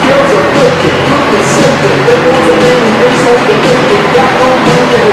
Girls are wicked, looking simple. They want to name and hope the wicked. Got no money.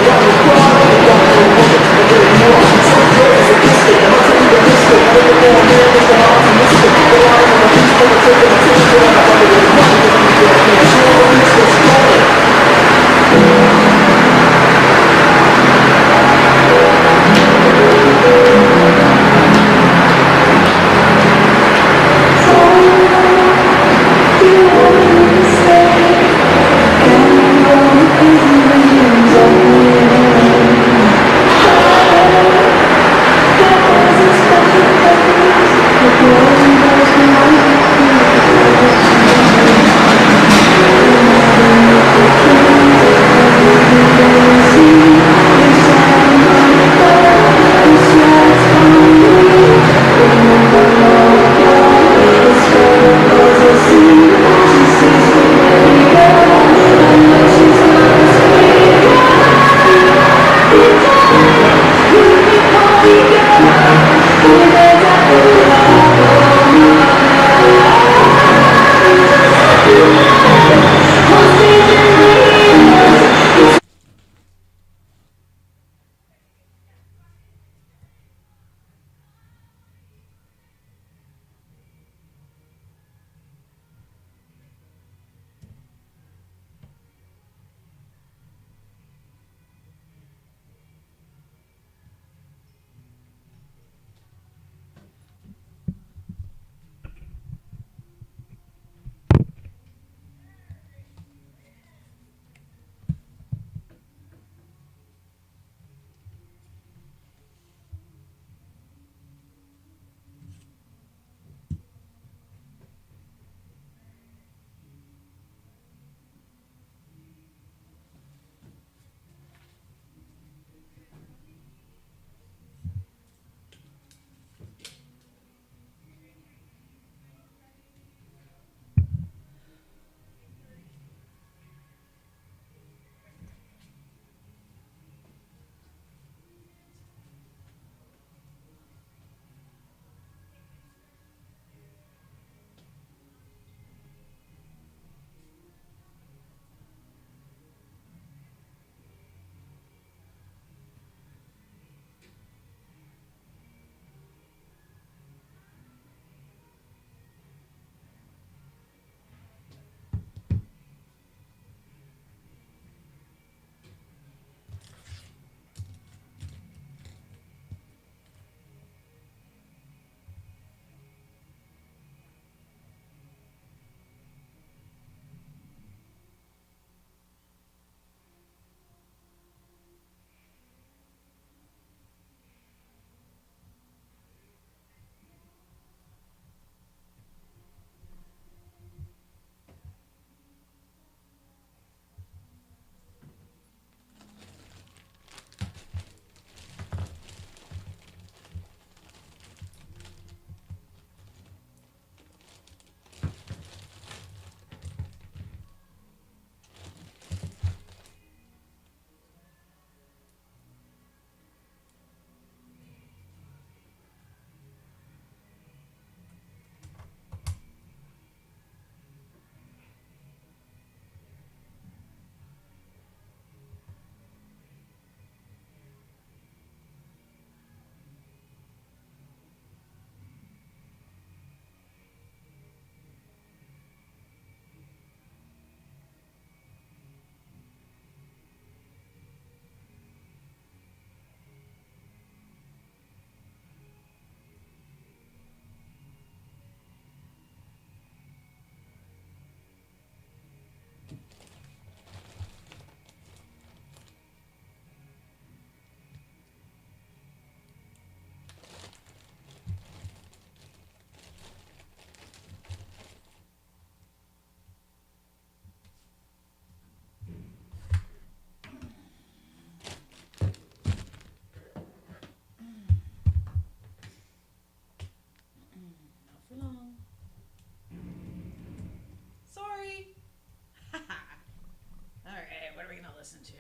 listen to.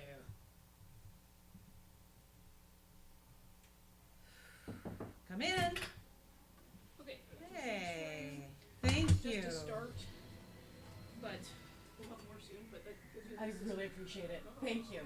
Come in. Okay. Hey, thank you. Just to start, but we'll have more soon. But I really appreciate it. Thank you.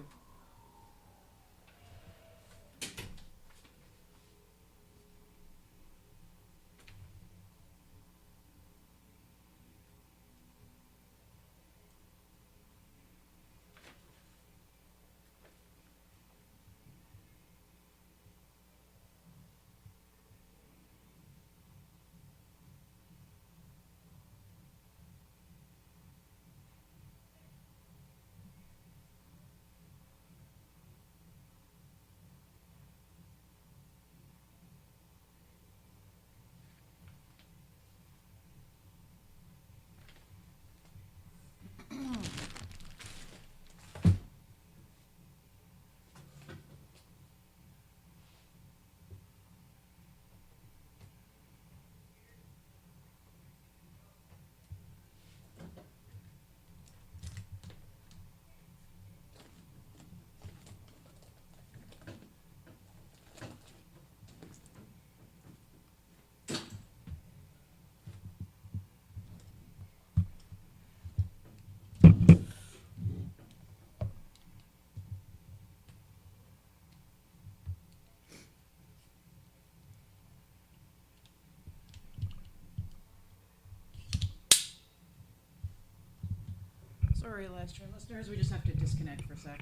Sorry, last train listeners, we just have to disconnect for a sec.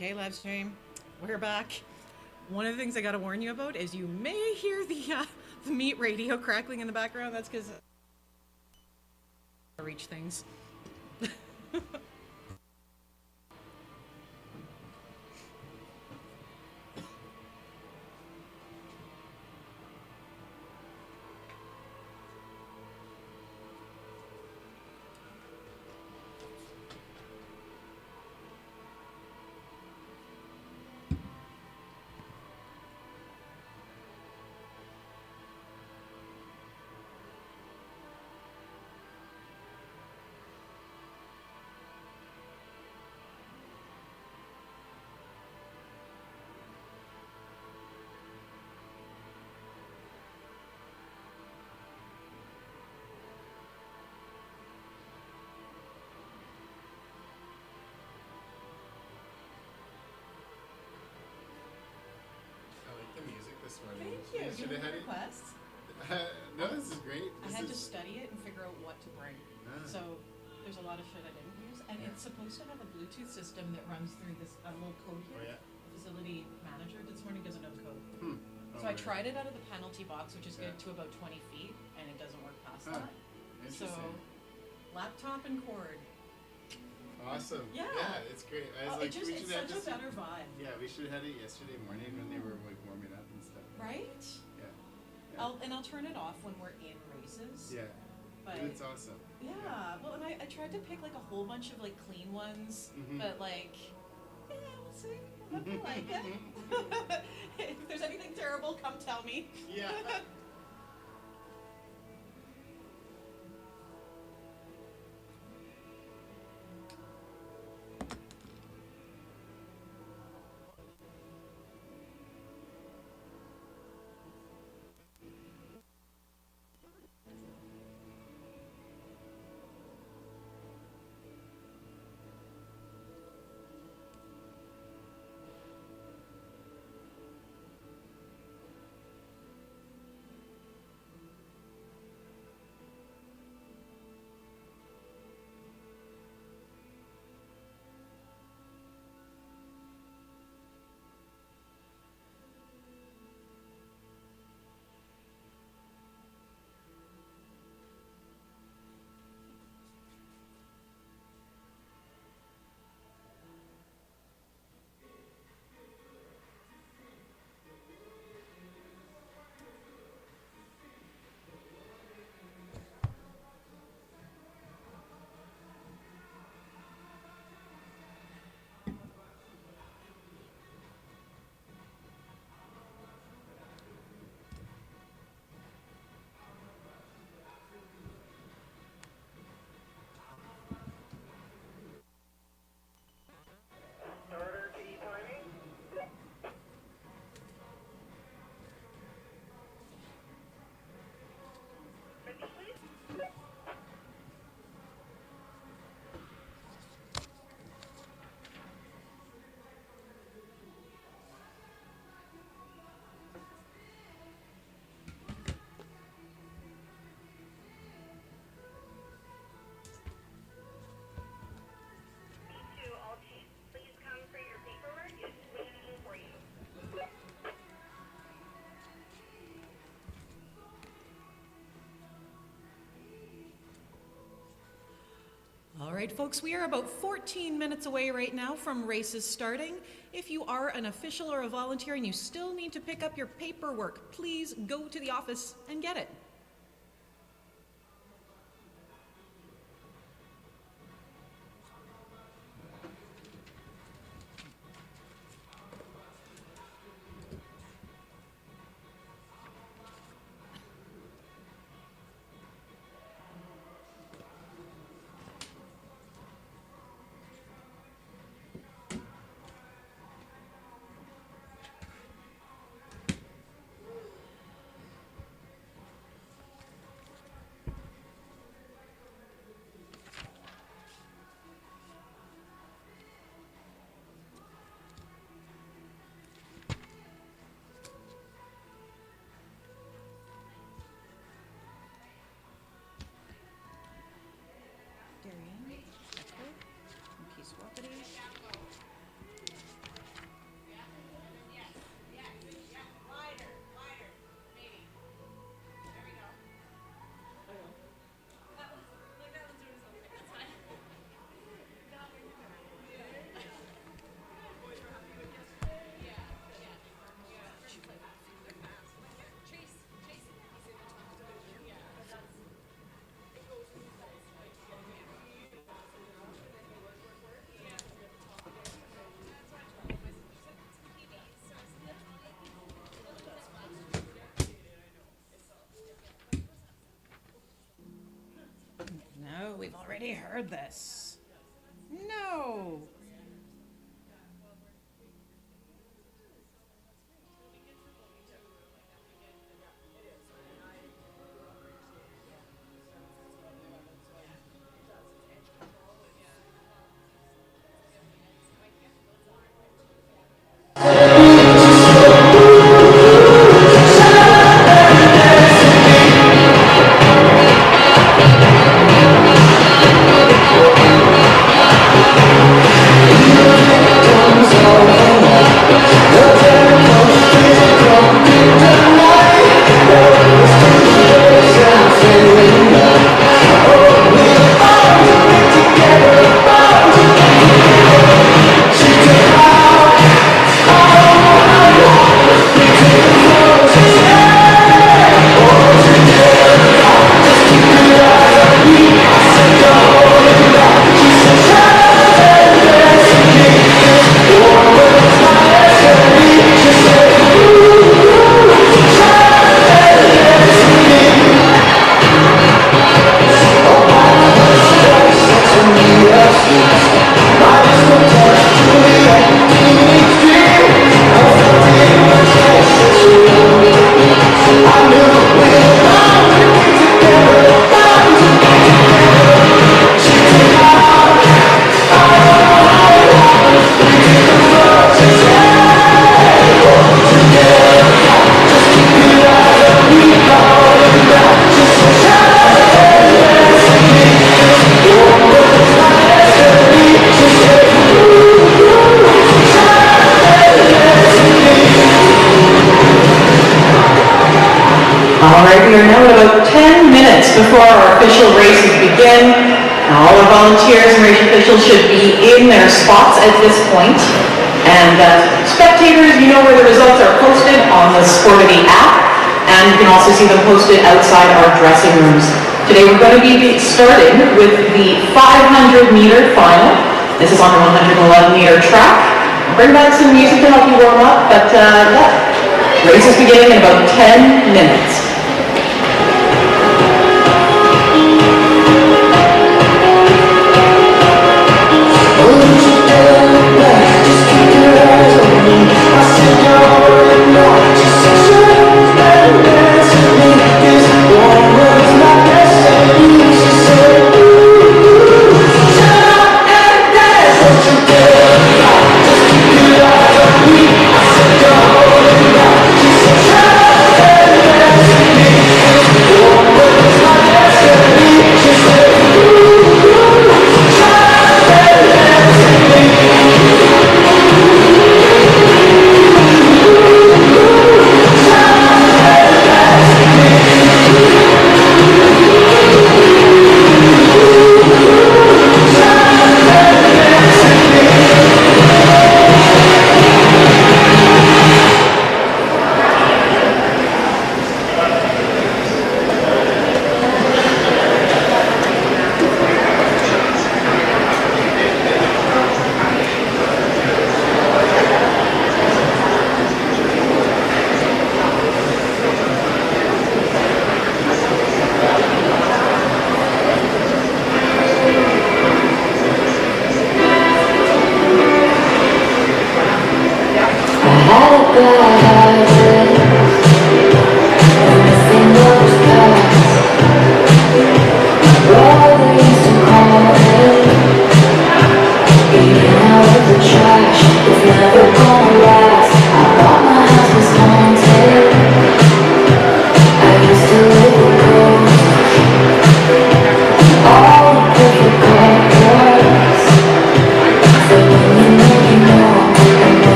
Okay, live stream. We're back. One of the things I got to warn you about is you may hear the meat radio crackling in the background. That's because I reach things. I like the music this morning. Thank you. Should Do you have have had it. requests? No, this is great. I had to study it and figure out what to bring. Ah. So there's a lot of shit I didn't use, and Yeah. it's supposed to have a Bluetooth system that runs through this little code Oh, here. yeah. The facility manager this morning doesn't know the code. Hmm. So I tried it out of the penalty box, which is Yeah. good to about 20 feet, and it doesn't work past Huh. that. So Interesting. laptop and cord. Awesome. Yeah. Yeah, it's great. I was Oh, like, it's we should have such a this. better vibe, Yeah, we should have had it yesterday morning when they were like warming up and stuff. right? Yeah. Yeah. I'll turn it off when we're in races. Yeah. But It's awesome. yeah, well, and I tried to pick like a whole bunch of like clean ones, Mhm. but like, yeah, we'll see. I hope you like it. If there's anything terrible, come tell me. Yeah. All right, folks, we are about 14 minutes away right now from races starting. If you are an official or a volunteer and you still need to pick up your paperwork, please go to the office and get it. we've already heard this. No. All right, we are now at about 10 minutes before our official races begin. Now, all our volunteers and race officials should be in their spots at this point. And spectators, you know where the results are posted on the Sportivity app, and you can also see them posted outside our dressing rooms. Today we're going to be starting with the 500-meter final. This is on the 111-meter track. I'll bring back some music to help you warm up, but race is beginning in about 10 minutes.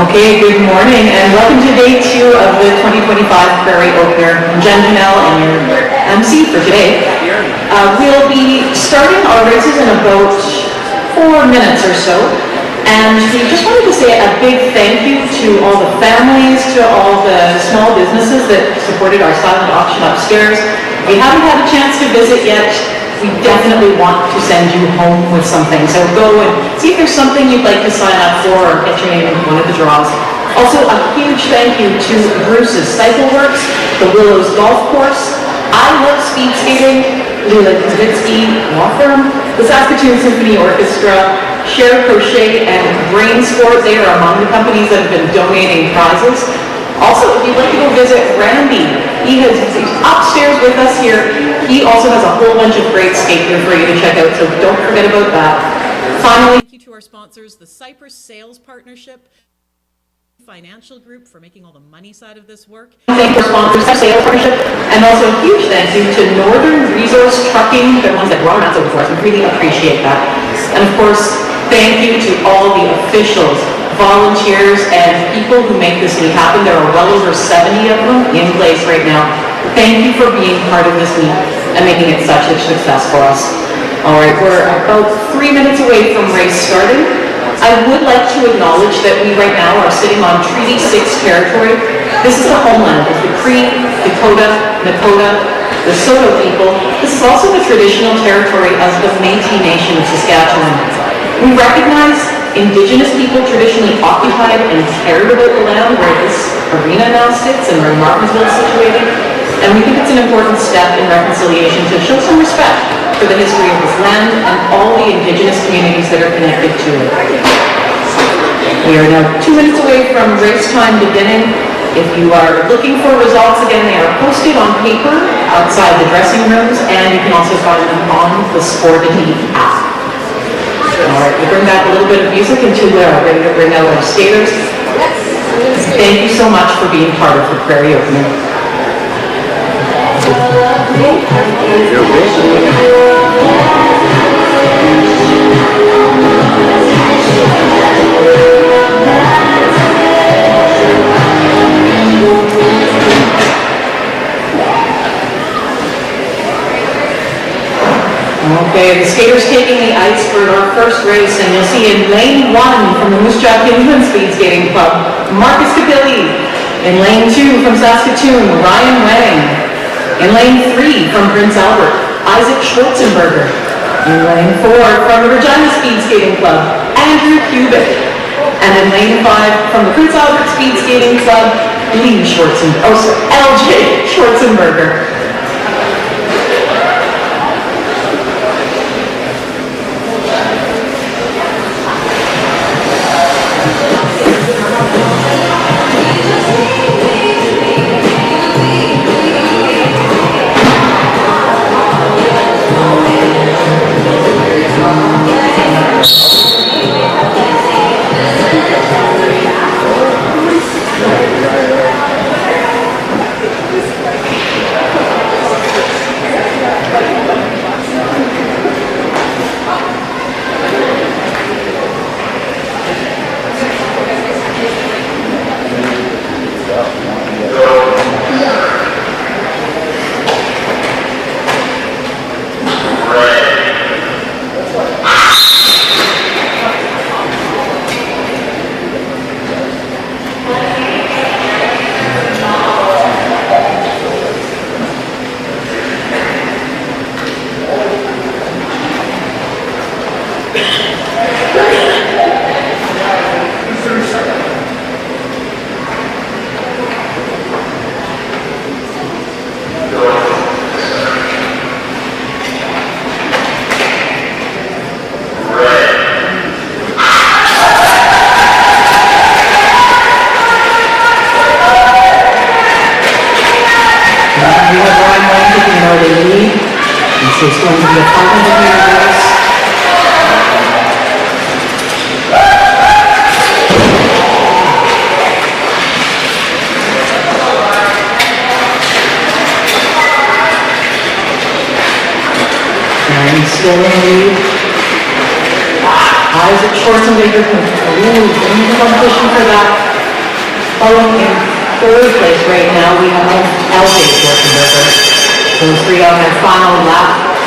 Okay, good morning and welcome to day 2 of the 2025 Prairie Opener. I'm Jen Janelle and your MC for today. We'll be starting our races in about 4 minutes or so. And we just wanted to say a big thank you to all the families, to all the small businesses that supported our silent auction upstairs. If you haven't had a chance to visit yet, we definitely want to send you home with something. So go and see if there's something you'd like to sign up for or get your name in one of the draws. Also, a huge thank you to Bruce's Cycle Works, the Willows Golf Course, I Love Speed Skating, Lula Kazitsky Law Firm, the Saskatoon Symphony Orchestra, Share Crochet, and Brain Sport. They are among the companies that have been donating prizes. Also, if you'd like to go visit Randy, he's upstairs with us here. He also has a whole bunch of great skate gear for you to check out, so don't forget about that. Finally, Thank you to our sponsors, the Cypress Sales Partnership, Financial Group for making all the money side of this work. thank our sponsors, our sales partnership, and also a huge thank you to Northern Resource Trucking, the ones that brought us over for us. We really appreciate that. And of course, thank you to all the officials, volunteers, and people who make this meet happen. There are well over 70 of them in place right now. Thank you for being part of this meet and making it such a success for us. All right, we're about 3 minutes away from race starting. I would like to acknowledge that we right now are sitting on Treaty 6 territory. This is the homeland of the Cree, Dakota, Nakota, the Saulteaux people. This is also the traditional territory of the Métis Nation of Saskatchewan. We recognize Indigenous people traditionally occupied and cared about the land where this arena now sits and where Martinsville is situated. And we think it's an important step in reconciliation to show some respect for the history of this land and all the Indigenous communities that are connected to it. We are now 2 minutes away from race time beginning. If you are looking for results, again, they are posted on paper outside the dressing rooms, and you can also find them on the Sportity app. All right, we'll bring back a little bit of music until we're ready to bring out our skaters. Thank you so much for being part of the Prairie Opener. Okay, the skaters taking the ice for our first race, and you'll see in lane 1 from the Moose Jaw Kinsman Speed Skating Club, Marcus Capilli. In lane 2 from Saskatoon, Ryan Wang. In lane 3 from Prince Albert, Isaac Schwarzenberger. In lane 4 from the Regina Speed Skating Club, Andrew Kubik. And in lane 5 from the Prince Albert Speed Skating Club, LJ Schwarzenberger. still in the lead. Isaac Schwarzenegger in the competition for that. Following in third place right now, we have LJ Schwarzenegger. Those three on their final lap,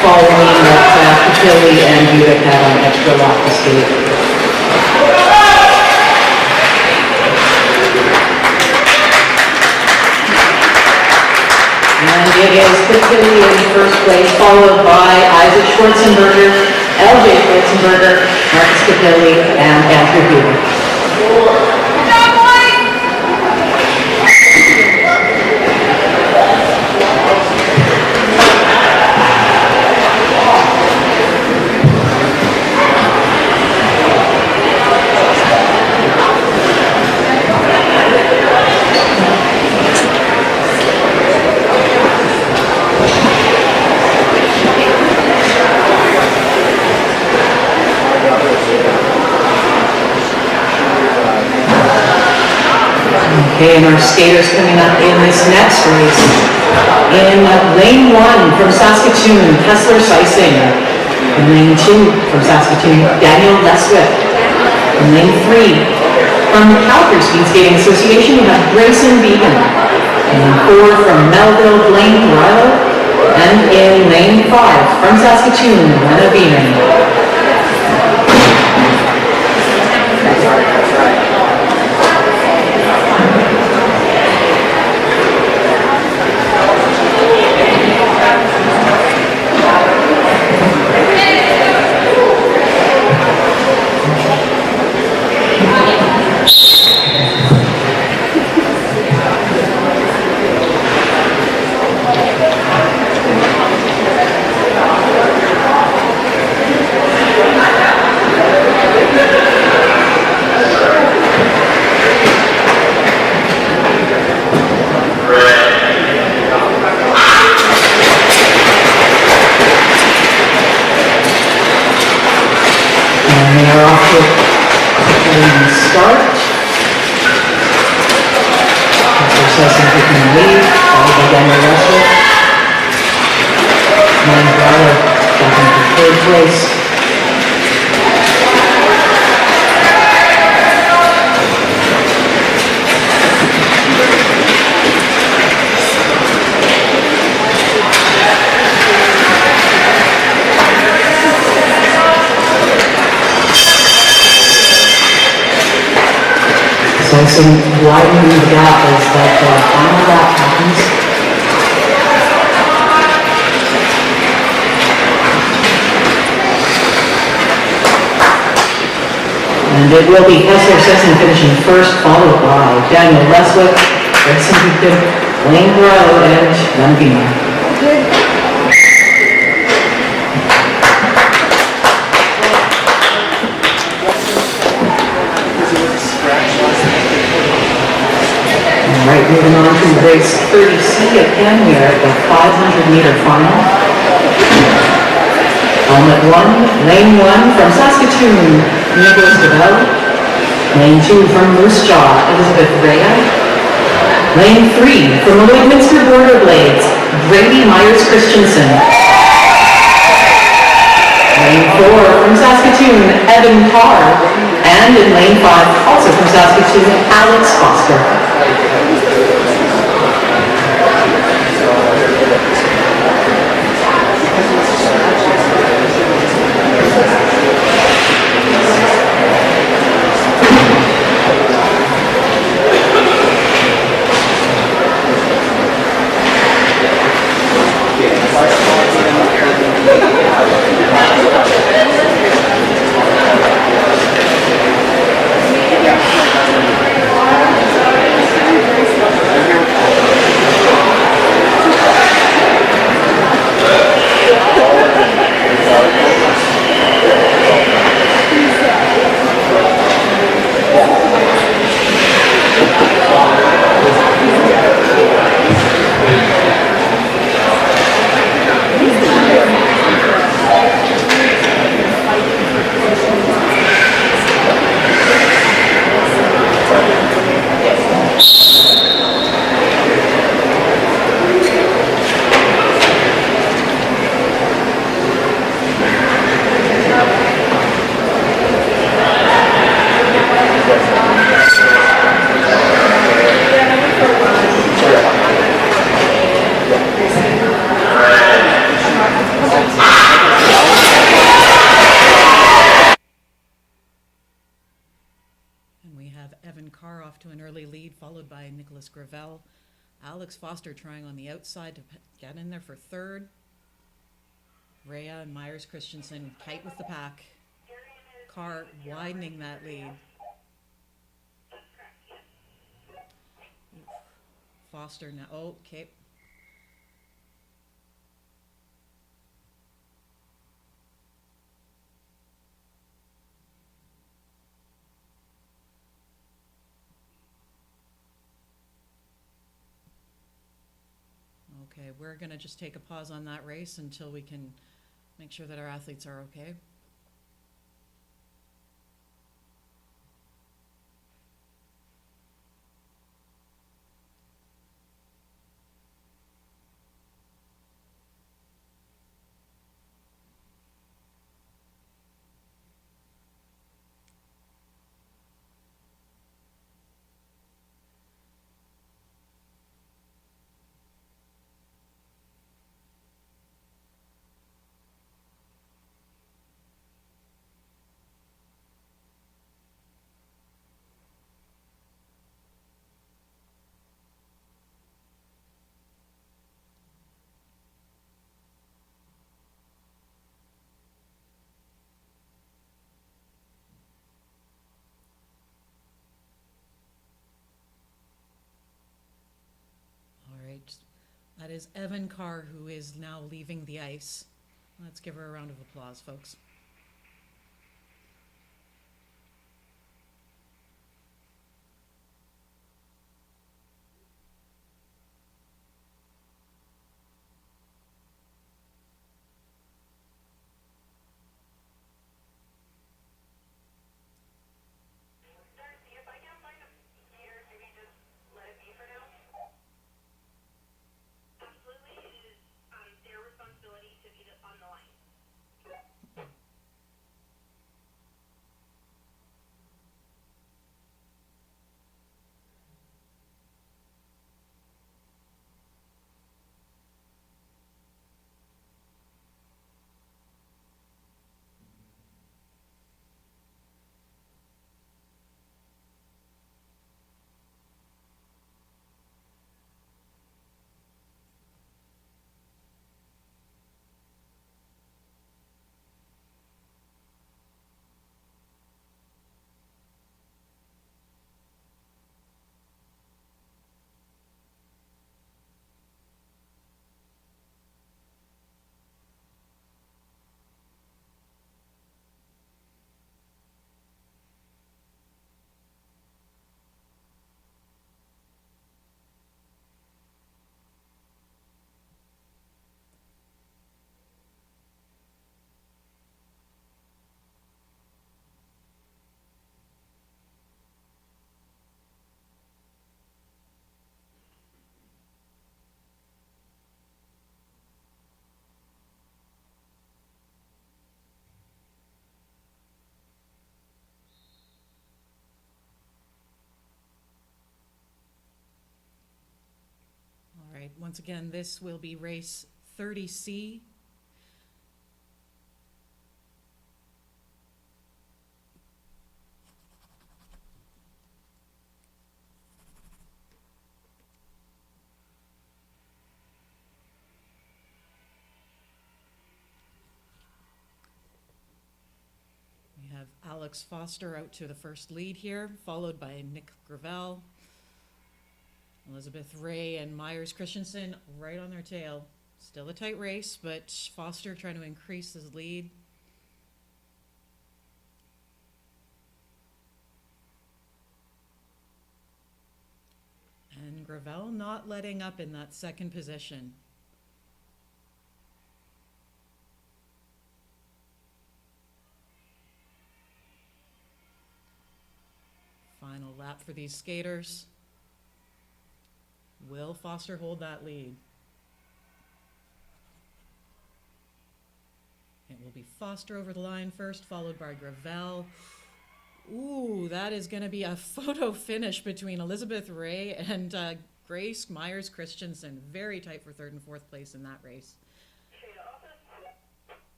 following that Patilli and Buick had an extra lap to skate. And it is Patilli in first place, followed by Isaac Schwarzenberger, LJ Schwarzenberger, Marcus Patilli, and Andrew Buick. Okay, and our skaters coming up in this next race. In lane 1 from Saskatoon, Kessler Seising. In lane 2 from Saskatoon, Daniel Leswick. In lane 3 from the Calgary Speed Skating Association, we have Grayson Beeman. In lane 4 from Melville, Blaine Riley. And in lane 5 from Saskatoon, Lena Beeman. So widening the gap as that final lap happens. And it will be Kessler Sesson finishing first, followed by Daniel Leswick, Grayson Beeman, Blaine Grow, and Lundin. Right, moving on to race 30C again, we are at the 500-meter final. Helmet 1, lane 1 from Saskatoon, Nicholas DeBell. Lane 2 from Moose Jaw, Elizabeth Rea. Lane 3 from Lloydminster Border Blades, Brady Myers Christensen. Lane 4 from Saskatoon, Evan Carr. And in lane 5, also from Saskatoon, Alex Foster. And we have Evan Carr off to an early lead, followed by Nicholas Gravel. Alex Foster trying on the outside to get in there for third. Rhea and Myers Christensen tight with the pack. Carr widening that lead. Foster now. Oh, okay. Okay, we're going to just take a pause on that race until we can make sure that our athletes are okay. All right, that is Evan Carr, who is now leaving the ice. Let's give her a round of applause, folks. All right, once again, this will be race 30C. We have Alex Foster out to the first lead here, followed by Nick Gravel. Elizabeth Ray and Myers Christensen right on their tail. Still a tight race, but Foster trying to increase his lead. And Gravel not letting up in that second position. Final lap for these skaters. Will Foster hold that lead? It will be Foster over the line first, followed by Gravel. Ooh, that is going to be a photo finish between Elizabeth Ray and Grace Myers Christensen. Very tight for third and fourth place in that race.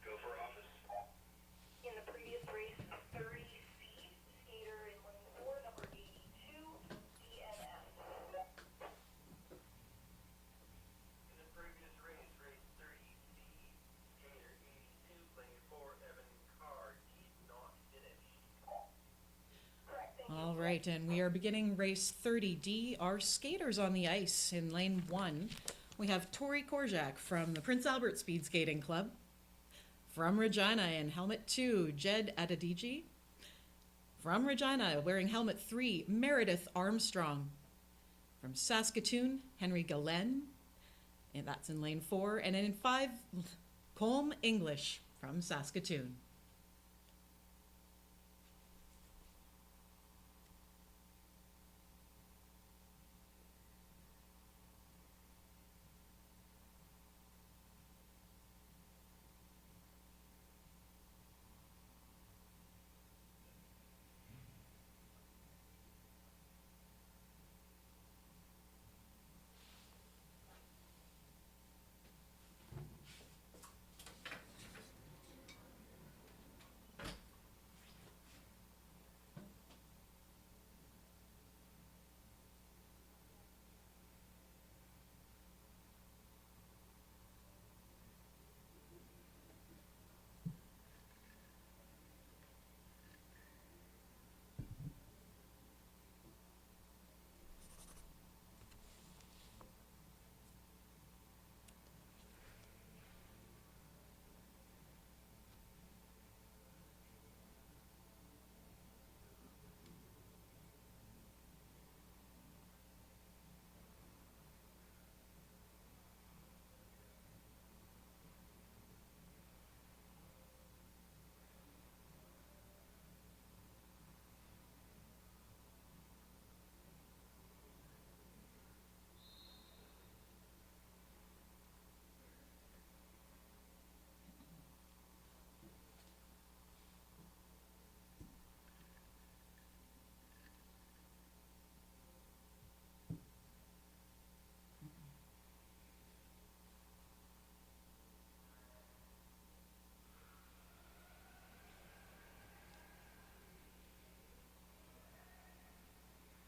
Go for office. In the previous race, 30C, right, and we are beginning race 30D. Our skaters on the ice in lane 1. We have Tori Korjak from the Prince Albert Speed Skating Club. From Regina in helmet 2, Jed Adediji. From Regina, wearing helmet 3, Meredith Armstrong. From Saskatoon, Henry Galen, and that's in lane 4. And in 5, Colm English from Saskatoon.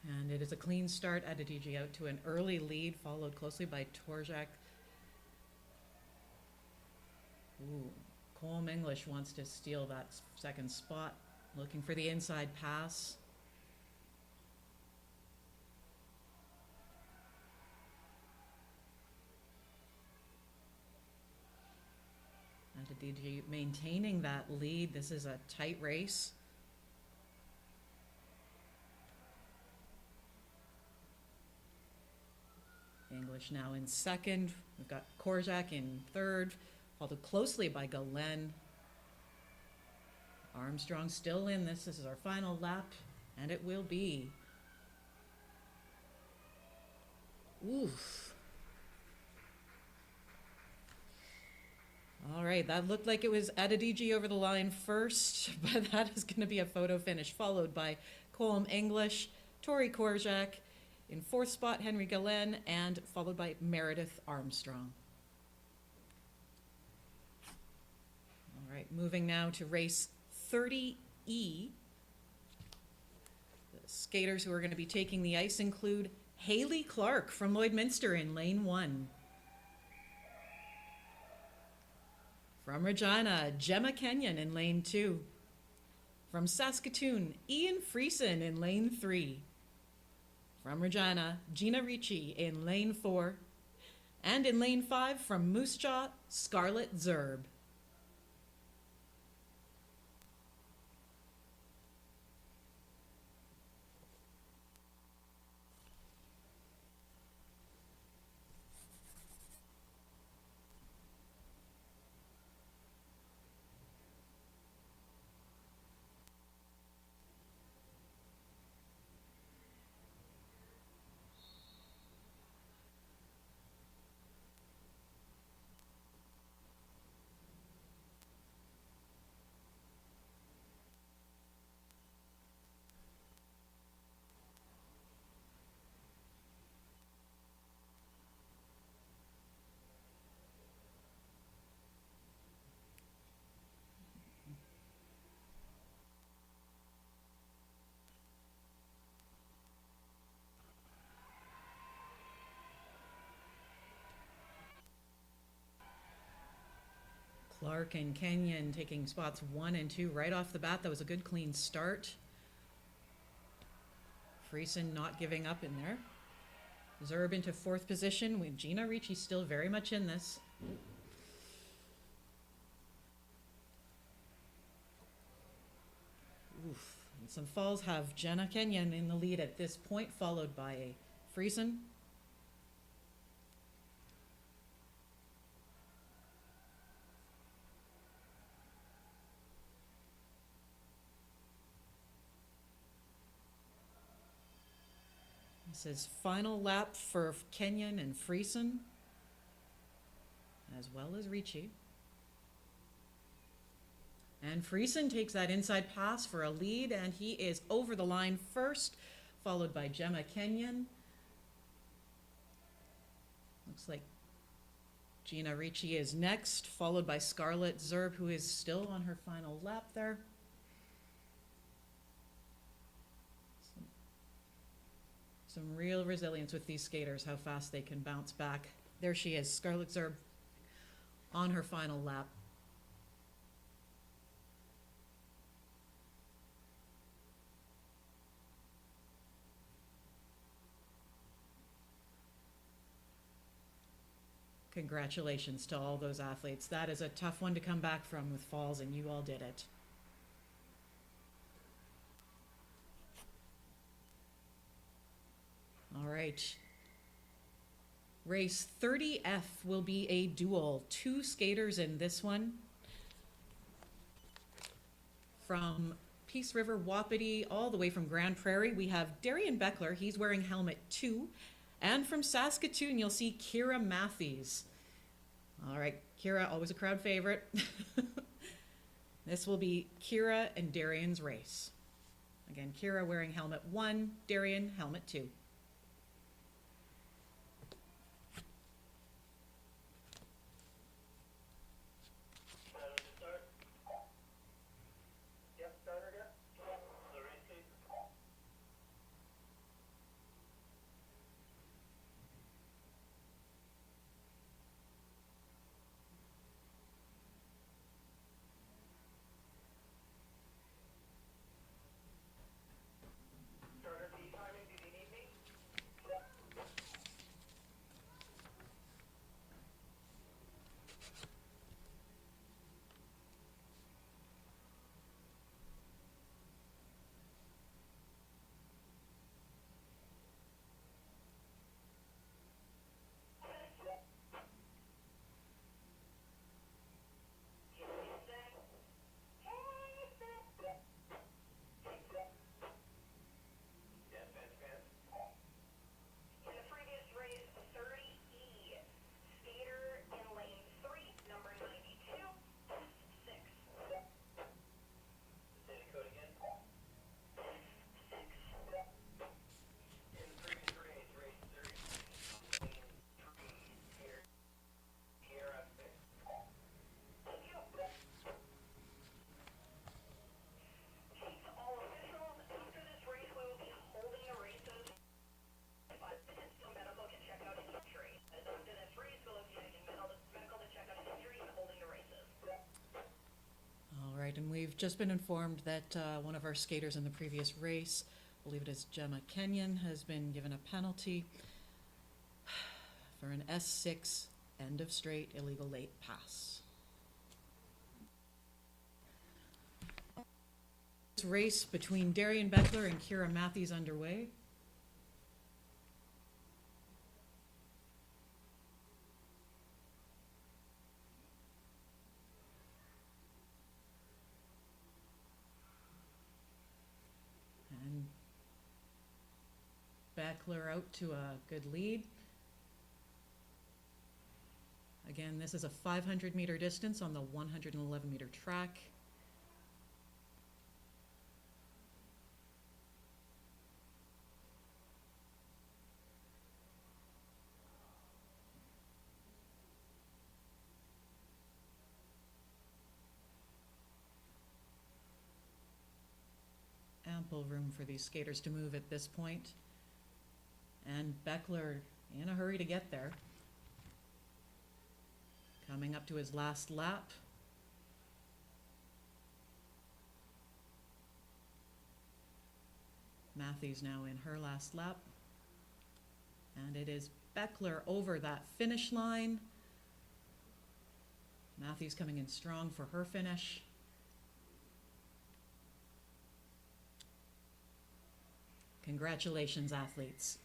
And it is a clean start. Adediji out to an early lead, followed closely by Torjak. Ooh, Colm English wants to steal that second spot, looking for the inside pass. Adediji maintaining that lead. This is a tight race. English now in second. We've got Korjak in third, followed closely by Galen. Armstrong still in. This is our final lap, and it will be. Oof. All right, that looked like it was Adediji over the line first, but that is going to be a photo finish, followed by Colm English, Tori Korjak, in fourth spot, Henry Galen, and followed by Meredith Armstrong. All right, moving now to race 30E. The skaters who are going to be taking the ice include Haley Clark from Lloydminster in lane 1. From Regina, Gemma Kenyon in lane 2. From Saskatoon, Ian Friesen in lane 3. From Regina, Gina Ricci in lane 4. And in lane 5 from Moose Jaw, Scarlett Zerb. Clark and Kenyon taking spots 1 and 2 right off the bat. That was a good clean start. Friesen not giving up in there. Zerb into fourth position with Gina Ricci still very much in this. Oof. And some falls have Jenna Kenyon in the lead at this point, followed by a Friesen. This is final lap for Kenyon and Friesen, as well as Ricci. And Friesen takes that inside pass for a lead, and he is over the line first, followed by Gemma Kenyon. Looks like Gina Ricci is next, followed by Scarlett Zerb, who is still on her final lap there. Some real resilience with these skaters, how fast they can bounce back. There she is, Scarlett Zerb on her final lap. Congratulations to all those athletes. That is a tough one to come back from with falls, and you all did it. All right. Race 30F will be a duel. 2 skaters in this one. From Peace River, Wapiti, all the way from Grand Prairie, we have Darian Beckler. He's wearing helmet 2. And from Saskatoon, you'll see Kira Matthews. All right, Kira, always a crowd favorite. This will be Kira and Darian's race. Again, Kira wearing helmet 1, Darian helmet 2. And we've just been informed that one of our skaters in the previous race, I believe it is Gemma Kenyon, has been given a penalty for an S6 end of straight illegal late pass. This race between Darian Beckler and Kira Matthews underway. Beckler out to a good lead. Again, this is a 500-meter distance on the 111-meter track. Ample room for these skaters to move at this point. And Beckler in a hurry to get there. Coming up to his last lap. Matthews now in her last lap. And it is Beckler over that finish line. Matthews coming in strong for her finish. Congratulations, athletes.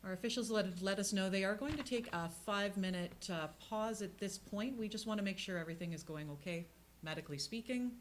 Our officials let us know they are going to take a 5-minute pause at this point. We just want to make sure everything is going okay, medically speaking.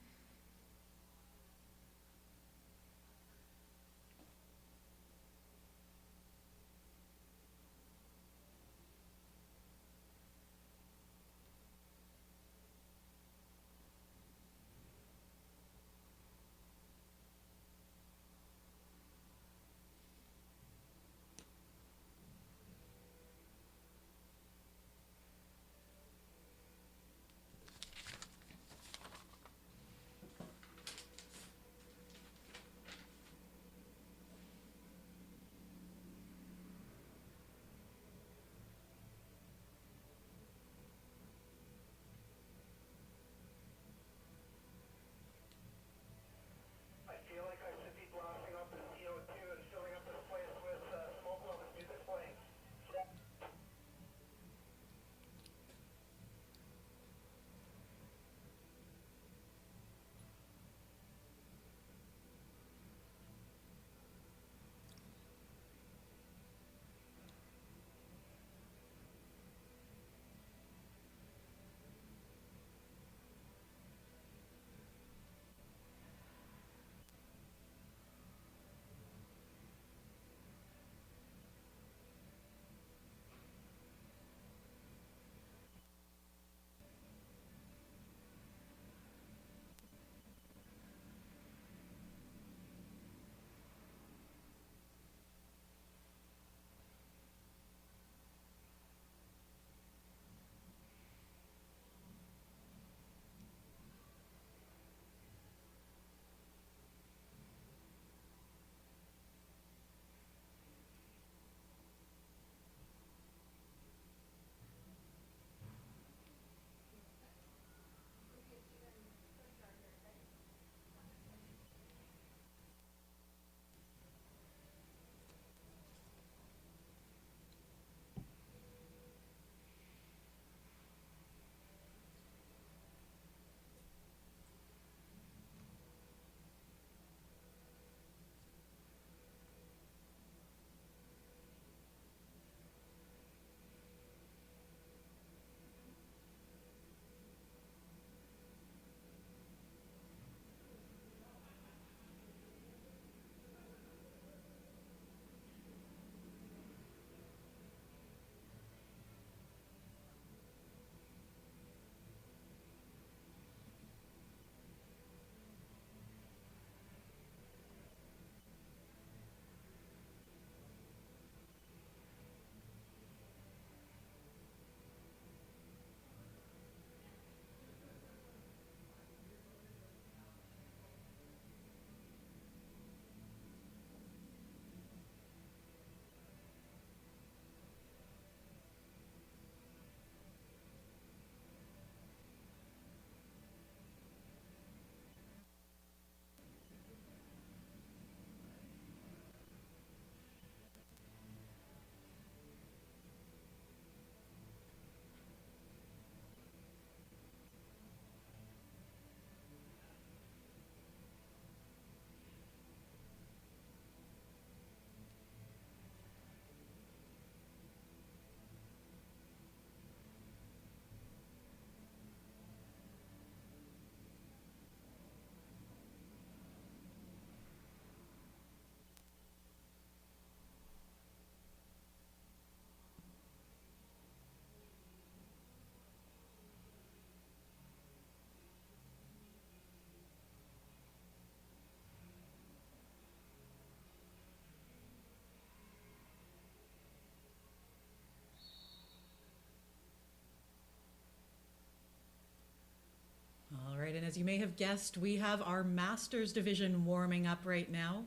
All right, and as you may have guessed, we have our Masters division warming up right now.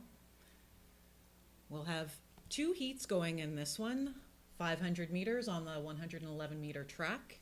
We'll have 2 heats going in this one, 500 meters on the 111 meter track.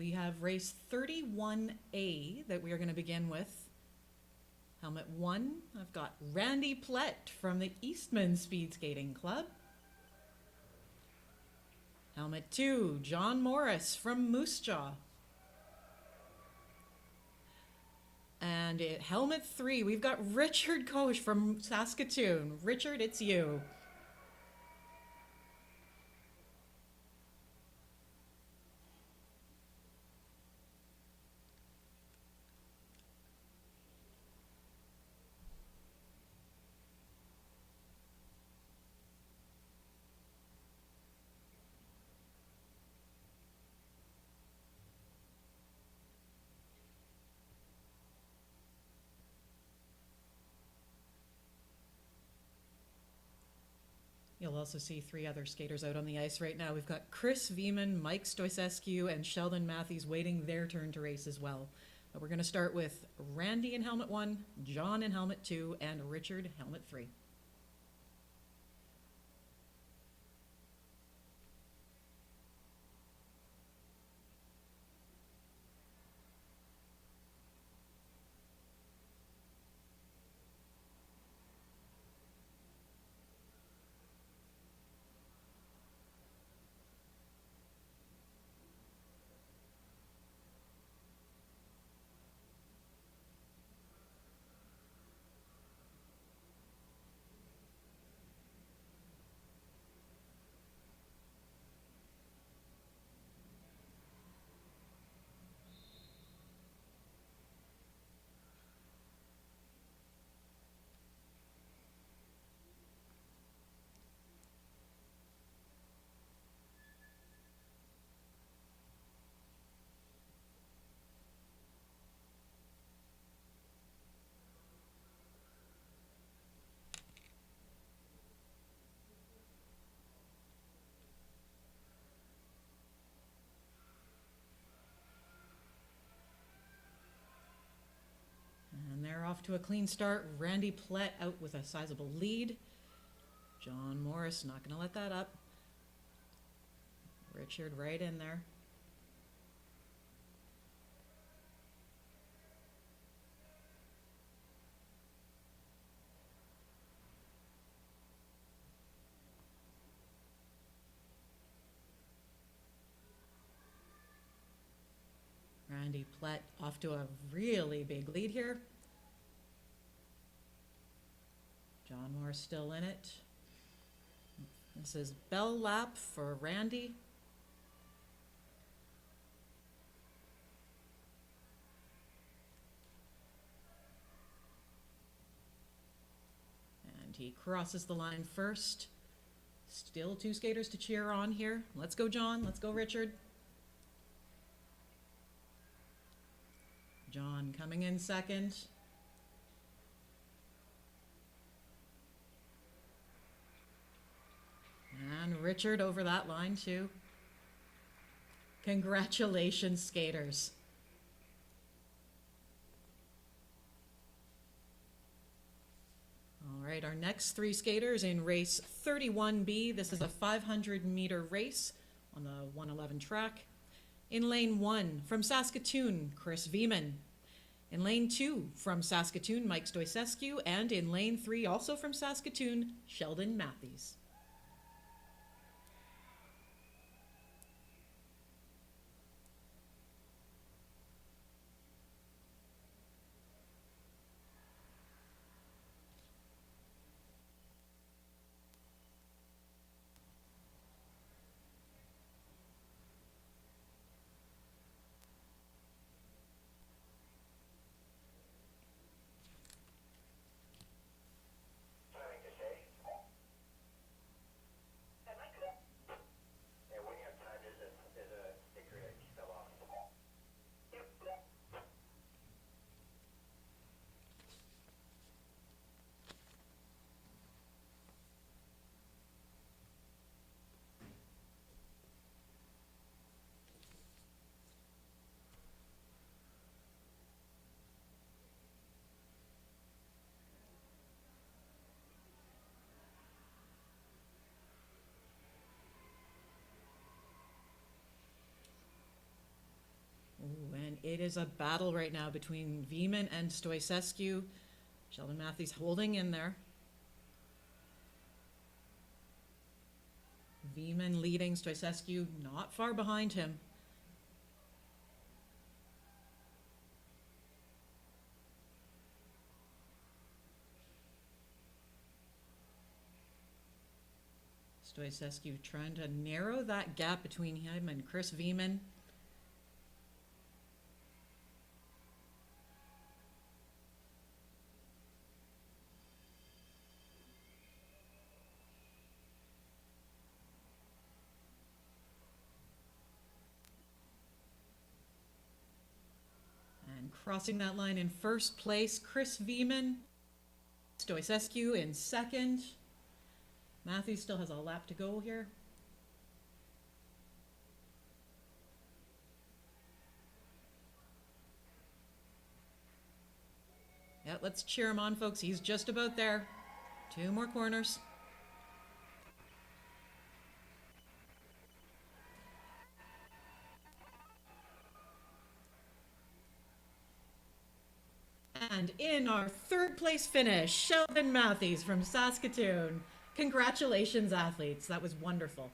we have race 31A that we are going to begin with. Helmet 1, I've got Randy Plett from the Eastman Speed Skating Club. Helmet 2, John Morris from Moose Jaw. And at helmet 3, we've got Richard Koch from Saskatoon. Richard, it's you. You'll also see 3 other skaters out on the ice right now. We've got Chris Veman, Mike Stoisescu, and Sheldon Matthews waiting their turn to race as well. But we're going to start with Randy in helmet 1, John in helmet 2, and Richard helmet 3. And they're off to a clean start. Randy Plett out with a sizable lead. John Morris not going to let that up. Richard right in there. Randy Plett off to a really big lead here. John Morris still in it. This is bell lap for Randy. And he crosses the line first. Still 2 skaters to cheer on here. Let's go, John. Let's go, Richard. John coming in second. And Richard over that line too. Congratulations, skaters. All right, our next 3 skaters in race 31B. This is a 500-meter race on the 111 track. In lane 1, from Saskatoon, Chris Veman. In lane 2, from Saskatoon, Mike Stoisescu. And in lane 3, also from Saskatoon, Sheldon Matthews. It is a battle right now between Veman and Stoicescu. Sheldon Matthews holding in there. Veman leading, Stoicescu not far behind him. Stoicescu trying to narrow that gap between him and Chris Veman. And crossing that line in first place, Chris Veman. Stoicescu in second. Matthews still has a lap to go here. Yeah, let's cheer him on, folks. He's just about there. 2 more corners. And in our third place finish, Sheldon Matthews from Saskatoon. Congratulations, athletes. That was wonderful.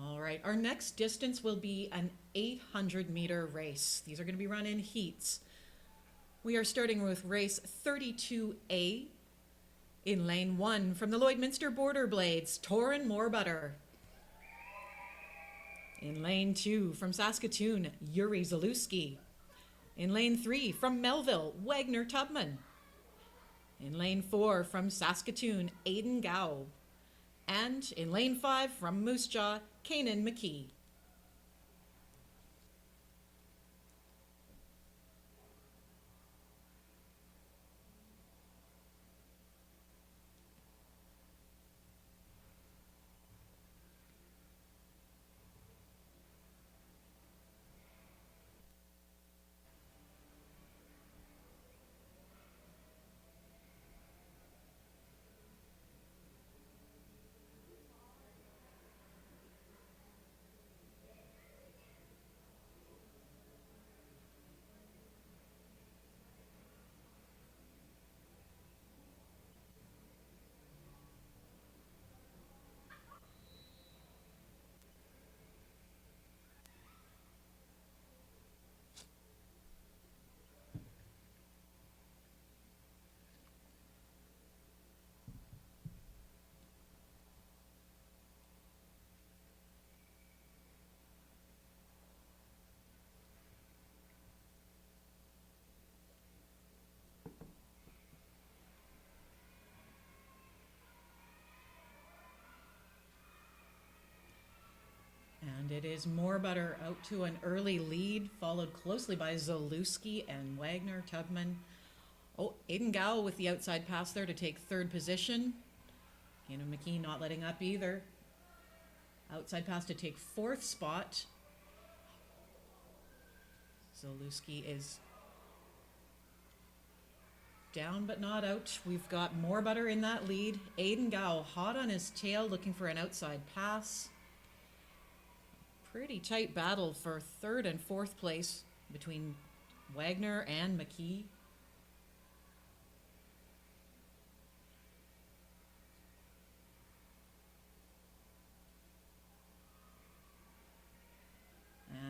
All right, our next distance will be an 800-meter race. These are going to be run in heats. We are starting with race 32A. In lane 1 from the Lloydminster Border Blades, Torin Moorbutter. In lane 2 from Saskatoon, Yuri Zalewski. In lane 3 from Melville, Wagner Tubman. In lane 4 from Saskatoon, Aidan Gow. And in lane 5 from Moose Jaw, Kanan McKee. And it is Moorbutter out to an early lead, followed closely by Zalewski and Wagner Tubman. Oh, Aidan Gow with the outside pass there to take third position. Kanan McKee not letting up either. Outside pass to take fourth spot. Zalewski is down but not out. We've got Moorbutter in that lead. Aidan Gow hot on his tail looking for an outside pass. Pretty tight battle for third and fourth place between Wagner and McKee.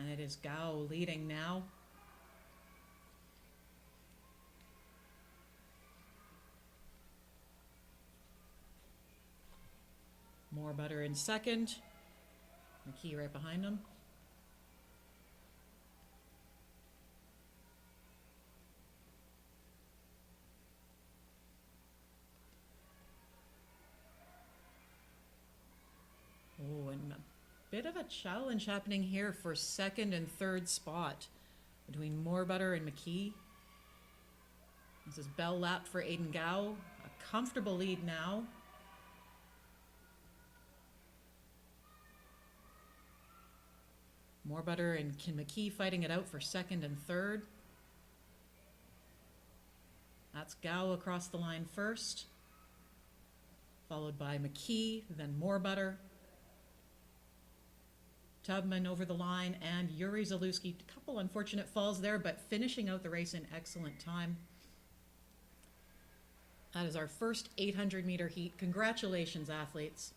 And it is Gow leading now. Moorbutter in second. McKee right behind him. Oh, and a bit of a challenge happening here for second and third spot between Moorbutter and McKee. This is bell lap for Aidan Gow. A comfortable lead now. Morebutter and Kinmckee fighting it out for second and third. That's Gow across the line first, followed by McKee, then Morebutter. Tubman over the line, and Yuri Zalewski. A couple unfortunate falls there, but finishing out the race in excellent time. That is our first 800-meter heat. Congratulations, athletes.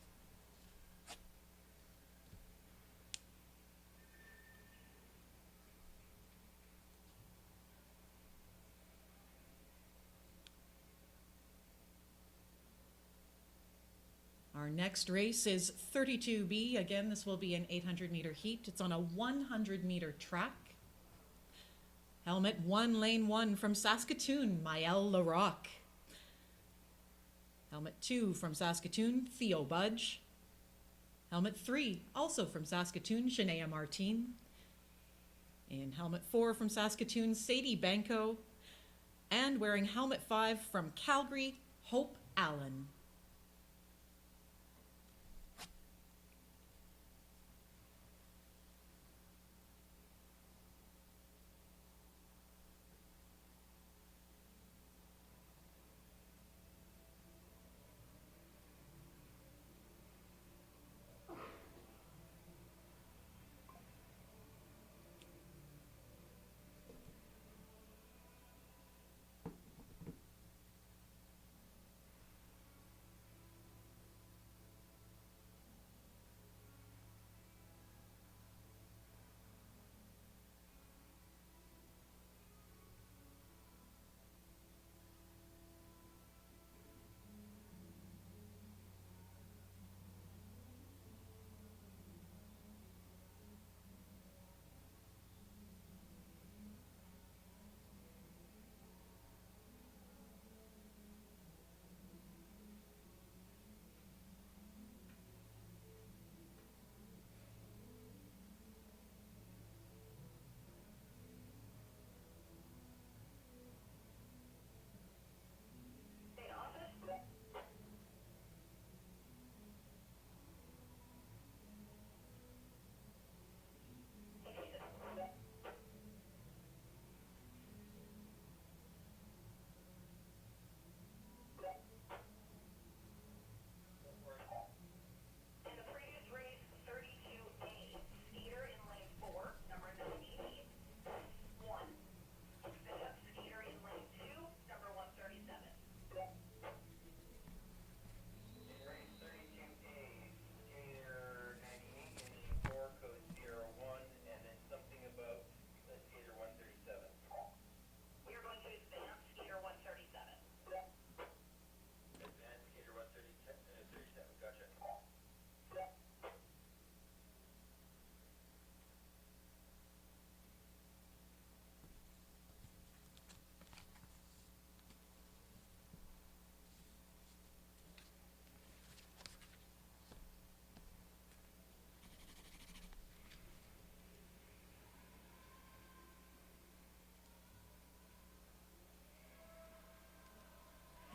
Our next race is 32B. Again, this will be an 800-meter heat. It's on a 100-meter track. Helmet 1, lane 1 from Saskatoon, Maëlle Larocque. Helmet 2 from Saskatoon, Theo Budge. Helmet 3, also from Saskatoon, Shania Martin. In helmet 4 from Saskatoon, Sadie Banco. And wearing helmet 5 from Calgary, Hope Allen.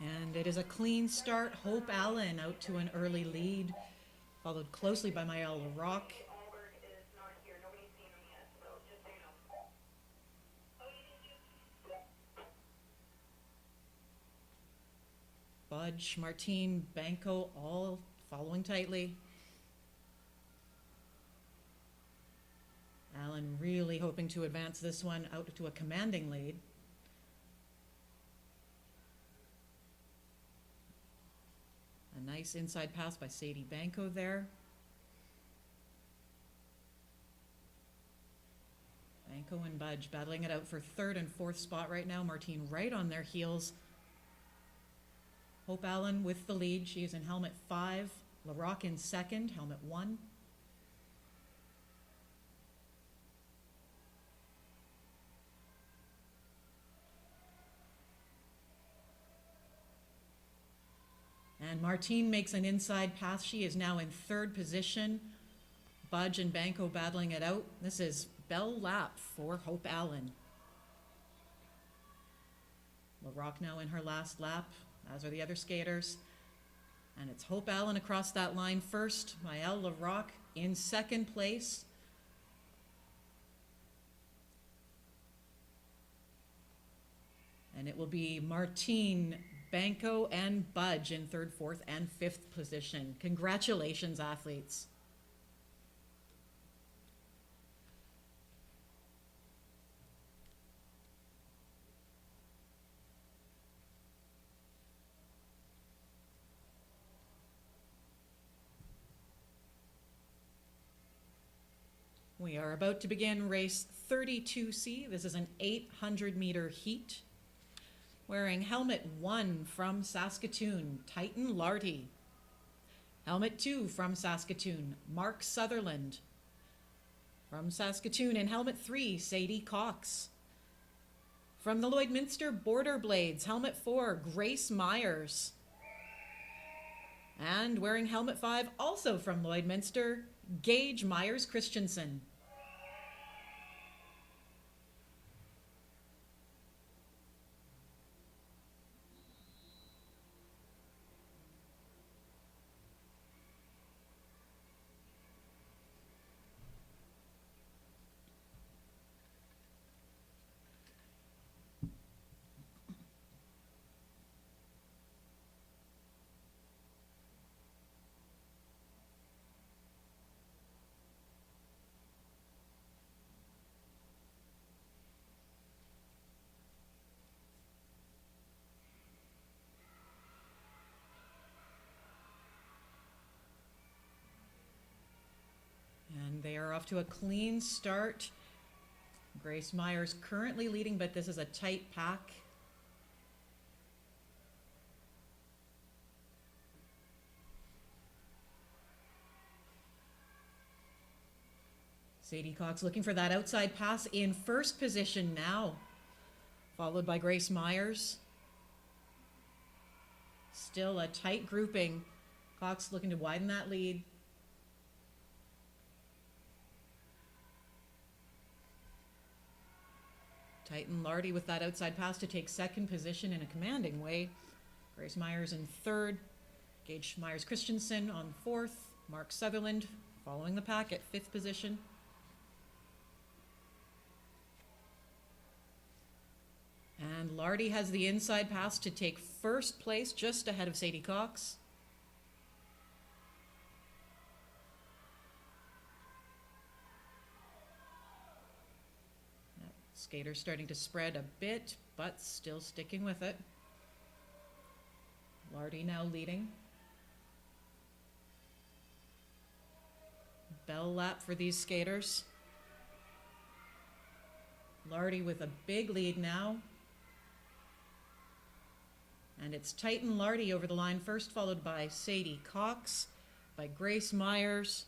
And it is a clean start. Hope Allen out to an early lead, followed closely by Maëlle Larocque. Budge, Martin, Banco, all following tightly. Allen really hoping to advance this one out to a commanding lead. A nice inside pass by Sadie Banco there. Banco and Budge battling it out for third and fourth spot right now. Martin right on their heels. Hope Allen with the lead. She is in helmet 5. Larocque in second, helmet 1. And Martin makes an inside pass. She is now in third position. Budge and Banco battling it out. This is bell lap for Hope Allen. Larocque now in her last lap, as are the other skaters. And it's Hope Allen across that line first. Maëlle Larocque in second place. And it will be Martine, Banco, and Budge in third, fourth, and fifth position. Congratulations, athletes. We are about to begin race 32C. This is an 800-meter heat. Wearing helmet 1 from Saskatoon, Titan Larty. Helmet 2 from Saskatoon, Mark Sutherland. From Saskatoon in helmet 3, Sadie Cox. From the Lloydminster Border Blades, helmet 4, Grace Myers. And wearing helmet 5, also from Lloydminster, Gage Myers Christensen. And they are off to a clean start. Grace Myers currently leading, but this is a tight pack. Sadie Cox looking for that outside pass in first position now, followed by Grace Myers. Still a tight grouping. Cox looking to widen that lead. Titan Larty with that outside pass to take second position in a commanding way. Grace Myers in third. Gage Myers Christensen on fourth. Mark Sutherland following the pack at fifth position. And Larty has the inside pass to take first place just ahead of Sadie Cox. Skater starting to spread a bit, but still sticking with it. Larty now leading. Bell lap for these skaters. Larty with a big lead now. And it's Titan Larty over the line first, followed by Sadie Cox, by Grace Myers,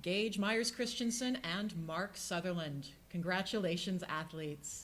Gage Myers Christensen, and Mark Sutherland. Congratulations, athletes.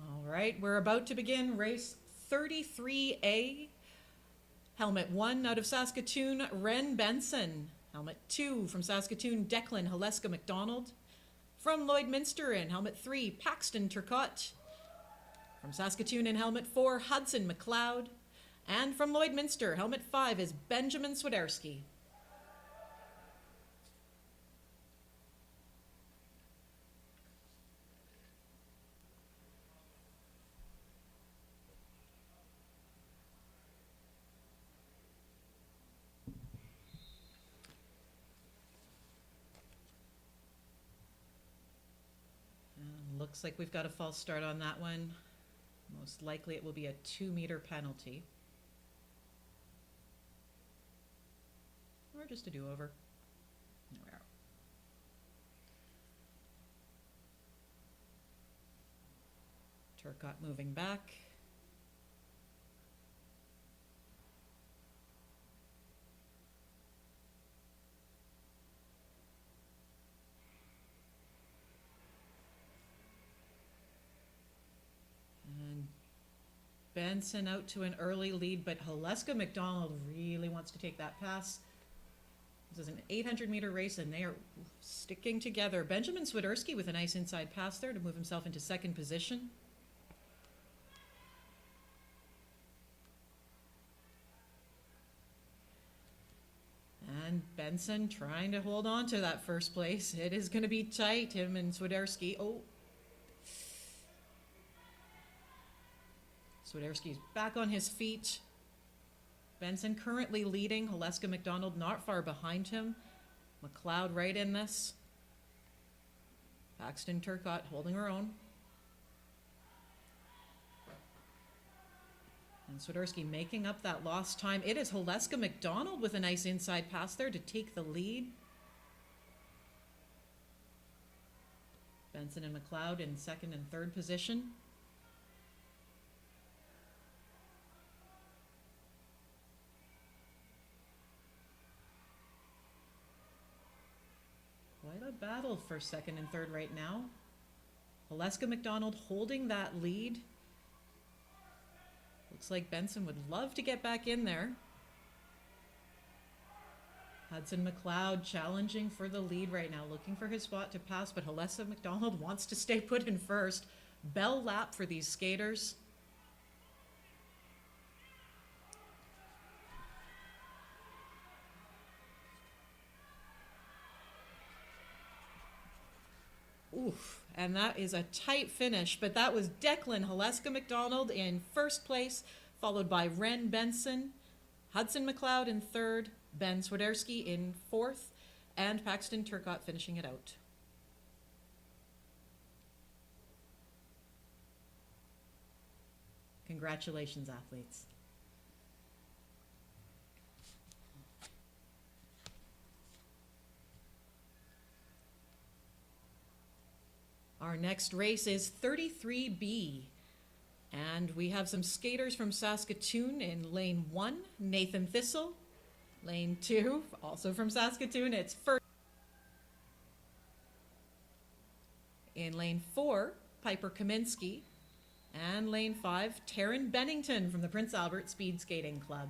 All right, we're about to begin race 33A. Helmet 1 out of Saskatoon, Ren Benson. Helmet 2 from Saskatoon, Declan Haleska McDonald. From Lloydminster in helmet 3, Paxton Turcotte. From Saskatoon in helmet 4, Hudson McLeod. And from Lloydminster, helmet 5 is Benjamin Swiderski. Looks like we've got a false start on that one. Most likely it will be a 2-meter penalty. Or just a do-over. There we are. Turcotte moving back. And Benson out to an early lead, but Haleska McDonald really wants to take that pass. This is an 800-meter race, and they are sticking together. Benjamin Swiderski with a nice inside pass there to move himself into second position. And Benson trying to hold on to that first place. It is going to be tight, him and Swiderski. Oh. Swiderski's back on his feet. Benson currently leading. Haleska McDonald not far behind him. McLeod right in this. Paxton Turcotte holding her own. And Swiderski making up that lost time. It is Haleska McDonald with a nice inside pass there to take the lead. Benson and McLeod in second and third position. Quite a battle for second and third right now. Haleska McDonald holding that lead. Looks like Benson would love to get back in there. Hudson McLeod challenging for the lead right now, looking for his spot to pass, but Haleska McDonald wants to stay put in first. Bell lap for these skaters. Oof, and that is a tight finish, but that was Declan Haleska McDonald in first place, followed by Ren Benson, Hudson McLeod in third, Ben Swiderski in fourth, and Paxton Turcotte finishing it out. Congratulations, athletes. Our next race is 33B, and we have some skaters from Saskatoon in lane 1, Nathan Thistle. Lane 2, also from Saskatoon, it's first. In lane 4, Piper Kaminsky. And lane 5, Taryn Bennington from the Prince Albert Speed Skating Club.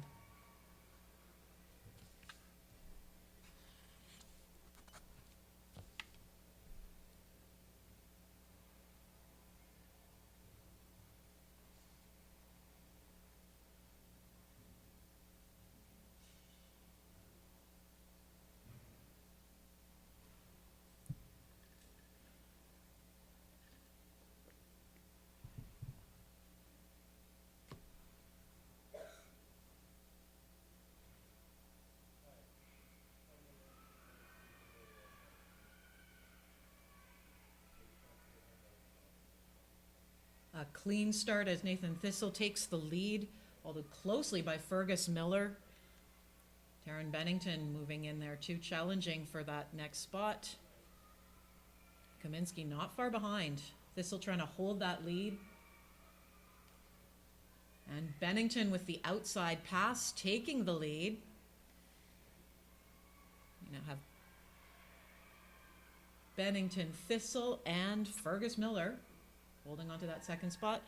A clean start as Nathan Thistle takes the lead, followed closely by Fergus Miller. Taryn Bennington moving in there too, challenging for that next spot. Kaminsky not far behind. Thistle trying to hold that lead. And Bennington with the outside pass, taking the lead. You now have Bennington, Thistle, and Fergus Miller holding on to that second spot.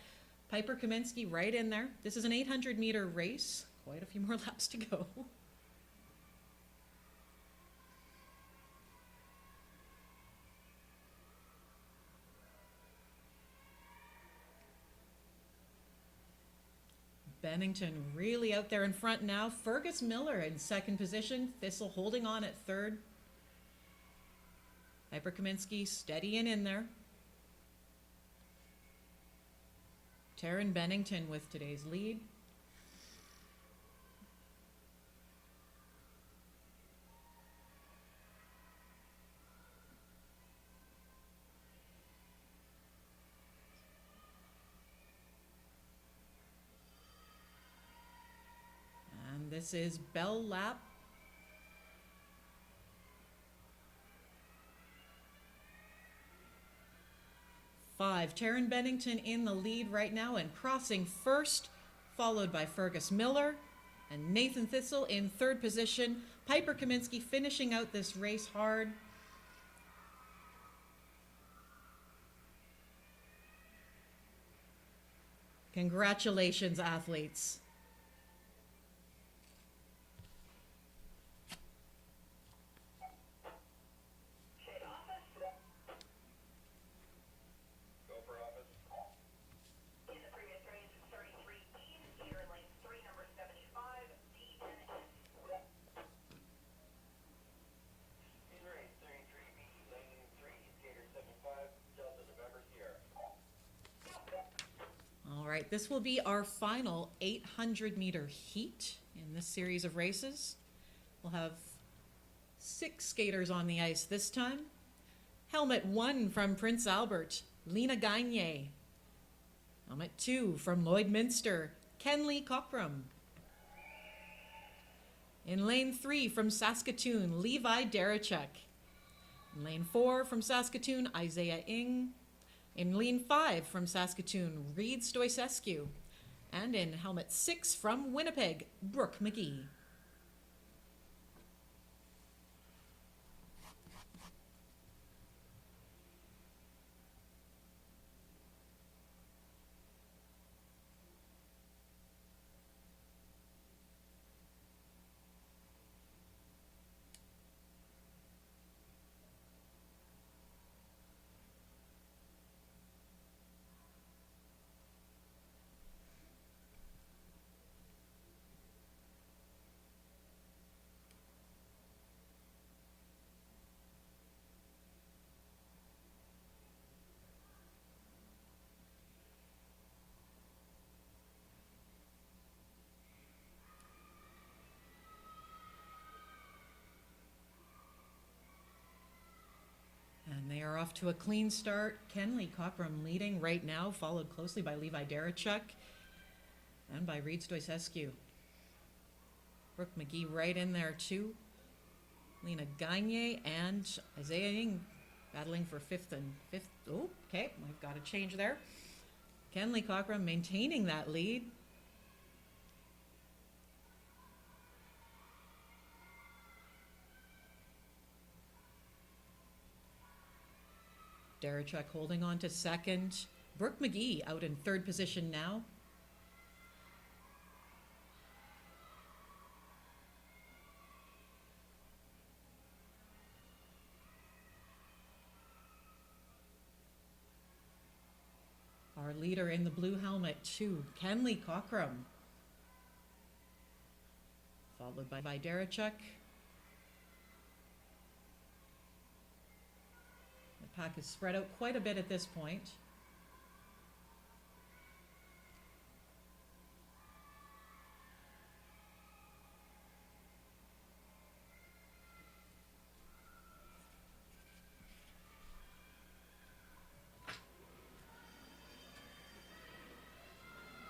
Piper Kaminsky right in there. This is an 800-meter race. Quite a few more laps to go. Bennington really out there in front now. Fergus Miller in second position. Thistle holding on at third. Piper Kaminsky steadying in there. Taryn Bennington with today's lead. And this is Bell Lap. 5, Taryn Bennington in the lead right now and crossing first, followed by Fergus Miller and Nathan Thistle in third position. Piper Kaminsky finishing out this race hard. Congratulations, athletes. Go for office. In the previous race, 33E, skater in lane 3, number 75, DNS. In race 33B, lane 3, skater 75, Delta November Sierra. All right, this will be our final 800-meter heat in this series of races. We'll have 6 skaters on the ice this time. Helmet 1 from Prince Albert, Lena Gagne. Helmet 2 from Lloydminster, Kenley Cockrum. In lane 3 from Saskatoon, Levi Darachek. In lane 4 from Saskatoon, Isaiah Ing. In lane 5 from Saskatoon, Reed Stoicescu. And in helmet 6 from Winnipeg, Brooke McGee. And they are off to a clean start. Kenley Cockrum leading right now, followed closely by Levi Darachuk and by Reed Stoicescu. Brooke McGee right in there too. Lena Gagne and Isaiah Ing battling for fifth. Oh, okay, I've got a change there. Kenley Cockrum maintaining that lead. Darachuk holding on to second. Brooke McGee out in third position now. Our leader in the blue helmet too, Kenley Cockrum. Followed by Darachuk. The pack is spread out quite a bit at this point.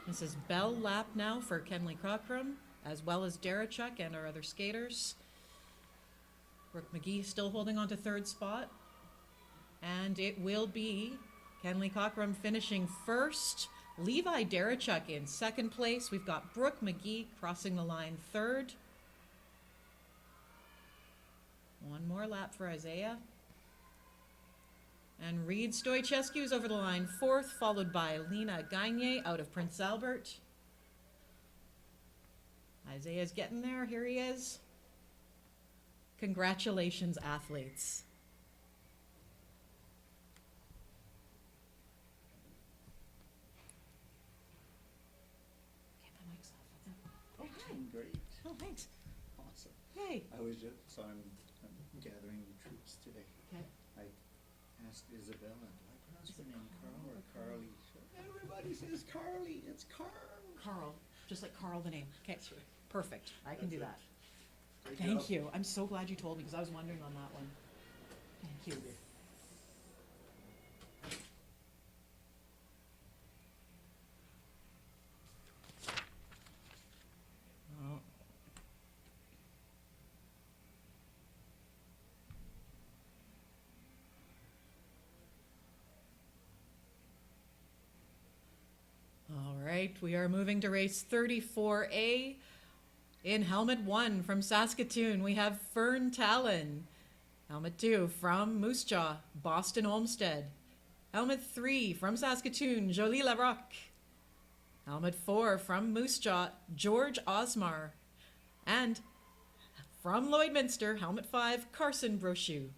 This is bell lap now for Kenley Cockrum, as well as Darachuk and our other skaters. Brooke McGee still holding on to third spot. And it will be Kenley Cockrum finishing first. Levi Darachuk in second place. We've got Brooke McGee crossing the line third. One more lap for Isaiah. And Reed Stoicescu is over the line fourth, followed by Lena Gagne out of Prince Albert. Isaiah's getting there. Here he is. Congratulations, athletes. Oh, hi. Great. Oh, thanks. Awesome. Hey. I was just, so I'm gathering the troops today. Okay. I asked Isabella, do I pronounce her name Carl or Carly? Everybody says Carly. It's Carl. Carl, just like Carl the name. Okay, perfect. I can do that. Great Thank job. you. I'm so glad you told me because I was wondering on that one. Thank you. Oh. right, we are moving to race 34A. In helmet 1 from Saskatoon, we have Fern Talon. Helmet 2 from Moose Jaw, Boston Olmsted. Helmet 3 from Saskatoon, Jolie Larocque. Helmet 4 from Moose Jaw, George Osmar. And from Lloydminster, Helmet 5, Carson Brochu.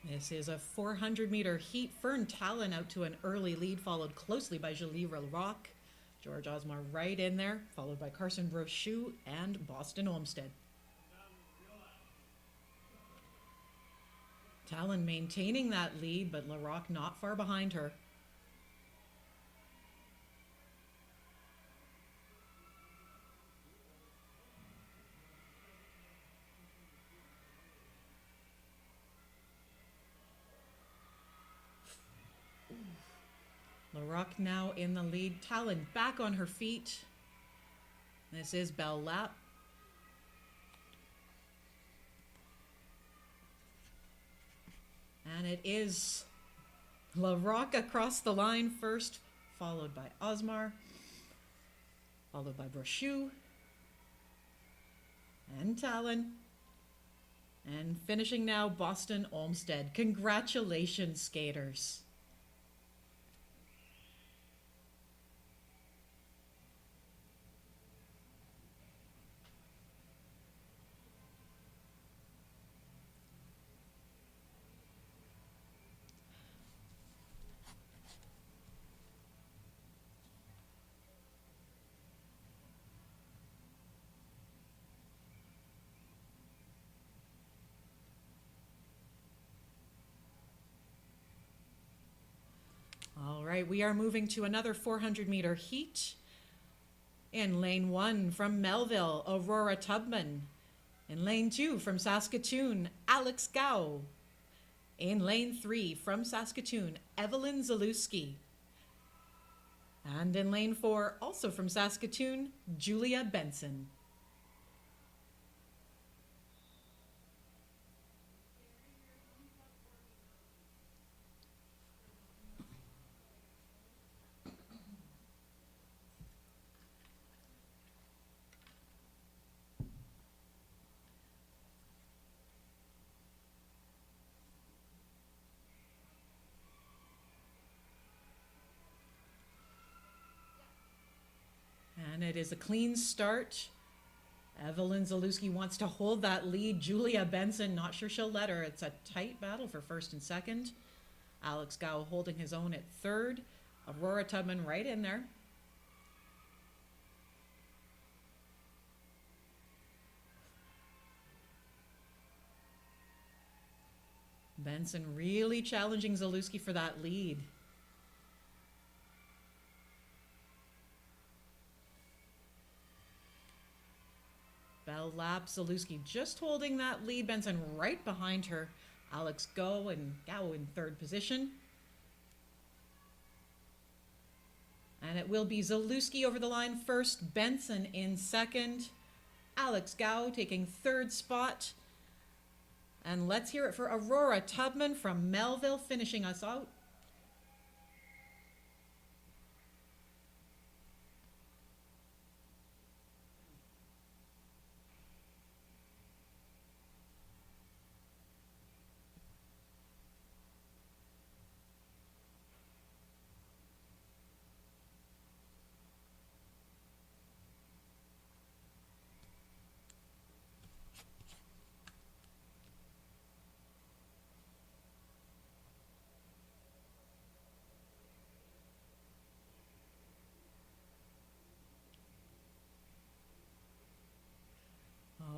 This is a 400-meter heat. Fern Talon out to an early lead, followed closely by Jolie Larocque. George Osmar right in there, followed by Carson Brochu and Boston Olmsted. Talon maintaining that lead, but Larocque not far behind her. Larocque now in the lead. Talon back on her feet. This is Bell Lap. And it is Larocque across the line first, followed by Osmar, followed by Brochu, and Talon. And finishing now, Boston Olmsted. Congratulations, skaters. All right, we are moving to another 400-meter heat. In lane 1 from Melville, Aurora Tubman. In lane 2 from Saskatoon, Alex Gao. In lane 3 from Saskatoon, Evelyn Zalewski. And in lane 4, also from Saskatoon, Julia Benson. And it is a clean start. Evelyn Zalewski wants to hold that lead. Julia Benson, not sure she'll let her. It's a tight battle for first and second. Alex Gao holding his own at third. Aurora Tubman right in there. Benson really challenging Zalewski for that lead. Bell lap, Zalewski just holding that lead. Benson right behind her. Alex Gao in third position. And it will be Zalewski over the line first, Benson in second. Alex Gao taking third spot. And let's hear it for Aurora Tubman from Melville finishing us out.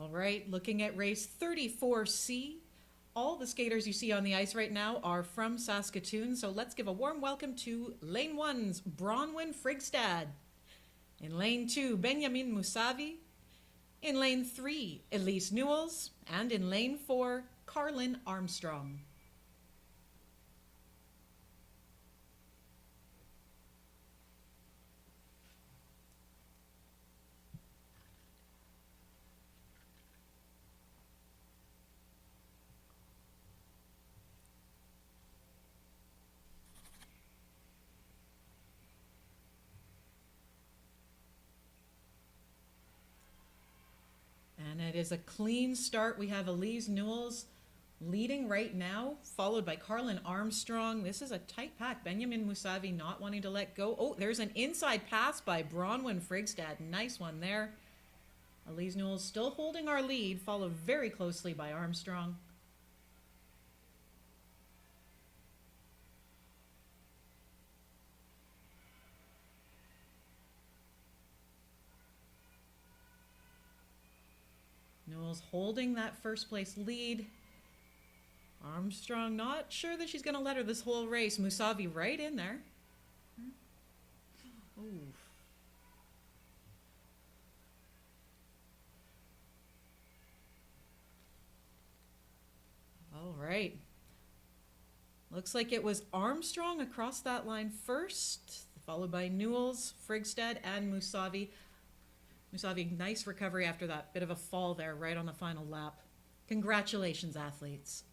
All right, looking at race 34C. All the skaters you see on the ice right now are from Saskatoon, so let's give a warm welcome to Lane 1's Bronwyn Frigstad. In Lane 2, Benjamin Musavi. In Lane 3, Elise Newells. And in Lane 4, Carlin Armstrong. And it is a clean start. We have Elise Newells leading right now, followed by Carlin Armstrong. This is a tight pack. Benjamin Musavi not wanting to let go. Oh, there's an inside pass by Bronwyn Frigstad. Nice one there. Elise Newells still holding our lead, followed very closely by Armstrong. Newells holding that first place lead. Armstrong not sure that she's going to let her this whole race. Musavi right in there. Ooh. All right. Looks like it was Armstrong across that line first, followed by Newells, Frigstad, and Musavi. Musavi, nice recovery after that bit of a fall there right on the final lap. Congratulations, athletes.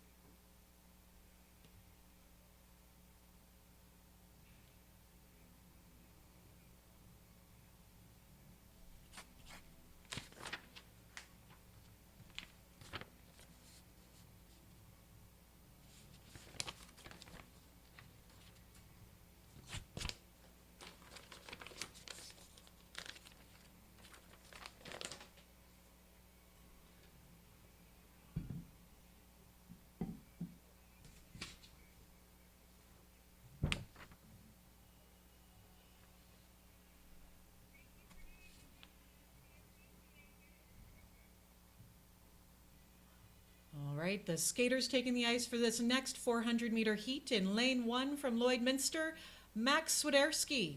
All right, the skaters taking the ice for this next 400-meter heat. In lane 1 from Lloydminster, Max Swiderski.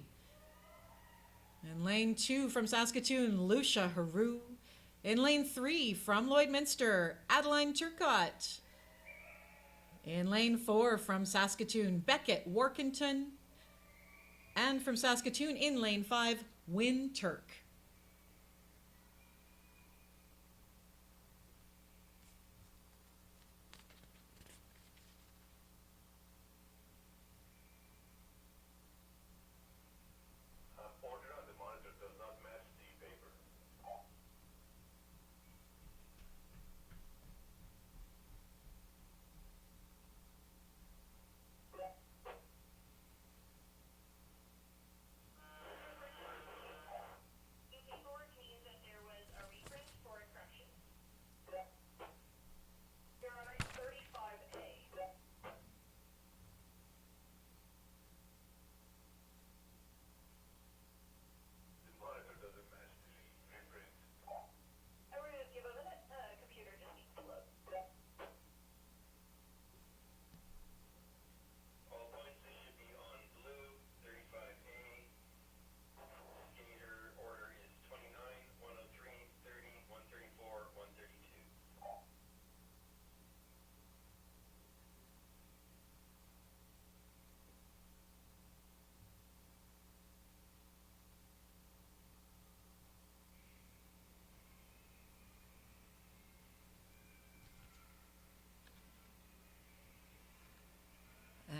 In lane 2 from Saskatoon, Lucia Haru. In lane 3 from Lloydminster, Adeline Turcotte. In lane 4 from Saskatoon, Beckett Workington. And from Saskatoon in lane 5, Win Turk. Order on the monitor does not match the paper. ET board means that there was a reprint for a correction. You're on item 35A. The monitor doesn't match the reprint. Everyone just give a minute. Computer just needs to load. All points should be on blue, 35A. Skater order is 29, 103, 30, 134, 132.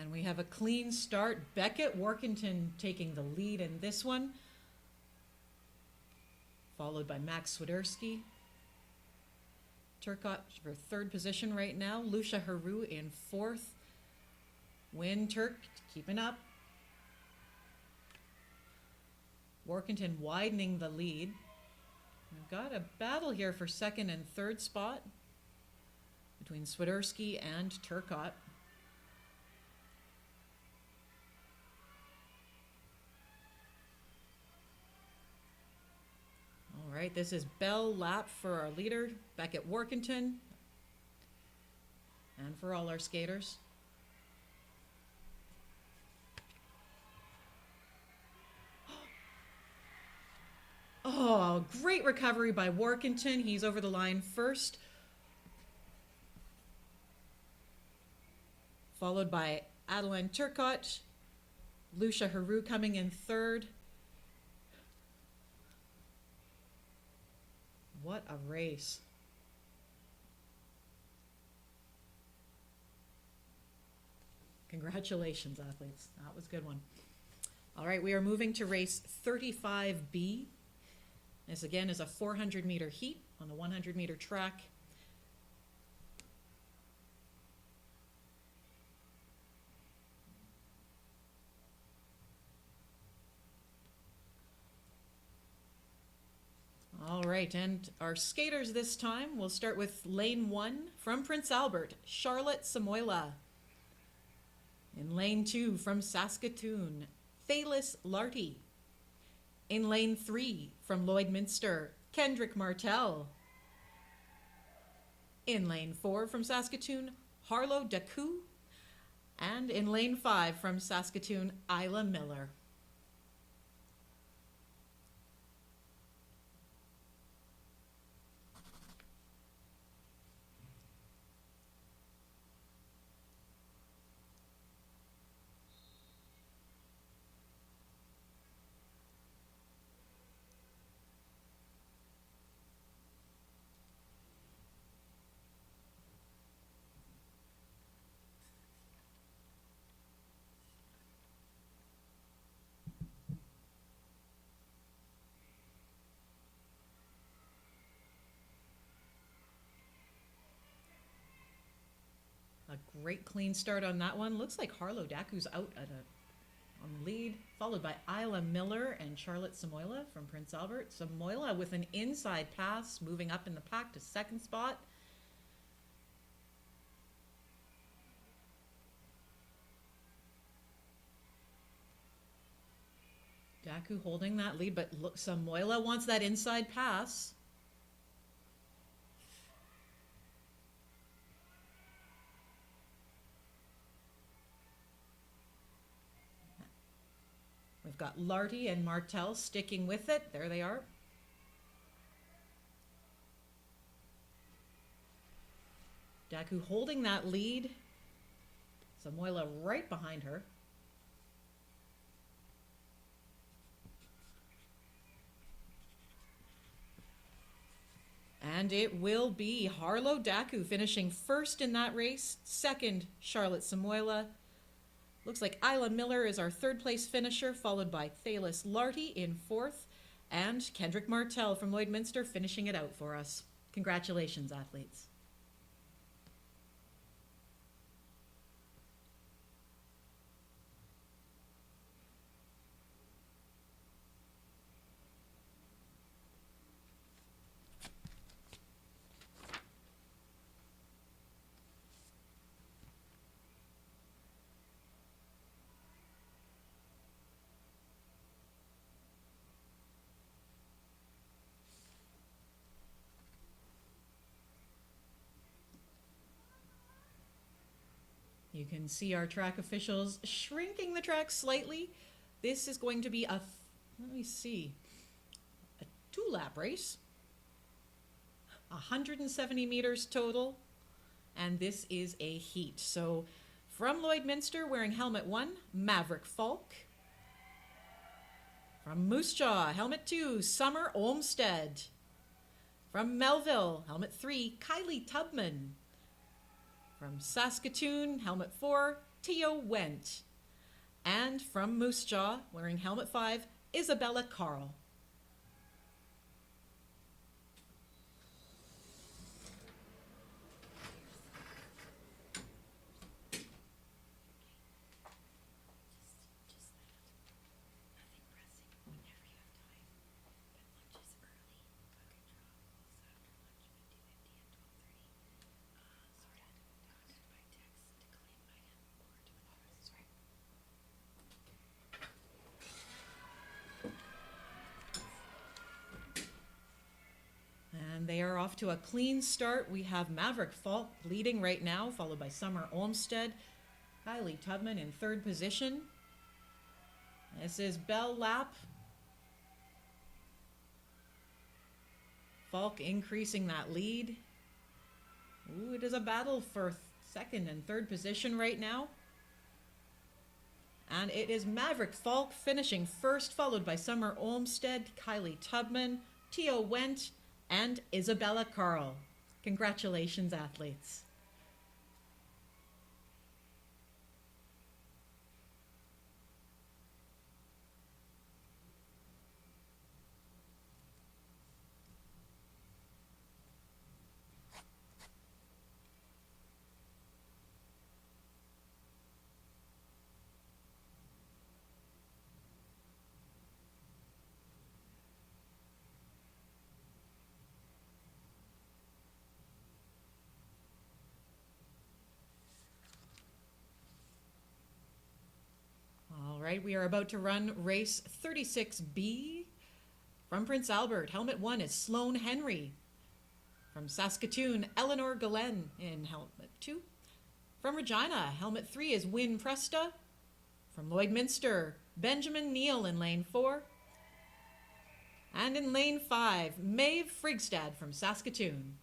And we have a clean start. Beckett Workington taking the lead in this one, followed by Max Swiderski. Turcotte for third position right now. Lucia Haru in fourth. Win Turk keeping up. Workington widening the lead. We've got a battle here for second and third spot between Swiderski and Turcotte. All right, this is bell lap for our leader, Beckett Workington, and for all our skaters. Oh, great recovery by Workington. He's over the line first, followed by Adeline Turcotte, Lucia Haru coming in third. What a race. Congratulations, athletes. That was a good one. All right, we are moving to race 35B. This again is a 400-meter heat on the 100-meter track. All right, and our skaters this time, we'll start with lane 1 from Prince Albert, Charlotte Samoila. In lane 2 from Saskatoon, Thalis Larty. In lane 3 from Lloydminster, Kendrick Martel. In lane 4 from Saskatoon, Harlow Daku. And in lane 5 from Saskatoon, Isla Miller. A great clean start on that one. Looks like Harlow Daku's out on the lead, followed by Isla Miller and Charlotte Samoila from Prince Albert. Samoila with an inside pass, moving up in the pack to second spot. Daku holding that lead, but look, Samoila wants that inside pass. We've got Larty and Martel sticking with it. There they are. Daku holding that lead. Samoila right behind her. And it will be Harlow Daku finishing first in that race. Second, Charlotte Samoila. Looks like Isla Miller is our third place finisher, followed by Thalis Larty in fourth. And Kendrick Martell from Lloydminster finishing it out for us. Congratulations, athletes. You can see our track officials shrinking the track slightly. This is going to be a 2-lap race. 170 meters total. And this is a heat. So from Lloydminster, wearing helmet 1, Maverick Falk. From Moose Jaw, helmet 2, Summer Olmsted. From Melville, helmet 3, Kylie Tubman. From Saskatoon, helmet 4, Tio Went. And from Moose Jaw, wearing helmet 5, Isabella Carl. And they are off to a clean start. We have Maverick Falk leading right now, followed by Summer Olmsted. Kylie Tubman in third position. This is Bell Lap. Falk increasing that lead. Ooh, it is a battle for second and third position right now. And it is Maverick Falk finishing first, followed by Summer Olmsted, Kylie Tubman, Tio Went, and Isabella Carl. Congratulations, athletes. All right, we are about to run race 36B. From Prince Albert, helmet 1 is Sloan Henry. From Saskatoon, Eleanor Galen in helmet 2. From Regina, helmet 3 is Win Presta. From Lloydminster, Benjamin Neal in lane 4. And in lane 5, Maeve Frigstad from Saskatoon.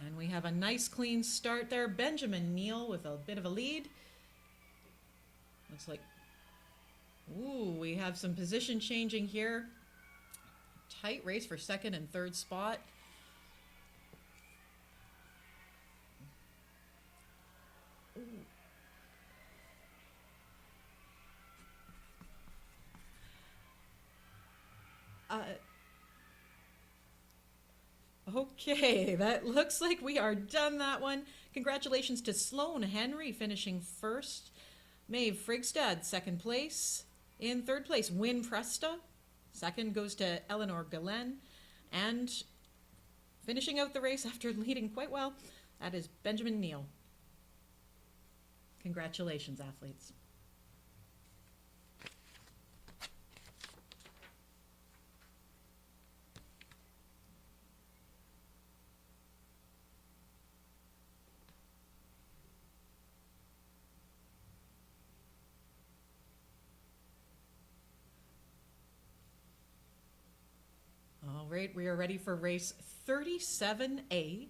And we have a nice clean start there. Benjamin Neal with a bit of a lead. Looks like, ooh, we have some position changing here. Tight race for second and third spot. Okay, that looks like we are done that one. Congratulations to Sloan Henry finishing first. Maeve Frigstad, second place. In third place, Win Presta. Second goes to Eleanor Galen. And finishing out the race after leading quite well, that is Benjamin Neal. Congratulations, athletes. right, we are ready for race 37A.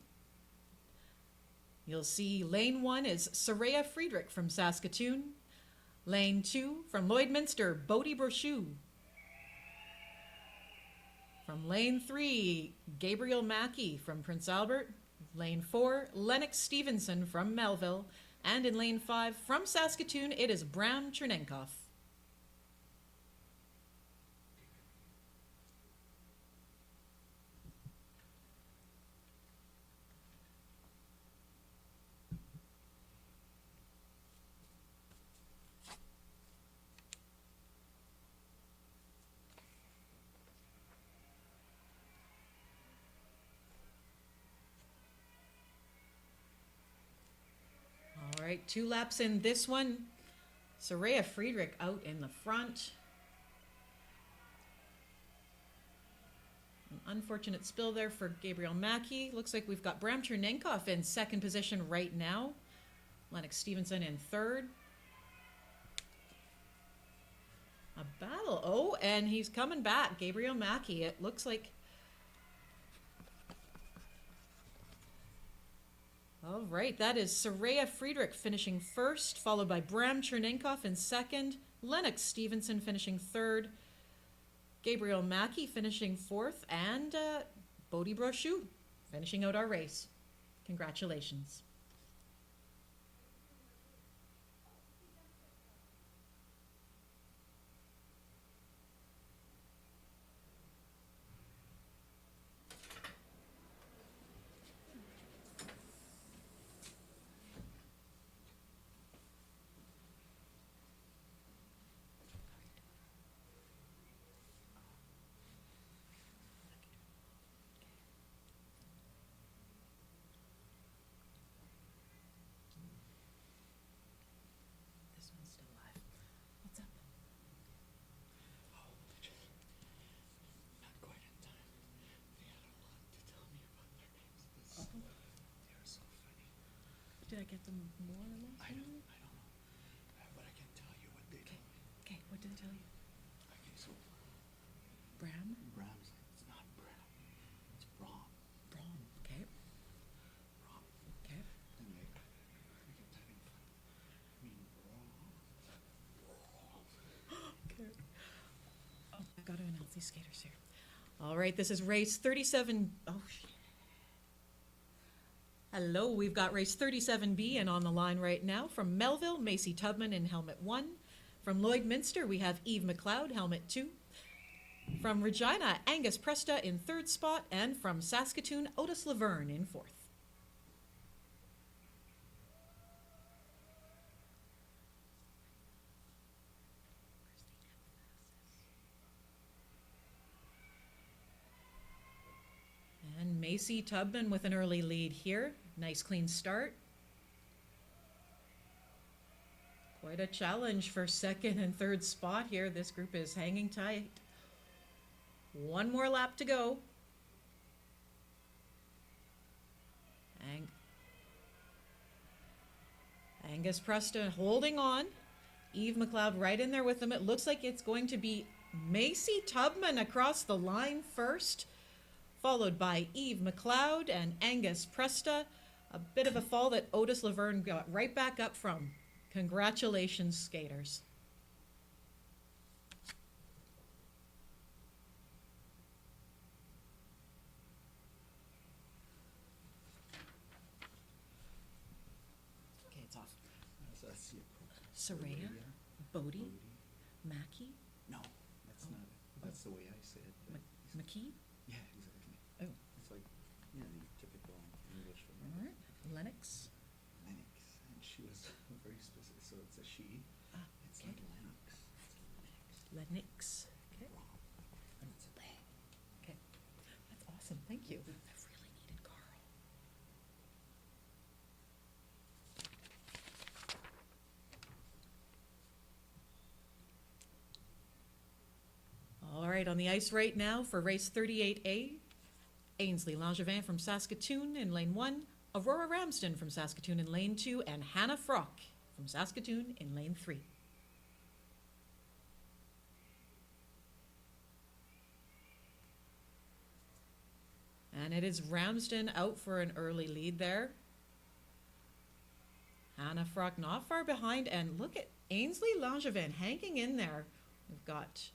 You'll see lane 1 is Soraya Friedrich from Saskatoon. Lane 2 from Lloydminster, Bodie Brochu. From lane 3, Gabriel Mackey from Prince Albert. Lane 4, Lennox Stevenson from Melville. And in lane 5, from Saskatoon, it is Bram Chernenkov. All right, 2 laps in this one. Soraya Friedrich out in the front. An unfortunate spill there for Gabriel Mackey. Looks like we've got Bram Chernenkov in second position right now. Lennox Stevenson in third. A battle. Oh, and he's coming back. Gabriel Mackey. It looks like... All right, that is Soraya Friedrich finishing first, followed by Bram Chernenkov in second, Lennox Stevenson finishing third, Gabriel Mackey finishing fourth, and Bodie Brochu finishing out our race. Congratulations. This one's still live. What's up? Oh, not quite in time. They had a lot to tell me about their names. They are so funny. Did I get them more or less? I don't know. But I can tell you what they told me. Okay, what did I tell you? Okay, so Bram? Bram's like, it's not Bram. It's Brom. Brom. Okay. Brom. Okay. And they kept having fun. I mean, Brom. Okay. Oh, I got to announce these skaters here. All right, this is race 37. Oh, shit. Hello, we've got race 37B and on the line right now from Melville, Macy Tubman in helmet 1. From Lloydminster, we have Eve McLeod, helmet 2. From Regina, Angus Presta in third spot. And from Saskatoon, Otis Laverne in fourth. And Macy Tubman with an early lead here. Nice clean start. Quite a challenge for second and third spot here. This group is hanging tight. One more lap to go. Angus Preston holding on. Eve McLeod right in there with them. It looks like it's going to be Macy Tubman across the line first, followed by Eve McLeod and Angus Presta. A bit of a fall that Otis Laverne got right back up from. Congratulations, skaters. Okay, it's off. So that's the Soraya, Bodie, Mackey, No, that's not it. That's the way I say it. But McKee. yeah, exactly. Oh, It's like, yeah, the typical English for all right. Lennox. Lennox. And she was very specific. So it's a she. Ah, It's okay. not Lennox. It's Lennox. Okay. Rom. And it's a bang. Okay. That's awesome. Thank you. I really needed Carl. All right, on the ice right now for race 38A, Ainsley Langevin from Saskatoon in lane 1, Aurora Ramsden from Saskatoon in lane 2, and Hannah Frock from Saskatoon in lane 3. And it is Ramsden out for an early lead there. Hannah Frock not far behind, and look at Ainsley Langevin hanging in there. We've got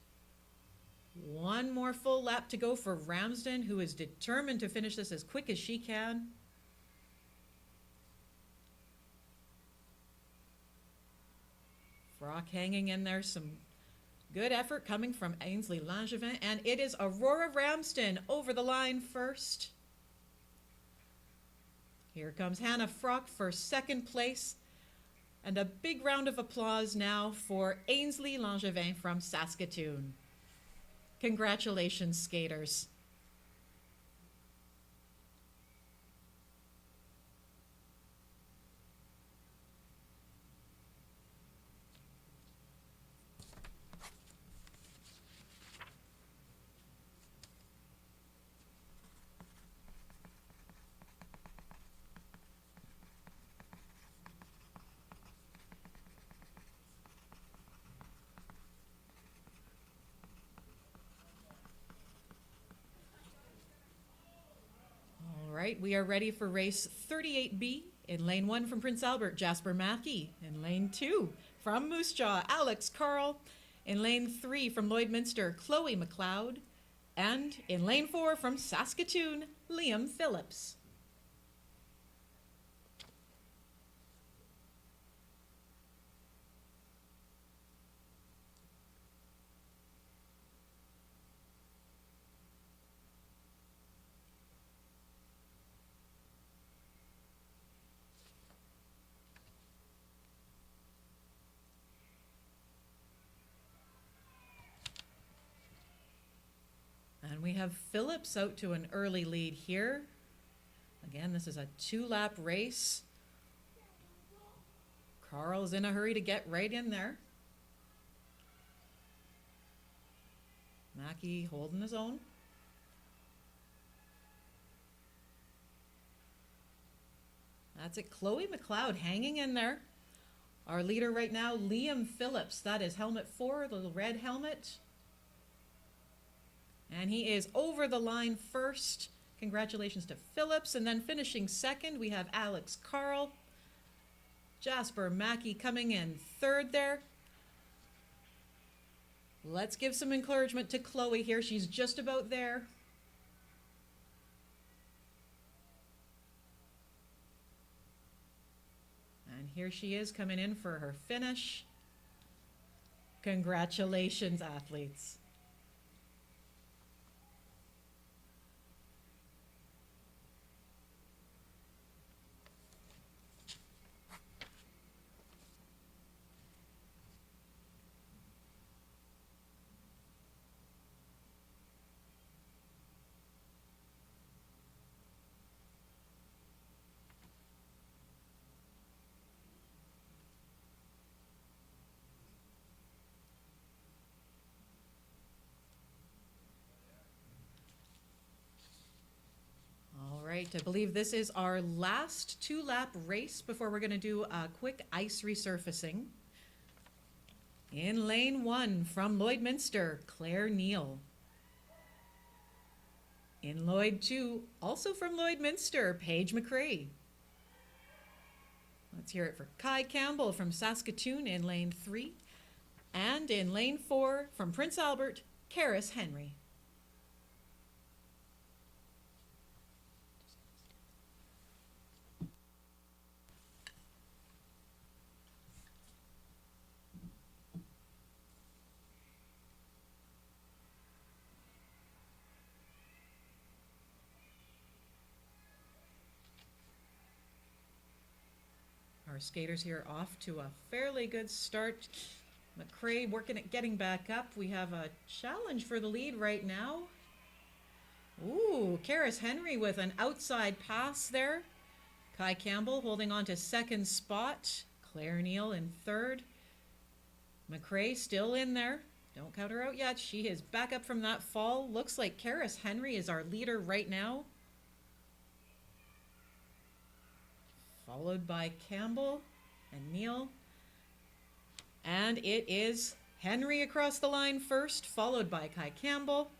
one more full lap to go for Ramsden, who is determined to finish this as quick as she can. Frock hanging in there, some good effort coming from Ainsley Langevin, and it is Aurora Ramsden over the line first. Here comes Hannah Frock for second place, and a big round of applause now for Ainsley Langevin from Saskatoon. Congratulations, skaters. All right, we are ready for race 38B. In lane 1 from Prince Albert, Jasper Mackey. In lane 2 from Moose Jaw, Alex Carl. In lane 3 from Lloydminster, Chloe McLeod. And in lane 4 from Saskatoon, Liam Phillips. And we have Phillips out to an early lead here. Again, this is a 2-lap race. Carl's in a hurry to get right in there. Mackey holding his own. That's it, Chloe McLeod hanging in there. Our leader right now, Liam Phillips. That is helmet 4, the little red helmet. And he is over the line first. Congratulations to Phillips. And then finishing second, we have Alex Carl. Jasper Mackey coming in third there. Let's give some encouragement to Chloe here. She's just about there. And here she is coming in for her finish. Congratulations, athletes. Right, I believe this is our last 2-lap race before we're going to do a quick ice resurfacing. In lane 1 from Lloydminster, Claire Neal. In Lloyd 2, also from Lloydminster, Paige McRae. Let's hear it for Kai Campbell from Saskatoon in lane 3. And in lane 4 from Prince Albert, Karis Henry. Our skaters here off to a fairly good start. McRae working at getting back up. We have a challenge for the lead right now. Ooh, Karis Henry with an outside pass there. Kai Campbell holding on to second spot. Claire Neal in third. McRae still in there. Don't count her out yet. She is back up from that fall. Looks like Karis Henry is our leader right now. Followed by Campbell and Neal. And it is Henry across the line first, followed by Kai Campbell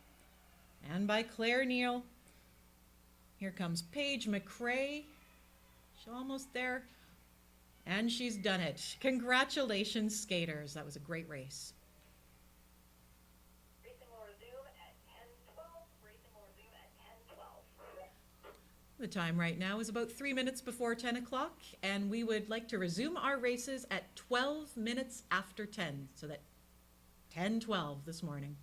and by Claire Neal. Here comes Paige McRae. She's almost there. And she's done it. Congratulations, skaters. That was a great race. Racing will resume at 10:12. Racing will resume at 10:12. The time right now is about 3 minutes before 10 o'clock, and we would like to resume our races at 12 minutes after 10, so that 10:12 this morning.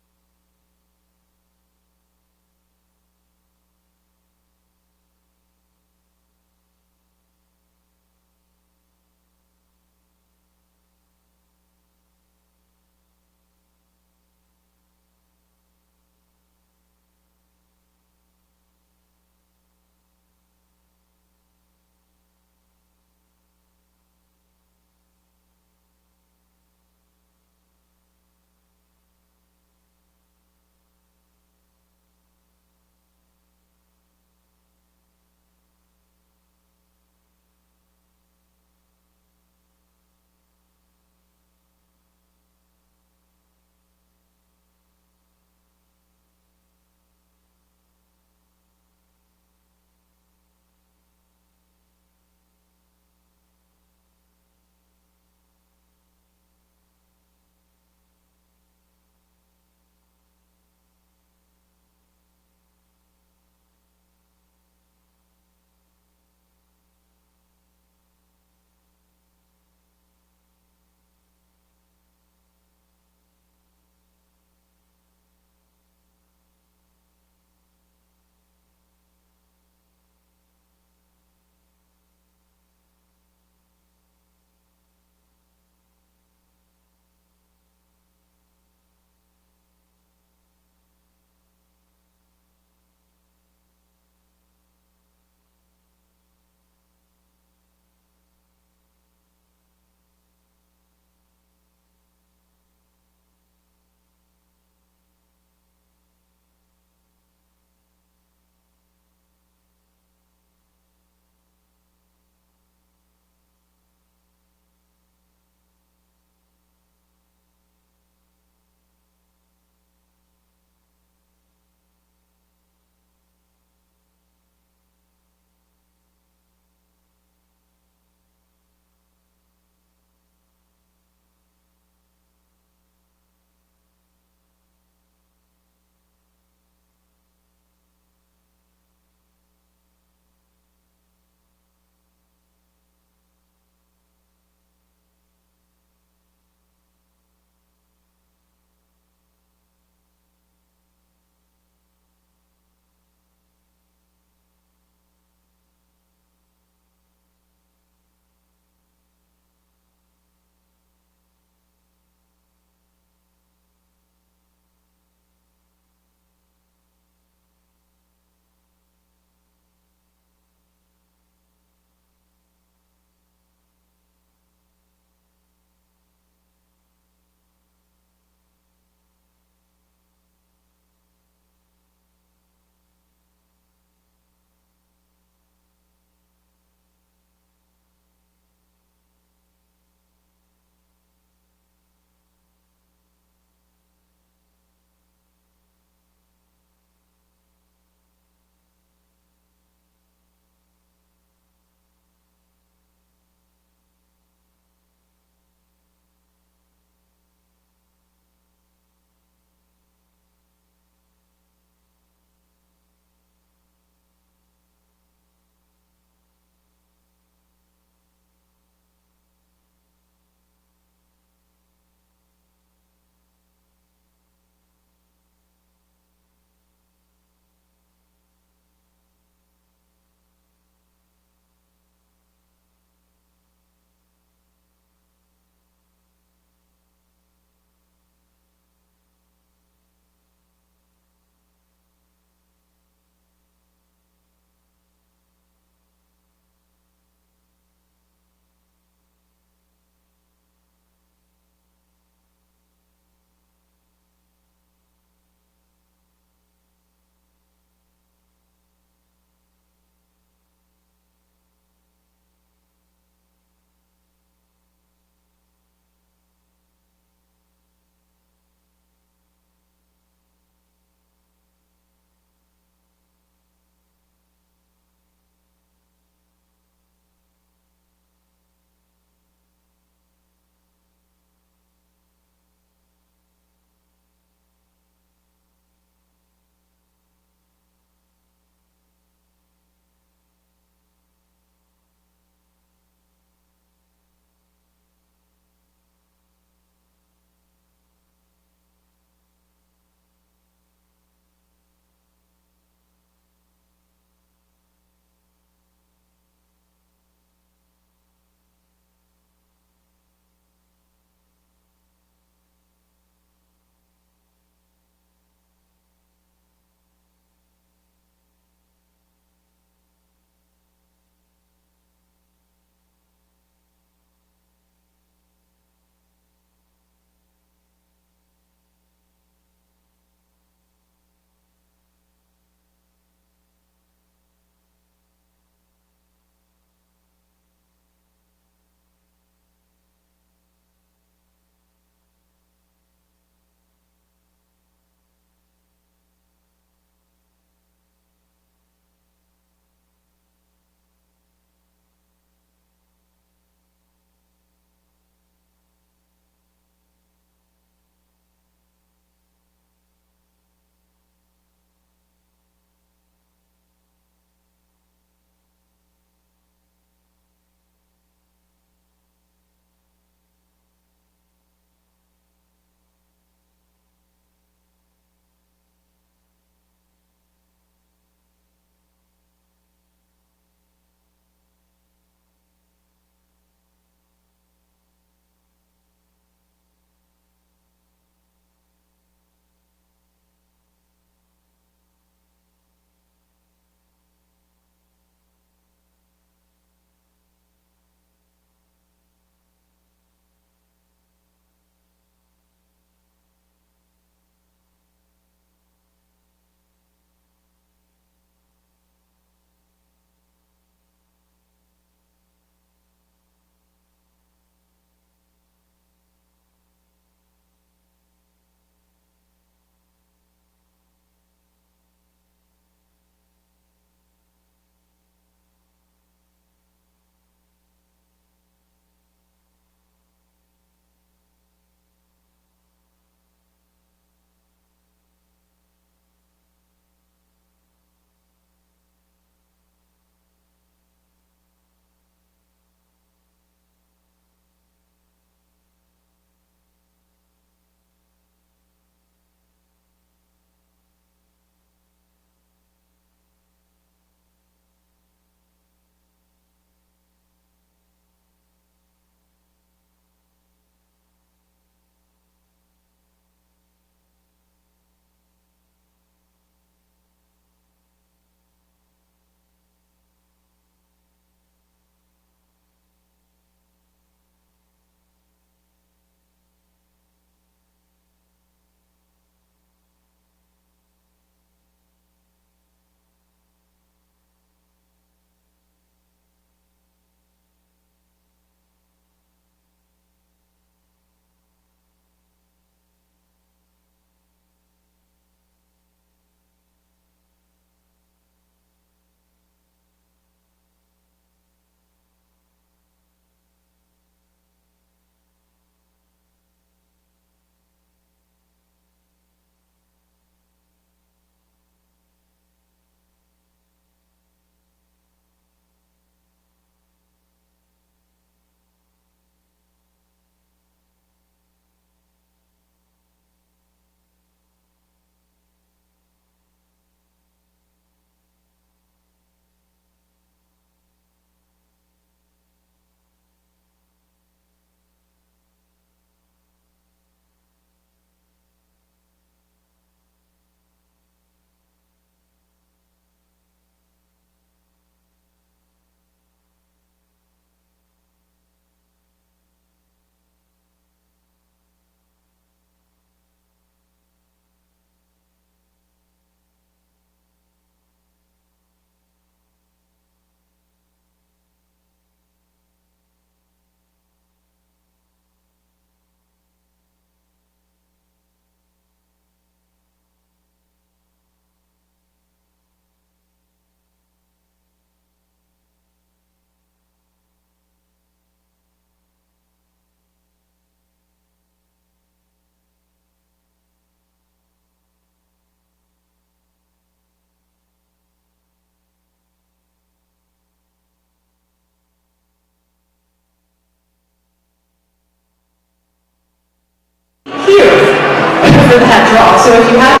spot. So if you have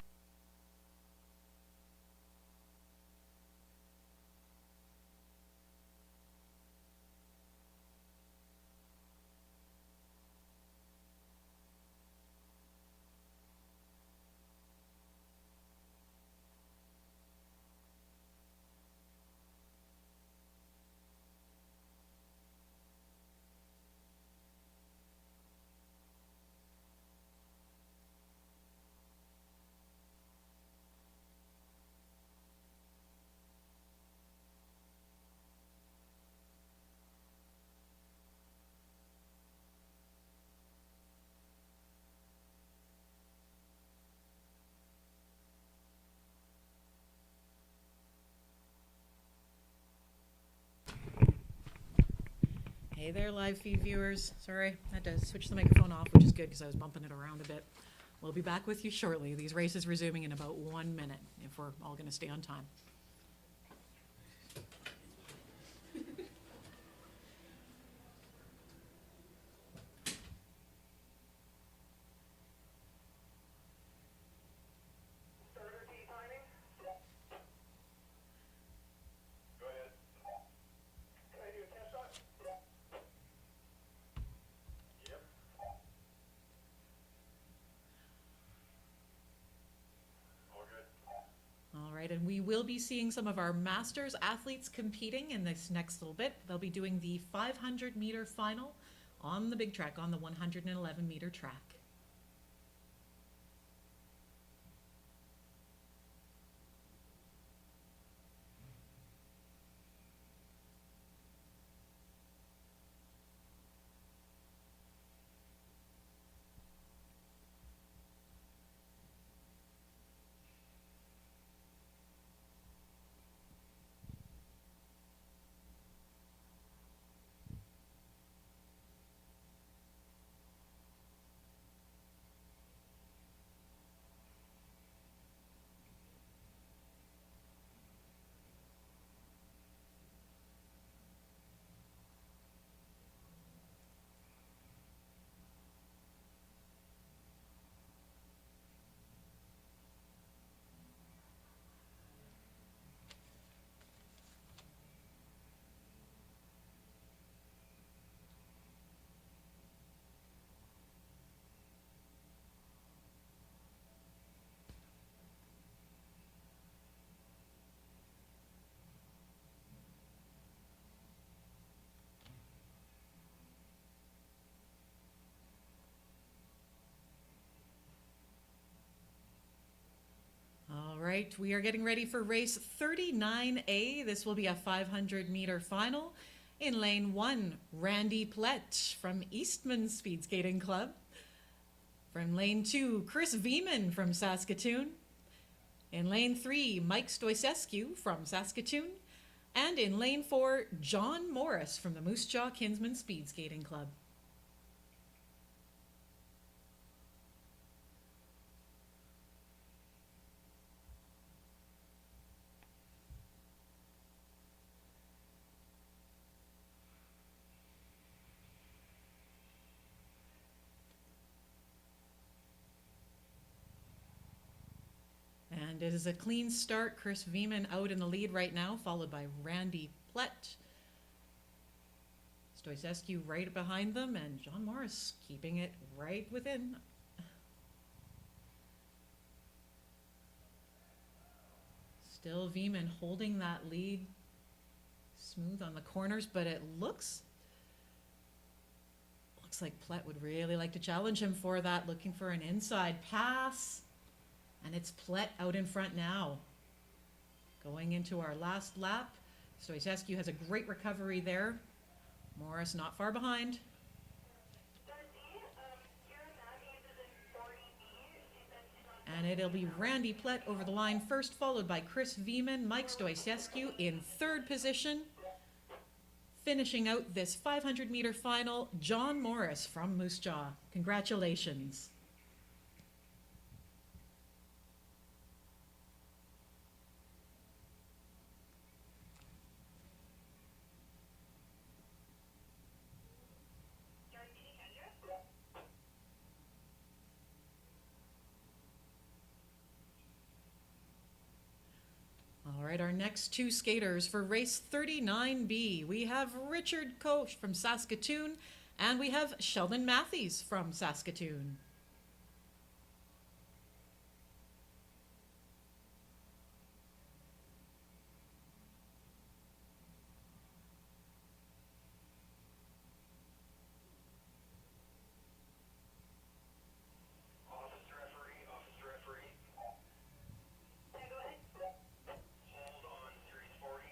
Hey there, live feed viewers. Sorry, I had to switch the microphone off, which is good because I was bumping it around a bit. We'll be back with you shortly. These races resuming in about 1 minute, if we're all going to stay on time. Starter tee timing. Go ahead. Can I do a test shot? Yep. All good. All right, and we will be seeing some of our Masters athletes competing in this next little bit. They'll be doing the 500-meter final on the big track, on the 111-meter track. All right, we are getting ready for race 39A. This will be a 500-meter final. In lane 1, Randy Plett from Eastman Speed Skating Club. From lane 2, Chris Veman from Saskatoon. In lane 3, Mike Stoysescu from Saskatoon. And in lane 4, John Morris from the Moose Jaw Kinsman Speed Skating Club. And it is a clean start. Chris Veman out in the lead right now, followed by Randy Plett. Stoysescu right behind them, and John Morris keeping it right within. Still Veman holding that lead smooth on the corners, but it looks like Plett would really like to challenge him for that, looking for an inside pass. And it's Plett out in front now. Going into our last lap. Stoysescu has a great recovery there. Morris not far behind. And it'll be Randy Plett over the line first, followed by Chris Veman, Mike Stoysescu in third position. Finishing out this 500-meter final, John Morris from Moose Jaw. Congratulations. next two skaters for race 39B. We have Richard Koch from Saskatoon, and we have Sheldon Matthews from Saskatoon. Office referee, office referee. Yeah, go ahead. Hold on, series 40.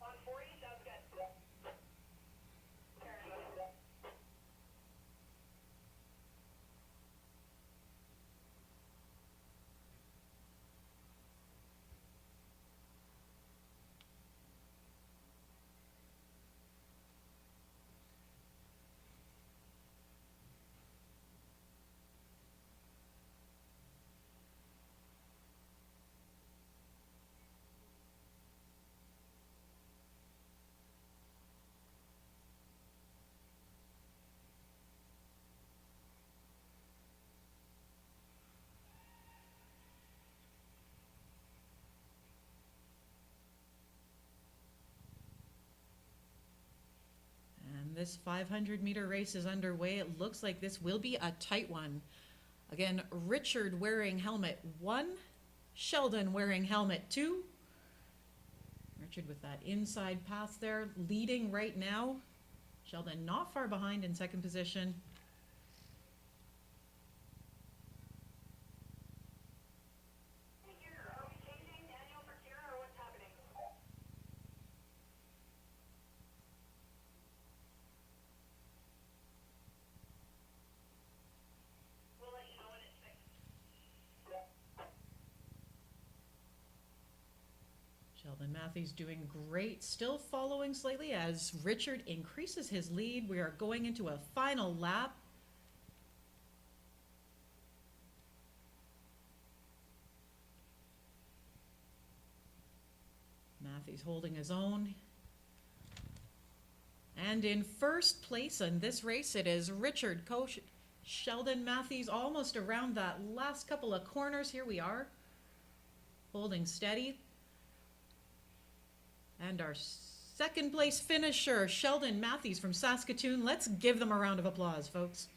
On 40, sounds good. Fair enough. And this 500-meter race is underway. It looks like this will be a tight one. Again, Richard wearing helmet 1, Sheldon wearing helmet 2. Richard with that inside pass there, leading right now. Sheldon not far behind in second position. Here, are we changing Daniel for Kira or what's happening? We'll let you know when it's fixed. Sheldon Matthews doing great, still following slightly as Richard increases his lead. We are going into a final lap. Matthews holding his own. And in first place in this race, it is Richard Koch. Sheldon Matthews almost around that last couple of corners. Here we are, holding steady. And our second place finisher, Sheldon Matthews from Saskatoon. Let's give them a round of applause, folks.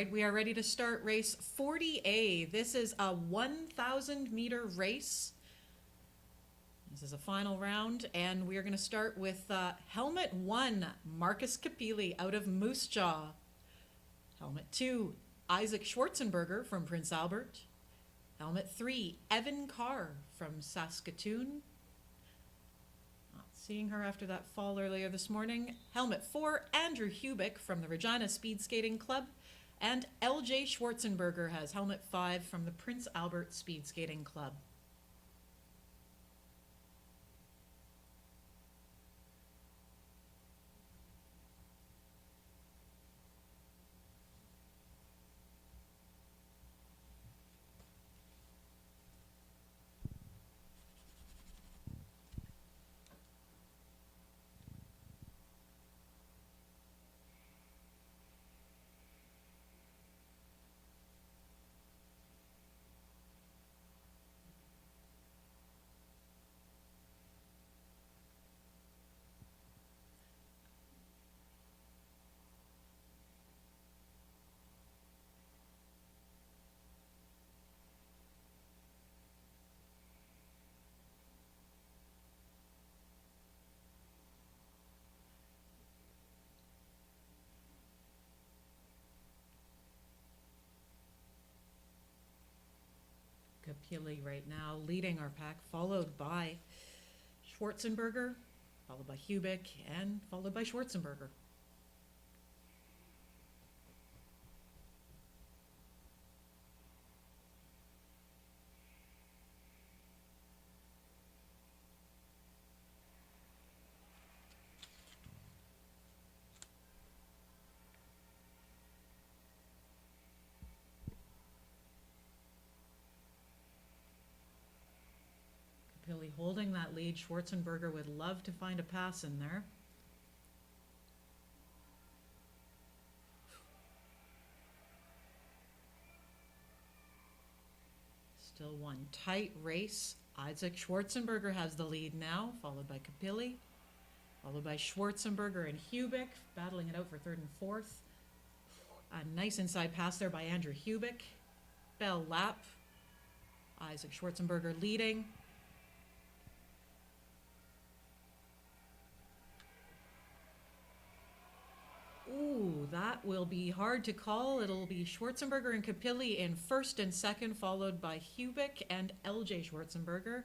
right, we are ready to start race 40A. This is a 1,000 meter race. This is a final round, and we are going to start with helmet 1, Marcus Capili out of Moose Jaw. Helmet 2, Isaac Schwarzenberger from Prince Albert. Helmet 3, Evan Carr from Saskatoon. Not seeing her after that fall earlier this morning. Helmet 4, Andrew Hubick from the Regina Speed Skating Club. And LJ Schwarzenberger has helmet 5 from the Prince Albert Speed Skating Club. Capili right now leading our pack, followed by Schwarzenberger, followed by Hubick, and followed by Schwarzenberger. Capili holding that lead. Schwarzenberger would love to find a pass in there. Still one tight race. Isaac Schwarzenberger has the lead now, followed by Capili, followed by Schwarzenberger and Hubick, battling it out for third and fourth. A nice inside pass there by Andrew Hubick. Bell lap. Isaac Schwarzenberger leading. Ooh, that will be hard to call. It'll be Schwarzenberger and Capili in first and second, followed by Hubick and LJ Schwarzenberger.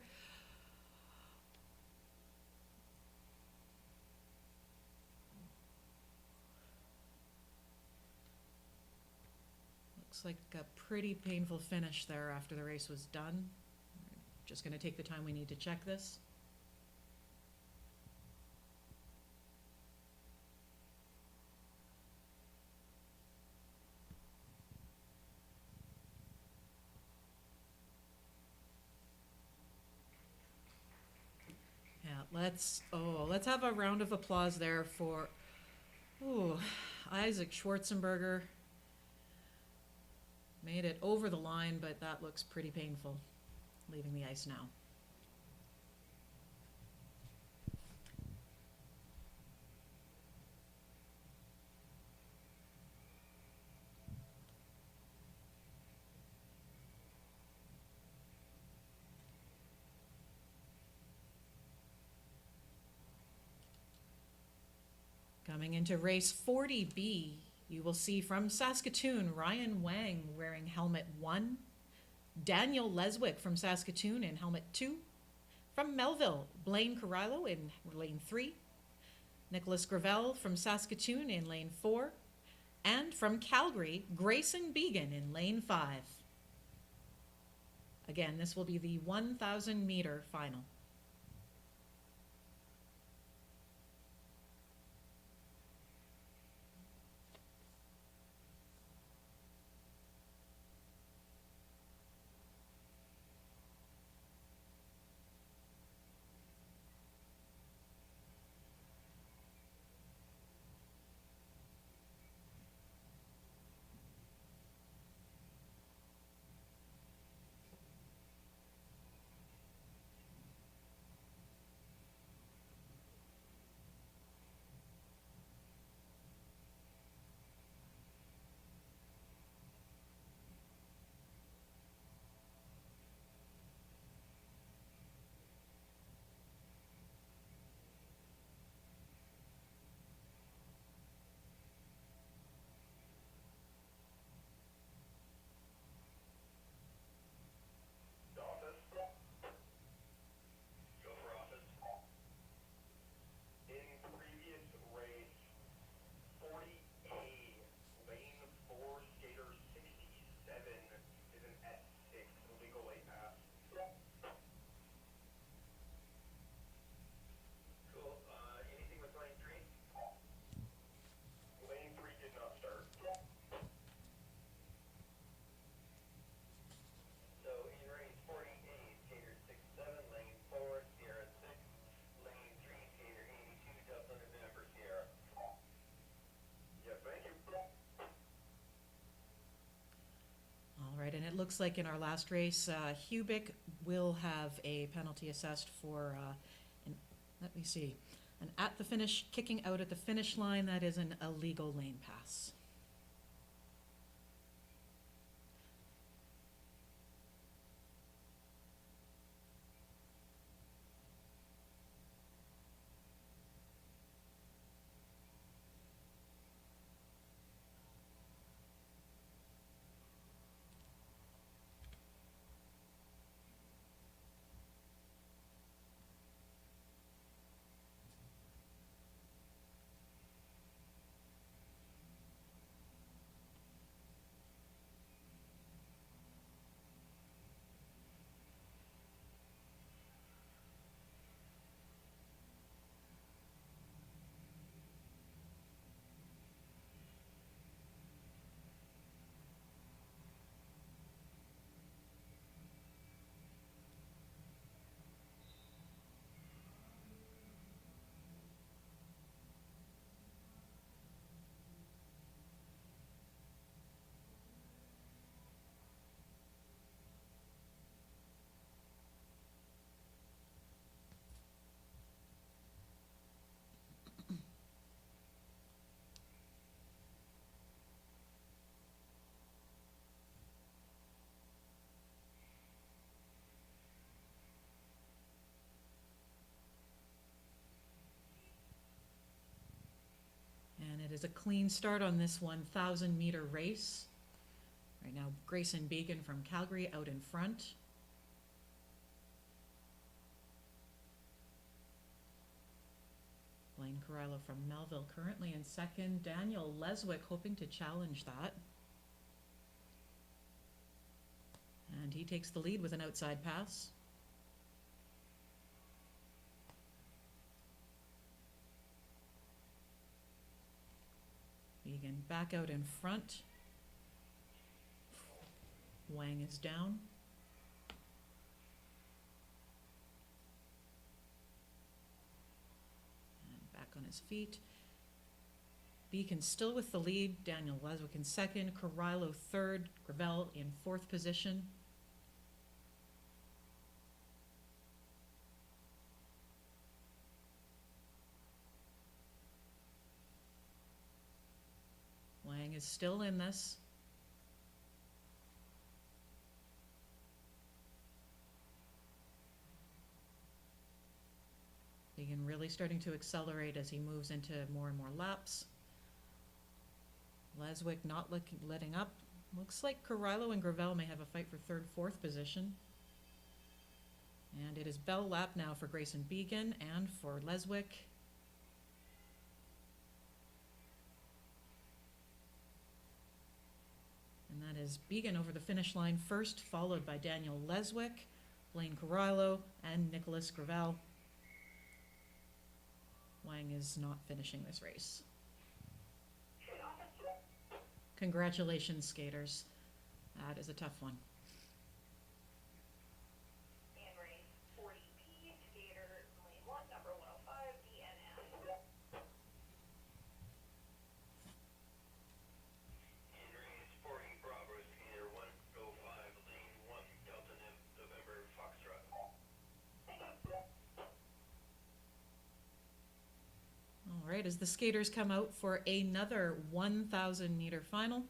Looks like a pretty painful finish there after the race was done. Just going to take the time we need to check this. Let's have a round of applause there for Isaac Schwarzenberger. Made it over the line, but that looks pretty painful, leaving the ice now. Coming into race 40B, you will see from Saskatoon, Ryan Wang wearing helmet 1, Daniel Leswick from Saskatoon in helmet 2, from Melville, Blaine Carrillo in lane 3, Nicholas Gravel from Saskatoon in lane 4, and from Calgary, Grayson Began in lane 5. Again, this will be the 1,000 meter final. it looks like in our last race, Hubick will have a penalty assessed for, let me see, an at the finish, kicking out at the finish line. That is an illegal lane pass. And it is a clean start on this 1,000-meter race. Right now, Grayson Began from Calgary out in front. Blaine Carrillo from Melville currently in second. Daniel Leswick hoping to challenge that. And he takes the lead with an outside pass. Began back out in front. Wang is down. And back on his feet. Beacon still with the lead. Daniel Leswick in second. Carrillo third. Gravel in fourth position. Wang is still in this. Began really starting to accelerate as he moves into more and more laps. Leswick not letting up. Looks like Carrillo and Gravel may have a fight for third, fourth position. And it is bell lap now for Grayson Began and for Leswick. And that is Began over the finish line first, followed by Daniel Leswick, Blaine Carrillo, and Nicholas Gravel. Wang is not finishing this race. Congratulations, skaters. That is a tough one. And race 40P, skater lane 1, number 105, DNS. In race 40, Bravo, skater 105, lane 1, Delta November, Foxtrot. All right, as the skaters come out for another 1,000-meter final.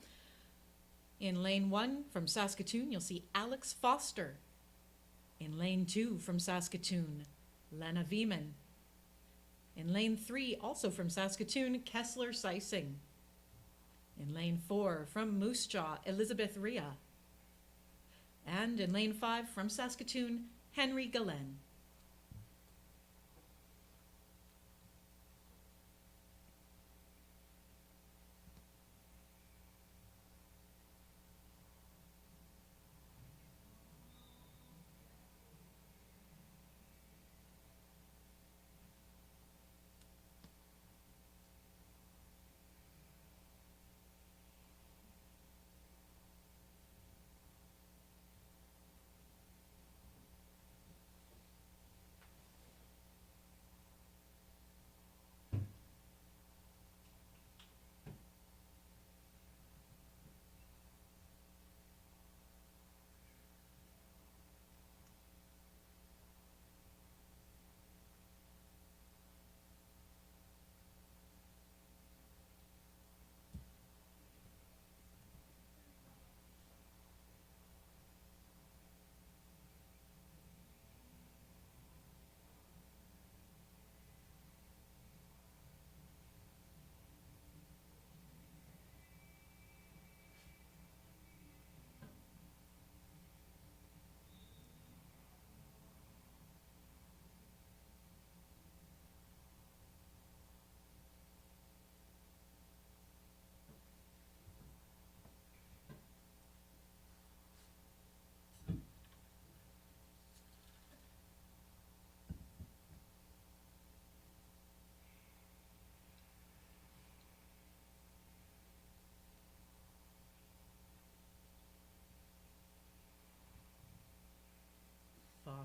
In lane 1 from Saskatoon, you'll see Alex Foster. In lane 2 from Saskatoon, Lena Veman. In lane 3, also from Saskatoon, Kessler Seising. In lane 4 from Moose Jaw, Elizabeth Ria. And in lane 5 from Saskatoon, Henry Galen.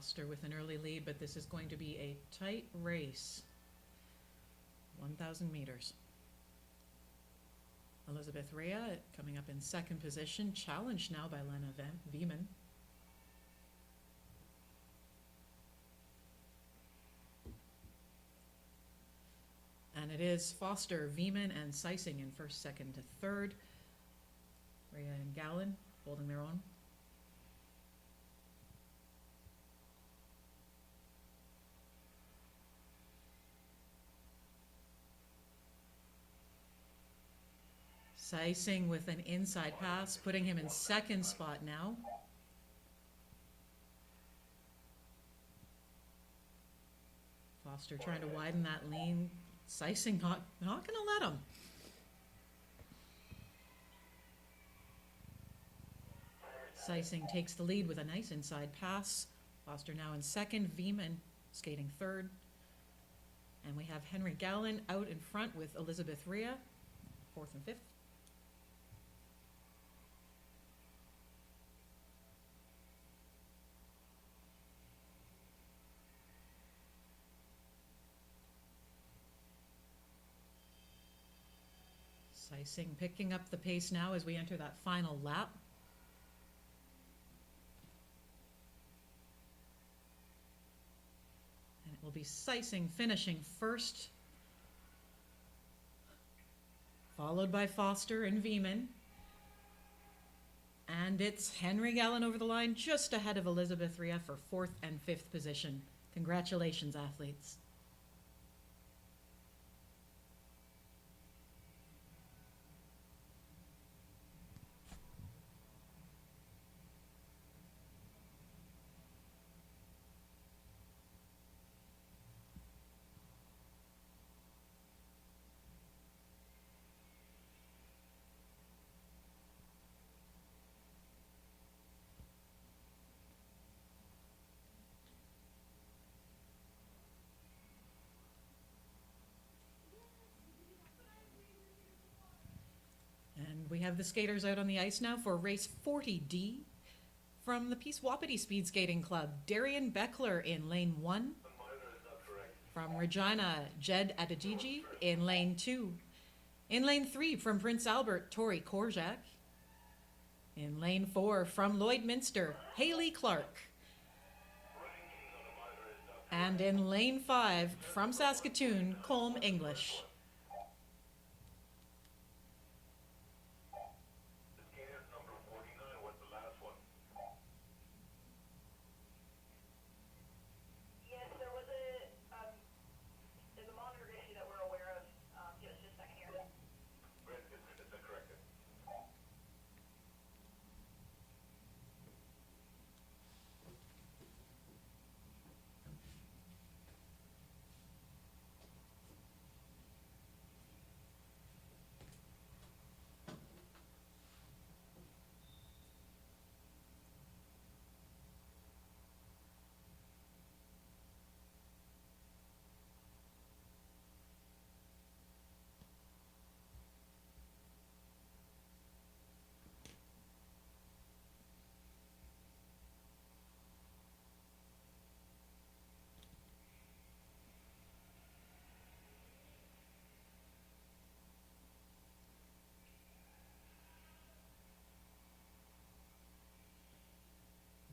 Foster with an early lead, but this is going to be a tight race. 1,000 meters. Elizabeth Rea coming up in second position, challenged now by Lena Vieman. And it is Foster, Vieman, and Seising in first, second to third. Rea and Gallen holding their own. Seising with an inside pass, putting him in second spot now. Foster trying to widen that lean. Seising not going to let him. Seising takes the lead with a nice inside pass. Foster now in second, Vieman skating third. And we have Henry Gallen out in front with Elizabeth Rea, fourth and fifth. Seising picking up the pace now as we enter that final lap. And it will be Seising finishing first, followed by Foster and Vieman. And it's Henry Gallen over the line, just ahead of Elizabeth Rea for fourth and fifth position. Congratulations, athletes. And we have the skaters out on the ice now for race 40D. From the Peace Wapiti Speed Skating Club, Darian Beckler in lane 1. From Regina, Jed Adegigi in lane 2. In lane 3 from Prince Albert, Tori Korjak. In lane 4 from Lloydminster, Haley Clark. And in lane 5 from Saskatoon, Colm English.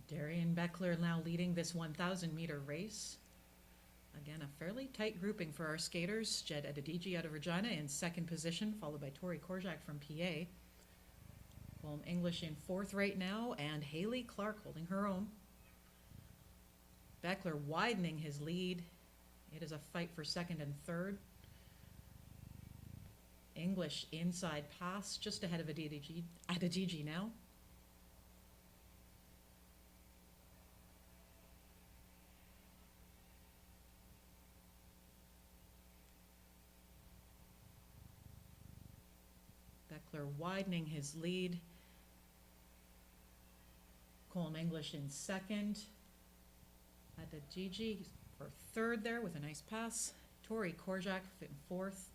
Darian Beckler now leading this 1,000-meter race. Again, a fairly tight grouping for our skaters. Jed Adediji out of Regina in second position, followed by Tori Korjak from PA. Colm English in fourth right now, and Haley Clark holding her own. Beckler widening his lead. It is a fight for second and third. English inside pass, just ahead of Adediji now. Beckler widening his lead. Colm English in second. Adegiji for third there with a nice pass. Tori Korjak in fourth.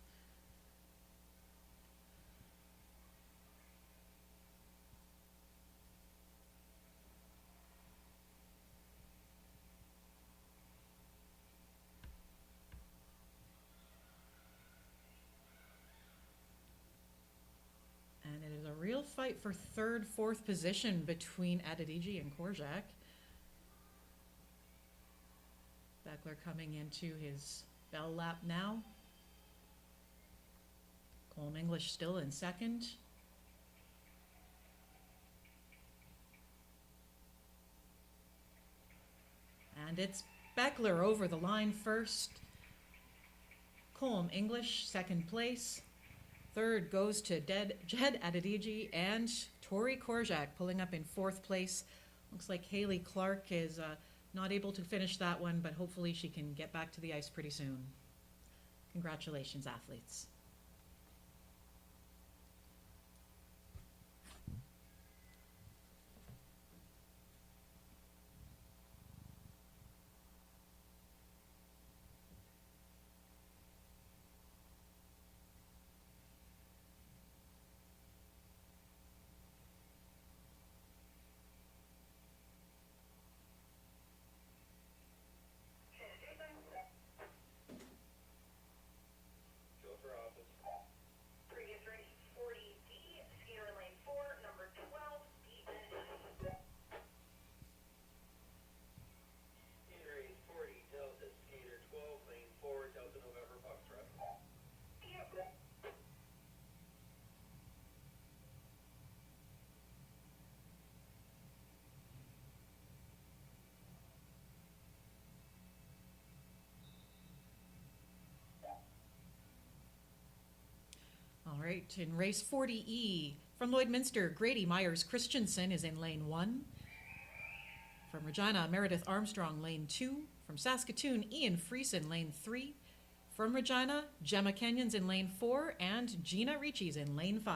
fight for third, fourth position between Adediji and Korjak. Beckler coming into his bell lap now. Colm English still in second. And it's Beckler over the line first. Colm English second place. Third goes to Jed Adediji and Tori Korjak pulling up in fourth place. Looks like Haley Clark is not able to finish that one, but hopefully she can get back to the ice pretty soon. Congratulations, athletes. Joe for office. Previous race 40D, skater in lane 4, number 12, DNS. In race 40, Delta, skater 12, lane 4, Delta November, Foxtrot. Yep. All right, in race 40E, from Lloydminster, Grady Myers Christensen is in lane 1. From Regina, Meredith Armstrong, lane 2. From Saskatoon, Ian Friesen, lane 3. From Regina, Gemma Kenyon's in lane 4, and Gina Ricci's in lane 5.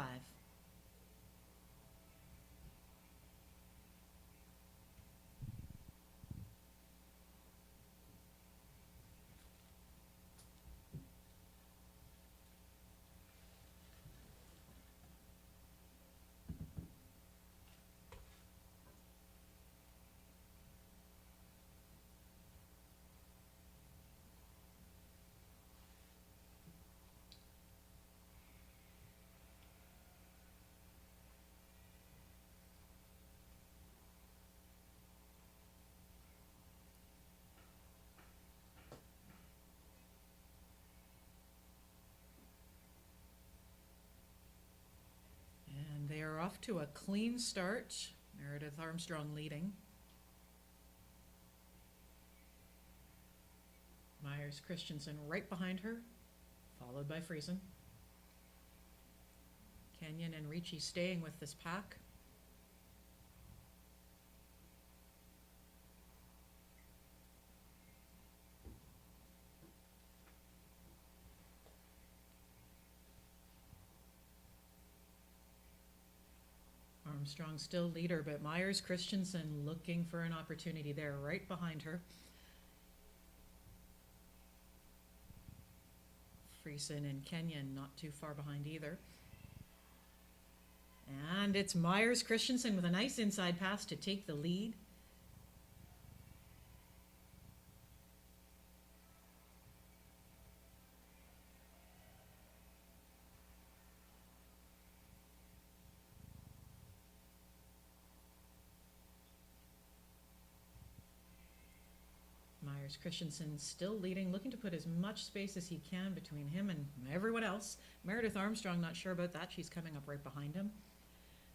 And they are off to a clean start. Meredith Armstrong leading. Myers Christensen right behind her, followed by Friesen. Kenyon and Ricci staying with this pack. Armstrong still leader, but Myers Christensen looking for an opportunity there right behind her. Friesen and Kenyon not too far behind either. And it's Myers Christensen with a nice inside pass to take the lead. Myers Christensen still leading, looking to put as much space as he can between him and everyone else. Meredith Armstrong, not sure about that. She's coming up right behind him.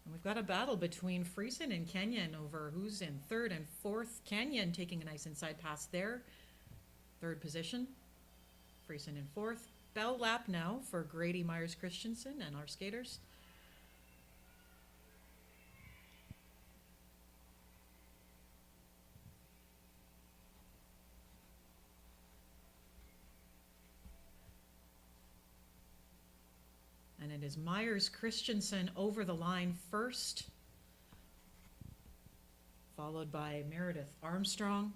And we've got a battle between Friesen and Kenyon over who's in third and fourth. Kenyon taking a nice inside pass there. Third position. Friesen in fourth. Bell lap now for Grady Myers Christensen and our skaters. And it is Myers Christensen over the line first, followed by Meredith Armstrong,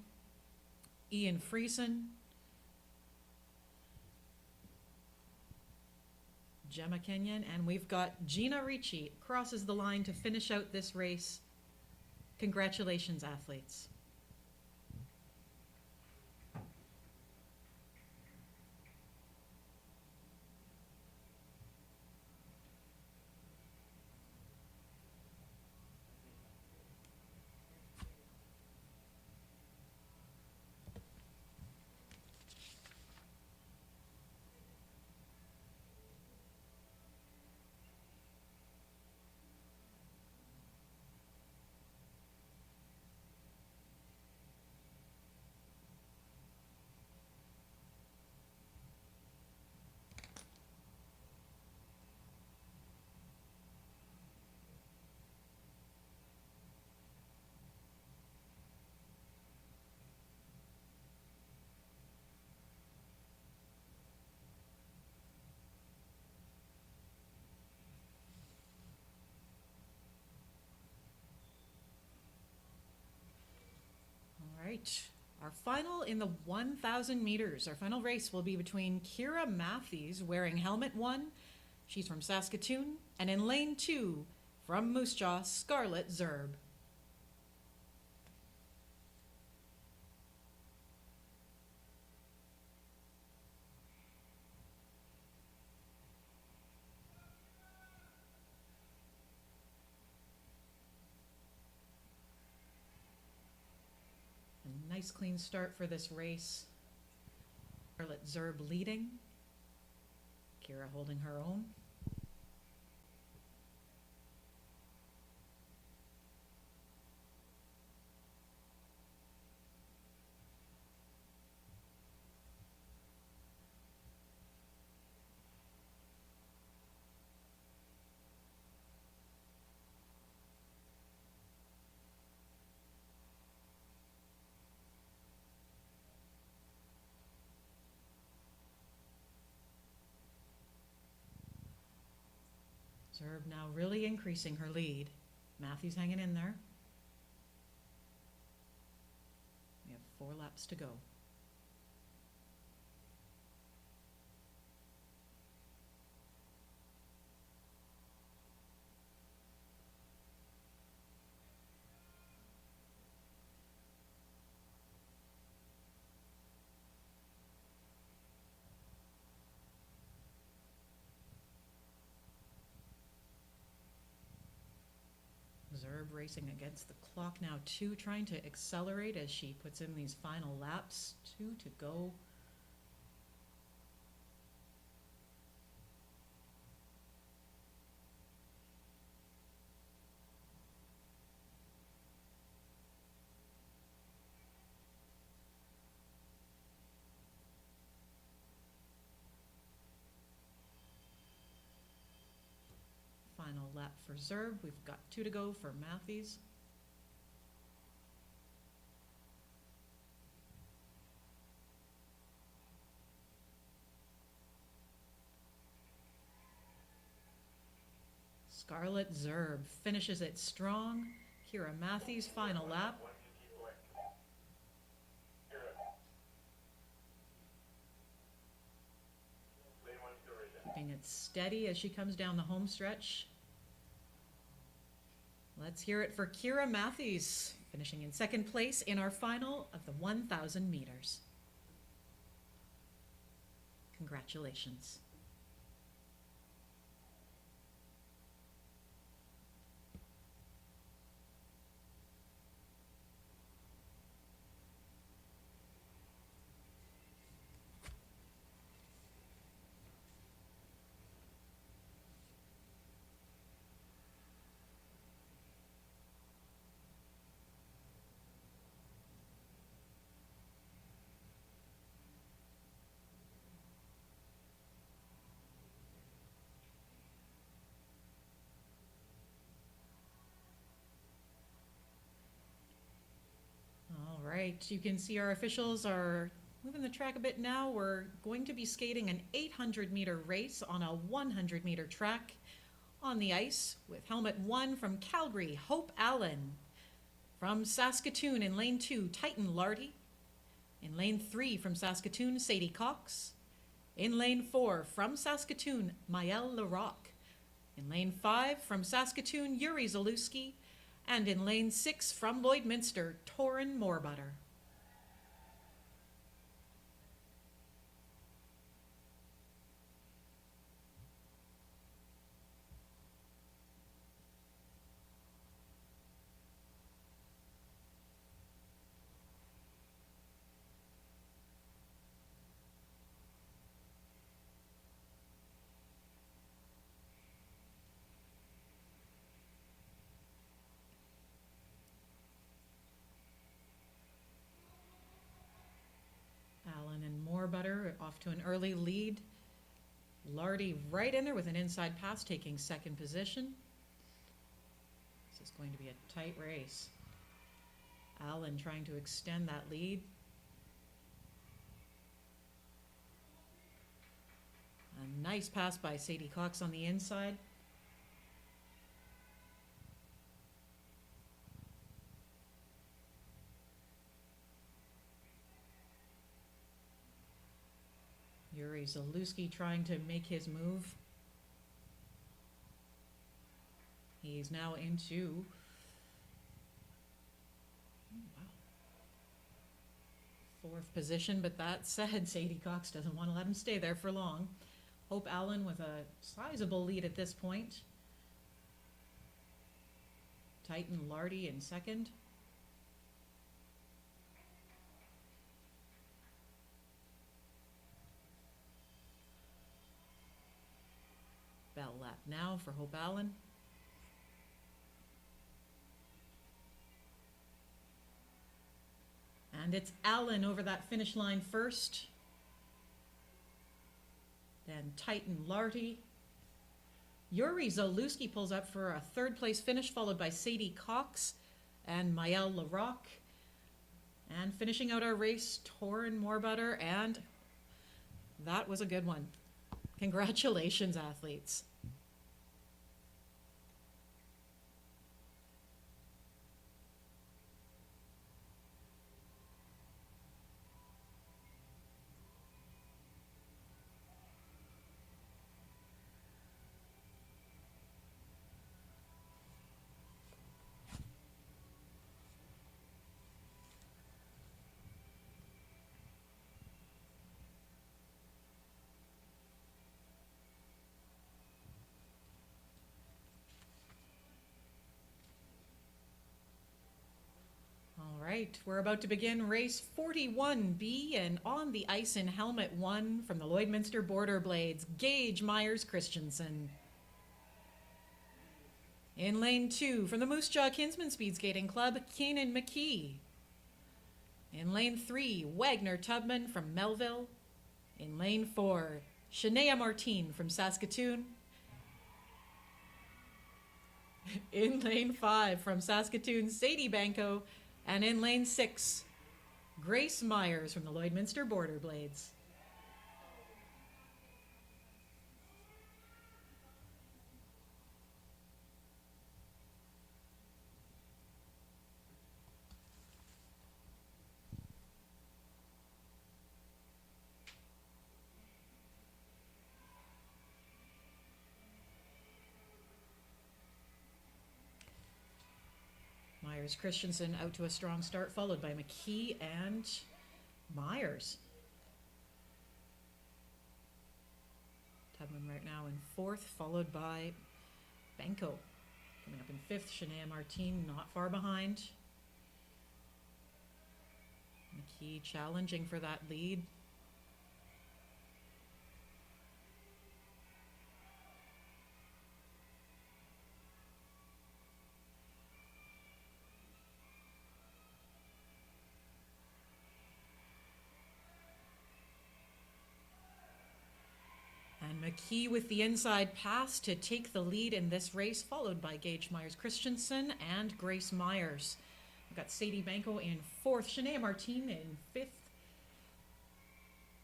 Ian Friesen, Gemma Kenyon, and we've got Gina Ricci crosses the line to finish out this race. Congratulations, athletes. right. Our final in the 1,000 meters. Our final race will be between Kira Matthews, wearing helmet 1. She's from Saskatoon. And in lane 2, from Moose Jaw, Scarlett Zerb. A nice clean start for this race. Scarlett Zerb leading. Kira holding her own. Zerb now really increasing her lead. Matthews hanging in there. We have 4 laps to go. Zerb racing against the clock now too, trying to accelerate as she puts in these final laps. 2 to go. Final lap for Zerb. We've got 2 to go for Matthews. Scarlett Zerb finishes it strong. Kira Matthews, final lap. One to keep away. Kira. Lane 1 still right there. Keeping it steady as she comes down the home stretch. Let's hear it for Kira Matthews, finishing in 2nd place in our final of the 1,000 meters. Congratulations. All right, you can see our officials are moving the track a bit now. We're going to be skating an 800-meter race on a 100-meter track on the ice with helmet 1 from Calgary, Hope Allen. From Saskatoon in lane 2, Titan Lardy. In lane 3 from Saskatoon, Sadie Cox. In lane 4 from Saskatoon, Maëlle Larocque. In lane 5 from Saskatoon, Yuri Zalewski. And in lane 6 from Lloydminster, Torin Moorbutter. Allen and Moorbutter off to an early lead. Lardy right in there with an inside pass, taking 2nd position. This is going to be a tight race. Allen trying to extend that lead. A nice pass by Sadie Cox on the inside. Zalewski trying to make his move. He's now into, oh, wow, fourth position, but that said, Sadie Cox doesn't want to let him stay there for long. Hope Allen with a sizable lead at this point. Titan Lardy in second. Bell lap now for Hope Allen. And it's Allen over that finish line first. Then Titan Lardy. Yuri Zalewski pulls up for a third place finish, followed by Sadie Cox and Maëlle Larocque. And finishing out our race, Torin Moorbutter, and that was a good one. Congratulations, athletes. All right, we're about to begin race 41B, and on the ice in helmet 1 from the Lloydminster Border Blades, Gage Myers Christensen. In lane 2 from the Moose Jaw Kinsman Speed Skating Club, Keenan McKee. In lane 3, Wagner Tubman from Melville. In lane 4, Shania Martin from Saskatoon. In lane 5 from Saskatoon, Sadie Banco. And in lane 6, Grace Myers from the Lloydminster Border Blades. Myers Christensen out to a strong start, followed by McKee and Myers. Tubman right now in 4th, followed by Benko. Coming up in 5th, Shania Martin not far behind. McKee challenging for that lead. And McKee with the inside pass to take the lead in this race, followed by Gage Myers Christensen and Grace Myers. We've got Sadie Banco in 4th, Shania Martin in 5th.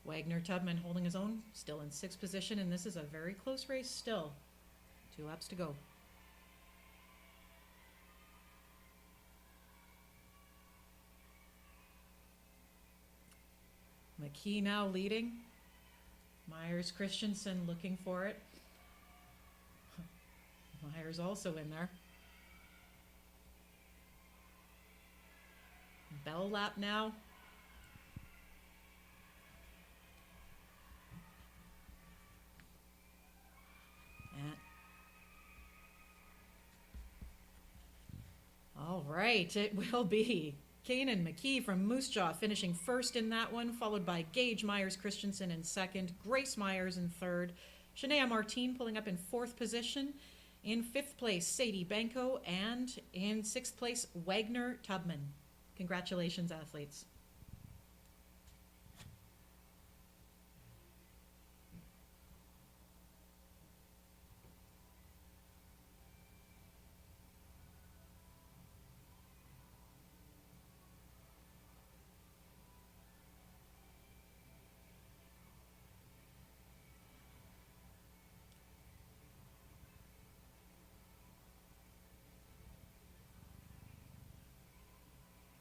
Wagner Tubman holding his own, still in 6th position, and this is a very close race still. 2 laps to go. McKee now leading. Myers Christensen looking for it. Myers also in there. Bell lap now. And all right, it will be Kanan McKee from Moose Jaw finishing 1st in that one, followed by Gage Myers Christensen in 2nd, Grace Myers in 3rd, Shania Martin pulling up in 4th position, in 5th place Sadie Banco, and in 6th place Wagner Tubman. Congratulations, athletes.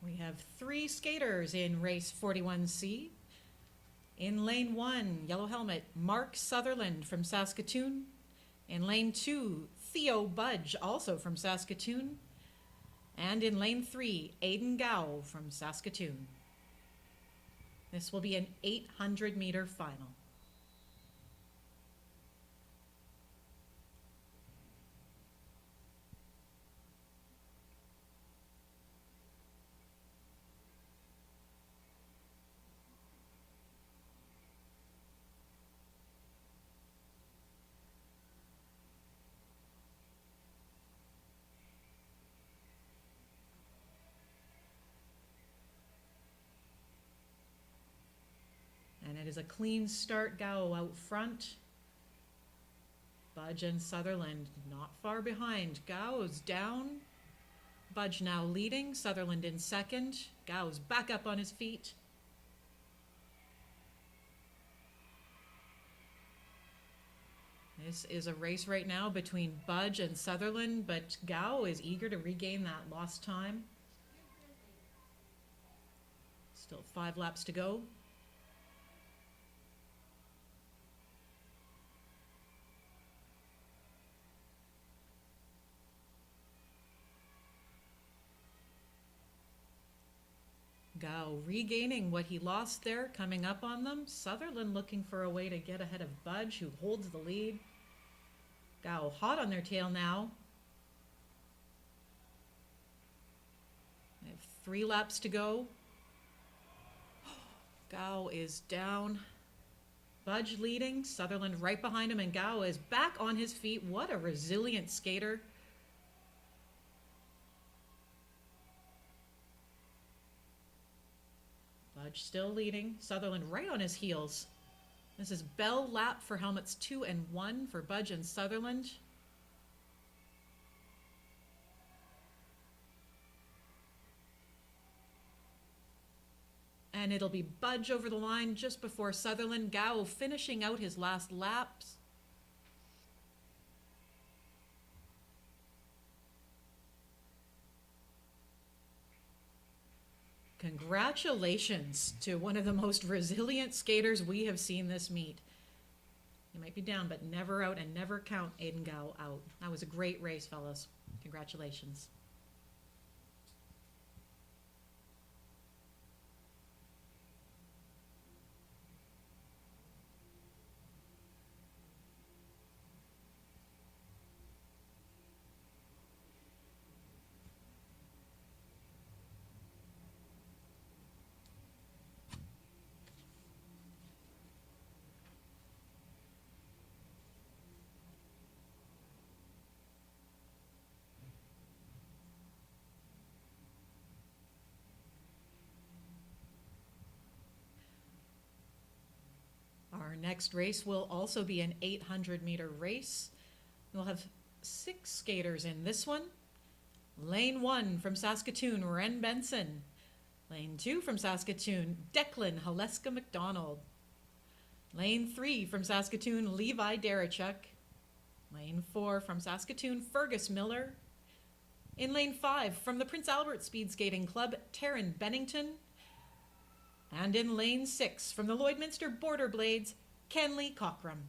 We have 3 skaters in race 41C. In lane 1, yellow helmet, Mark Sutherland from Saskatoon. In lane 2, Theo Budge, also from Saskatoon. And in lane 3, Aiden Gow from Saskatoon. This will be an 800-meter final. And it is a clean start. Gow out front. Budge and Sutherland not far behind. Gow's down. Budge now leading. Sutherland in second. Gow's back up on his feet. This is a race right now between Budge and Sutherland, but Gow is eager to regain that lost time. Still 5 laps to go. Gow regaining what he lost there, coming up on them. Sutherland looking for a way to get ahead of Budge, who holds the lead. Gow hot on their tail now. They have 3 laps to go. Gow is down. Budge leading, Sutherland right behind him, and Gow is back on his feet. What a resilient skater. Budge still leading, Sutherland right on his heels. This is bell lap for helmets 2 and 1 for Budge and Sutherland. And it'll be Budge over the line just before Sutherland. Gow finishing out his last laps. Congratulations to one of the most resilient skaters we have seen this meet. You might be down, but never out, and never count Aiden Gow out. That was a great race, fellas. Congratulations. Our next race will also be an 800-meter race. We'll have 6 skaters in this one. Lane 1 from Saskatoon, Ren Benson. Lane 2 from Saskatoon, Declan Haleska McDonald. Lane 3 from Saskatoon, Levi Darachuk. Lane 4 from Saskatoon, Fergus Miller. In lane 5 from the Prince Albert Speed Skating Club, Taryn Bennington. And in lane 6 from the Lloydminster Border Blades, Kenley Cockrum.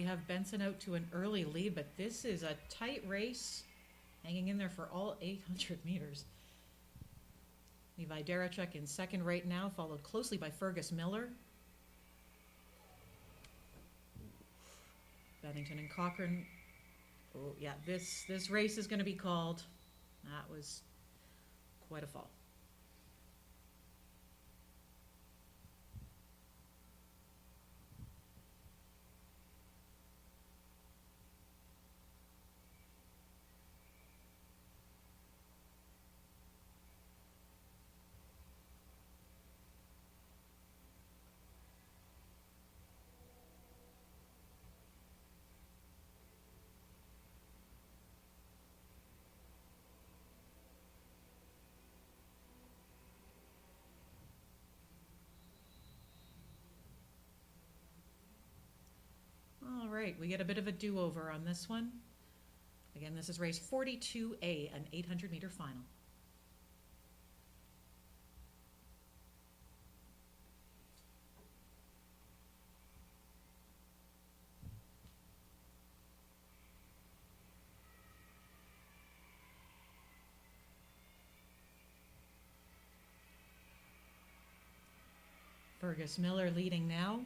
we have Benson out to an early lead, but this is a tight race, hanging in there for all 800 meters. Levi Darachuk in second right now, followed closely by Fergus Miller. Bennington and Cochrane. Oh yeah, this race is going to be called. That was quite a fall. All right, we get a bit of a do-over on this one. Again, this is race 42A, an 800-meter final. Fergus Miller leading now.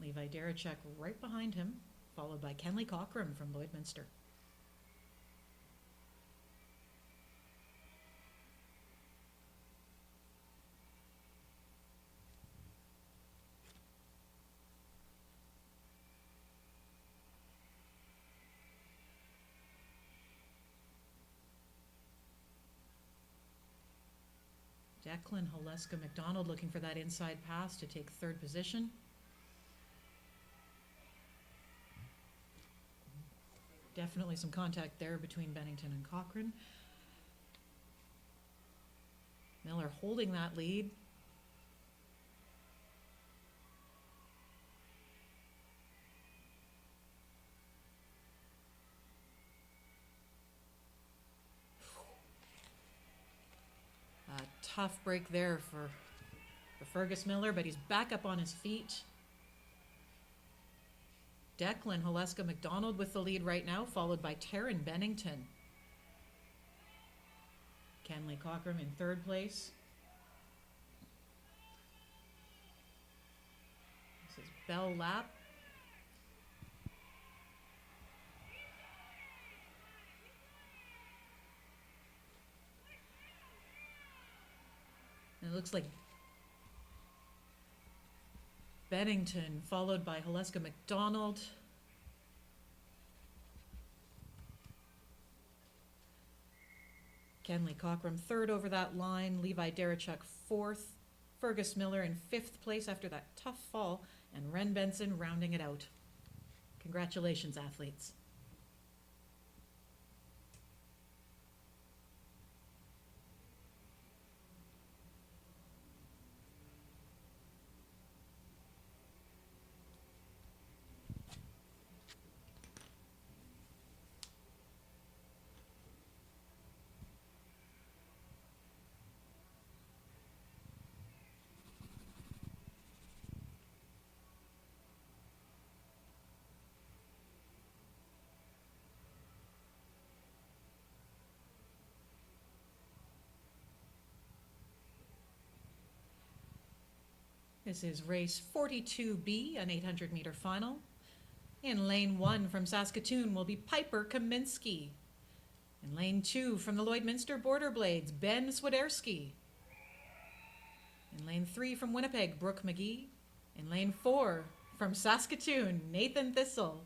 Levi Darachuk right behind him, followed by Kenley Cochrane from Lloydminster. Declan Holeska McDonald looking for that inside pass to take third position. Definitely some contact there between Bennington and Cochrane. Miller holding that lead. A tough break there for Fergus Miller, but he's back up on his feet. Declan Holeska McDonald with the lead right now, followed by Taryn Bennington. Kenley Cochrane in third place. This is Bell Lap. And it looks like Bennington, followed by Holeska McDonald. Kenley Cochrane third over that line. Levi Darachuk fourth. Fergus Miller in fifth place after that tough fall. And Ren Benson rounding it out. Congratulations, athletes. This is race 42B, an 800-meter final. In lane 1 from Saskatoon will be Piper Kaminsky. In lane 2 from the Lloydminster Border Blades, Ben Swiderski. In lane 3 from Winnipeg, Brooke McGee. In lane 4 from Saskatoon, Nathan Thistle.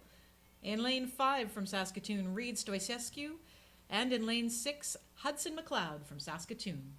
In lane 5 from Saskatoon, Reed Stoicescu. And in lane 6, Hudson McLeod from Saskatoon.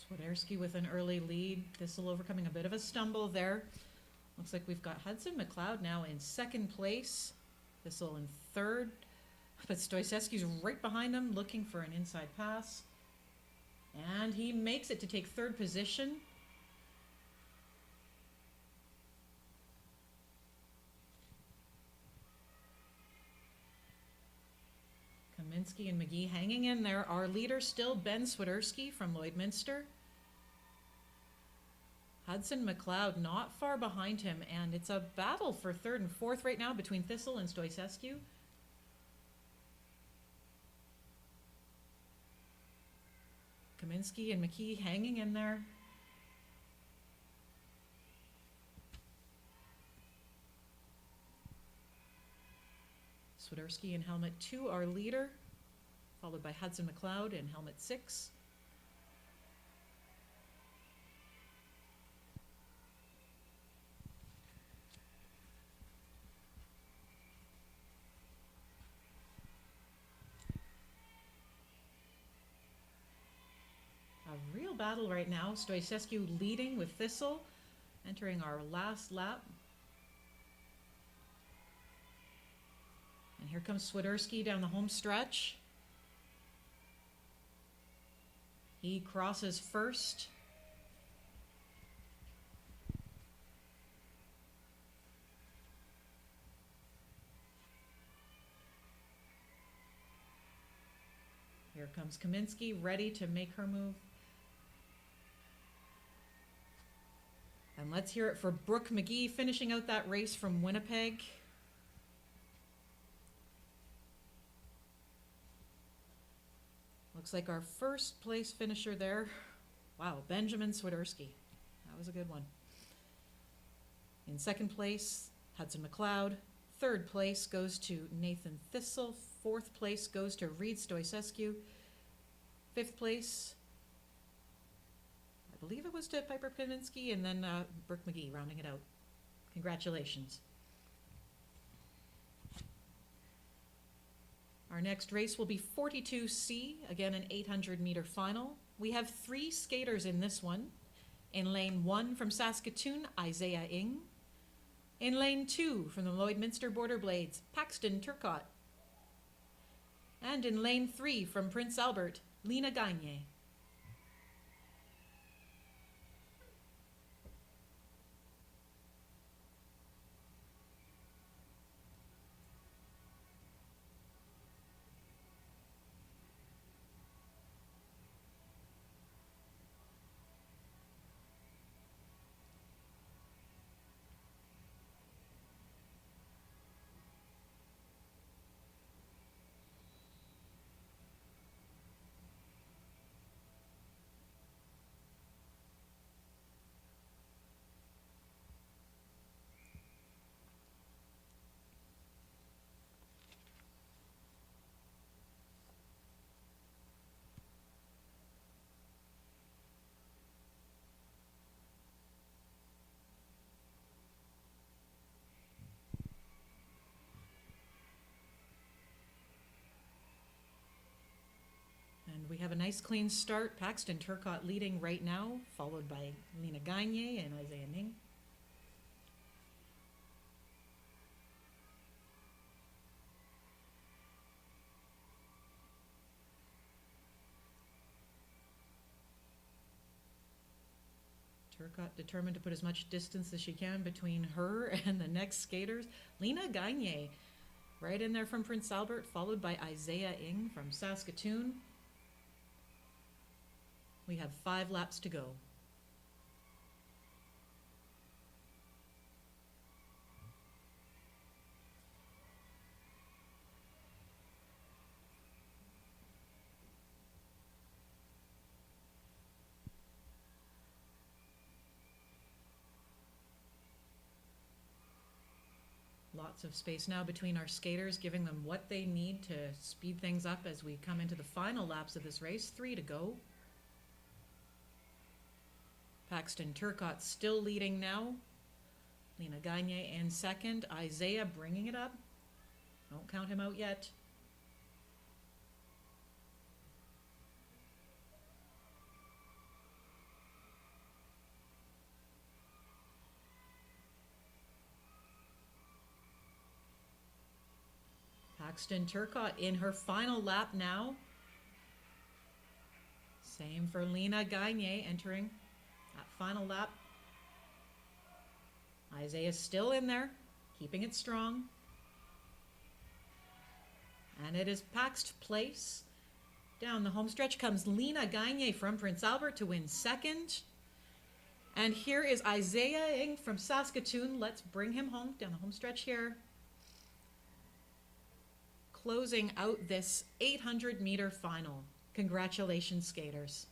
Swiderski with an early lead. Thistle overcoming a bit of a stumble there. Looks like we've got Hudson McLeod now in second place. Thistle in third. But Stoicescu's right behind him, looking for an inside pass. And he makes it to take third position. Kaminsky and McGee hanging in there. Our leader still Ben Swiderski from Lloydminster. Hudson McLeod not far behind him, and it's a battle for third and fourth right now between Thistle and Stoicescu. Kaminsky and McKee hanging in there. Swiderski in helmet 2, our leader, followed by Hudson McLeod in helmet 6. A real battle right now. Stoicescu leading with Thistle, entering our last lap. And here comes Swiderski down the home stretch. He crosses first. Here comes Kaminsky, ready to make her move. And let's hear it for Brooke McGee, finishing out that race from Winnipeg. Looks like our first place finisher there. Wow, Benjamin Swiderski. That was a good one. In second place, Hudson McLeod. Third place goes to Nathan Thistle. Fourth place goes to Reed Stoicescu. Fifth place, I believe it was to Piper Kaminsky, and then Brooke McGee rounding it out. Congratulations. Our next race will be 42C, again an 800-meter final. We have 3 skaters in this one. In lane 1 from Saskatoon, Isaiah Ing. In lane 2 from the Lloydminster Border Blades, Paxton Turcott. And in lane 3 from Prince Albert, Lena Gagne. And we have a nice clean start. Paxton Turcott leading right now, followed by Lena Gagne and Isaiah Ning. Turcott determined to put as much distance as she can between her and the next skaters. Lena Gagne right in there from Prince Albert, followed by Isaiah Ing from Saskatoon. We have 5 laps to go. Lots of space now between our skaters, giving them what they need to speed things up as we come into the final laps of this race. 3 to go. Paxton Turcott still leading now. Lena Gagne in second. Isaiah bringing it up. Don't count him out yet. Paxton Turcotte in her final lap now. Same for Lena Gagne entering that final lap. Isaiah's still in there, keeping it strong. And it is Paxed Place. Down the home stretch comes Lena Gagne from Prince Albert to win second. And here is Isaiah Ng from Saskatoon. Let's bring him home down the home stretch here. Closing out this 800-meter final. Congratulations, skaters.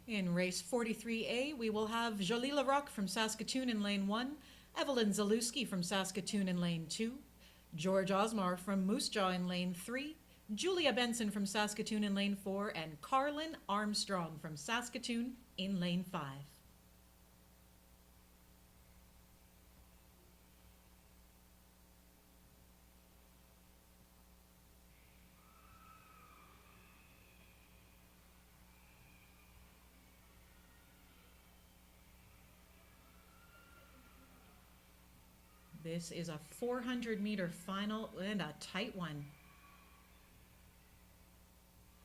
In race 43A, we will have Jolie Larocque from Saskatoon in lane 1, Evelyn Zalewski from Saskatoon in lane 2, George Osmar from Moose Jaw in lane 3, Julia Benson from Saskatoon in lane 4, and Carlin Armstrong from Saskatoon in lane 5. This is a 400-meter final and a tight one.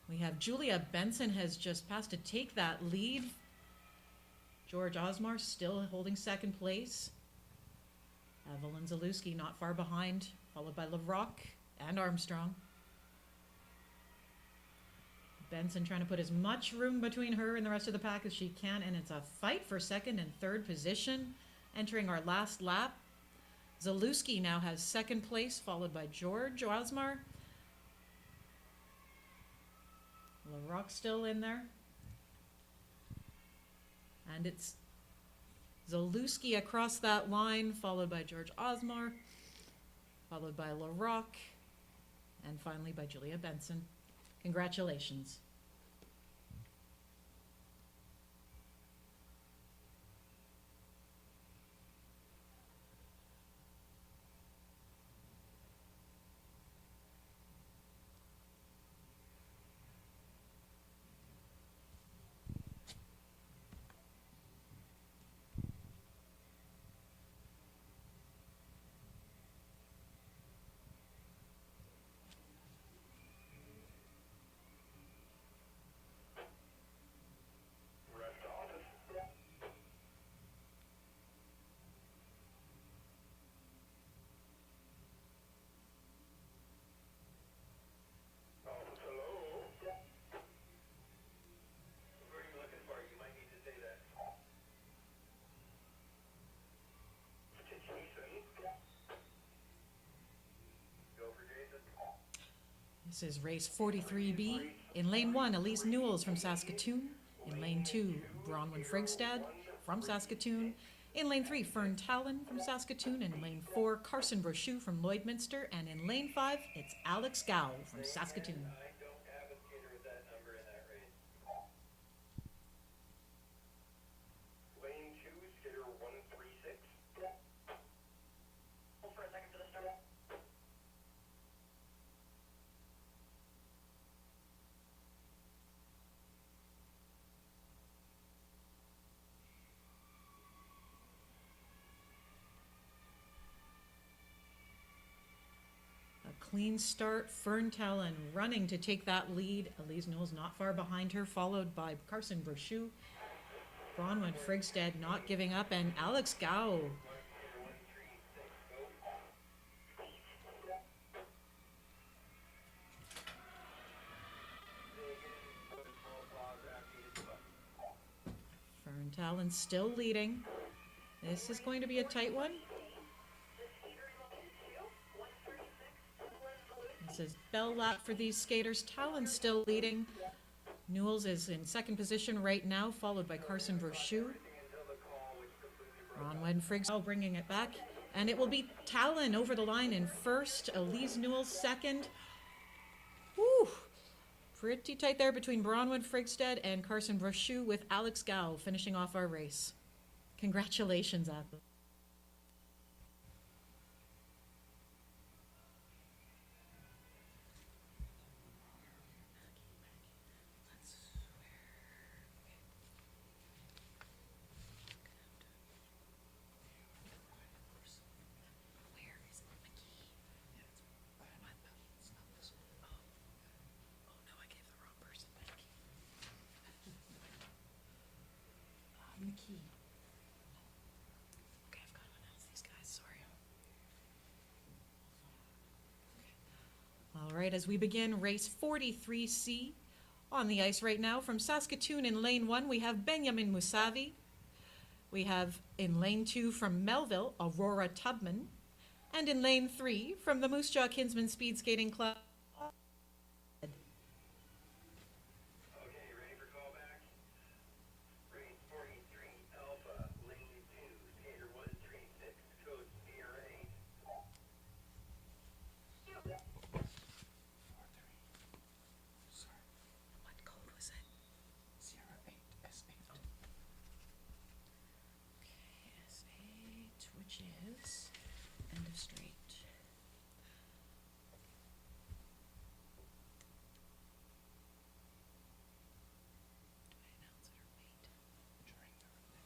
We have Julia Benson has just passed to take that lead. George Osmar still holding second place. Evelyn Zalewski not far behind, followed by Larocque and Armstrong. Benson trying to put as much room between her and the rest of the pack as she can, and it's a fight for second and third position. Entering our last lap, Zalewski now has second place, followed by George Osmar. Larocque still in there. And it's Zalewski across that line, followed by George Osmar, followed by Larocque, and finally by Julia Benson. Congratulations. Rest office. Office, hello? Who are you looking for? You might need to say that. To Jason. Go for Jason. This is race 43B. In lane 1, Elise Newells from Saskatoon. In lane 2, Bronwyn Frigstad from Saskatoon. In lane 3, Fern Talon from Saskatoon. In lane 4, Carson Brochu from Lloydminster. And in lane 5, it's Alex Gow from Saskatoon. I don't have a skater with that number in that race. Lane 2, skater 136. Hold for a second for the start. A clean start. Fern Talon running to take that lead. Elise Newells not far behind her, followed by Carson Brochu. Bronwyn Frigstad not giving up, and Alex Gow. Fern Talon still leading. This is going to be a tight one. This is bell lap for these skaters. Talon still leading. Newells is in second position right now, followed by Carson Brochu. Bronwyn Friggs bringing it back. And it will be Talon over the line in first, Elise Newells second. Woo! Pretty tight there between Bronwyn Frigstead and Carson Brochu, with Alex Gow finishing off our race. Congratulations, athletes. McKee. Okay, I've got to announce these guys, sorry. All right, as we begin race 43C on the ice right now, from Saskatoon in lane 1, we have Benjamin Musavi. We have in lane 2 from Melville, Aurora Tubman. And in lane 3 from the Moose Jaw Kinsman Speed Skating Club, which is end of straight. Do I announce it or wait? During the next race.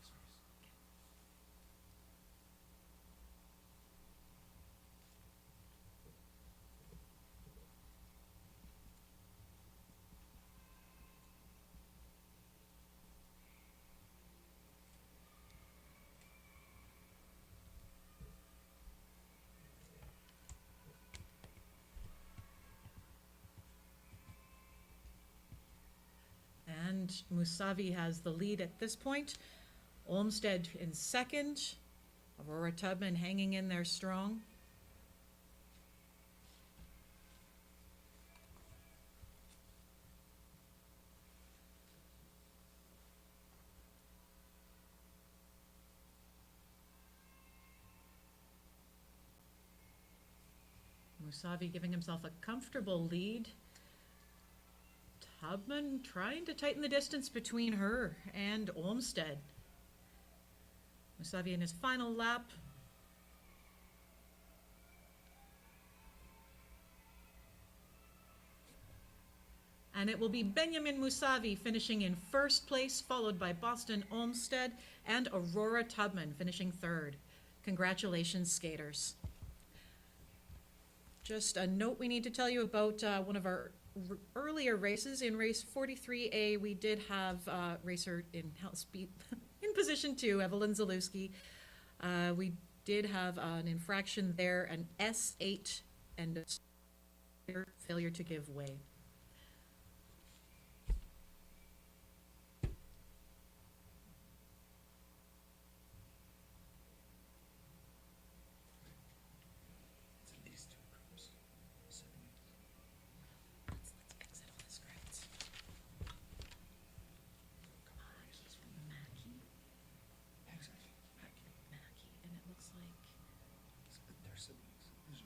Okay. And Musavi has the lead at this point. Olmsted in second. Aurora Tubman hanging in there strong. Musavi giving himself a comfortable lead. Tubman trying to tighten the distance between her and Olmsted. Musavi in his final lap. And it will be Benjamin Musavi finishing in first place, followed by Boston Olmsted and Aurora Tubman finishing third. Congratulations, skaters. Just a note we need to tell you about one of our earlier races. In race 43A, we did have racer in speed in position 2, Evelyn Zalewski. We did have an infraction there, an S8, and a failure to give way.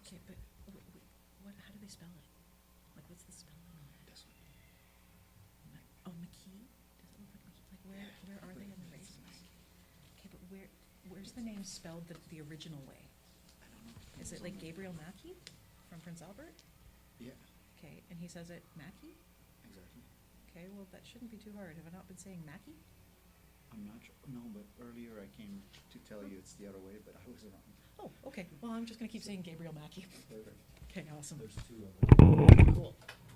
Okay, but what? How do they spell it? Like, what's the spelling on it? This one. Oh, McKee? Does it look like McKee? Like, where are they in the race? Okay, but where's the name spelled the original way? I don't know. Is it like Gabriel Mackey from Prince Albert? Yeah, Okay, and he says it Mackey? exactly. Okay, well, that shouldn't be too hard. Have I not been saying Mackey? I'm not sure. No, but earlier I came to tell you it's the other way, but I was wrong. Oh, okay. Well, I'm just gonna keep saying Gabriel Mackey. Perfect. Okay, awesome. There's two of them. Cool.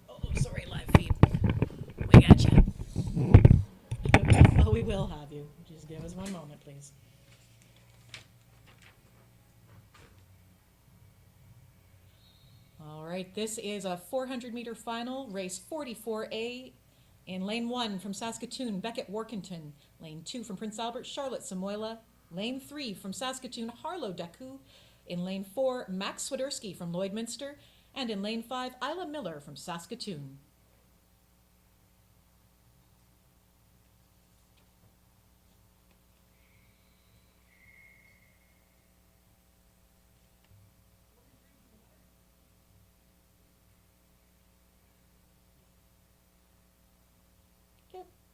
Oh, sorry, live feed. We got you. Oh, we will have you. Just give us one moment, please. All right, this is a 400-meter final, race 44A. In lane 1 from Saskatoon, Beckett Workington. Lane 2 from Prince Albert, Charlotte Samoila. Lane 3 from Saskatoon, Harlow Deku. In lane 4, Max Swiderski from Lloydminster. And in lane 5, Isla Miller from Saskatoon.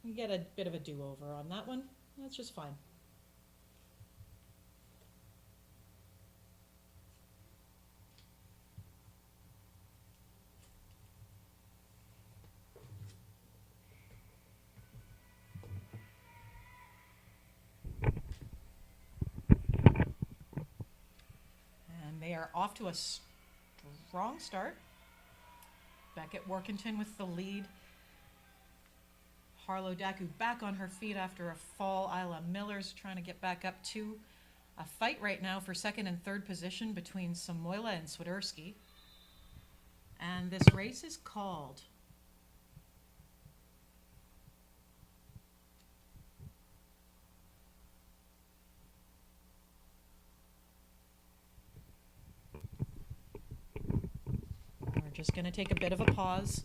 You get a bit of a do-over on that one. That's just fine. And they are off to a strong start. Beckett Workington with the lead. Harlow Daku back on her feet after a fall. Isla Miller's trying to get back up too. A fight right now for second and third position between Samoila and Swiderski. And this race is called. We're just going to take a bit of a pause.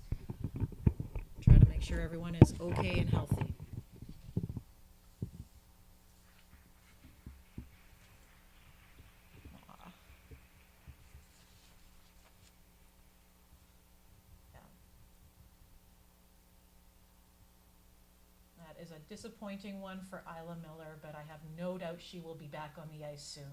Try to make sure everyone is okay and healthy. That is a disappointing one for Isla Miller, but I have no doubt she will be back on the ice soon.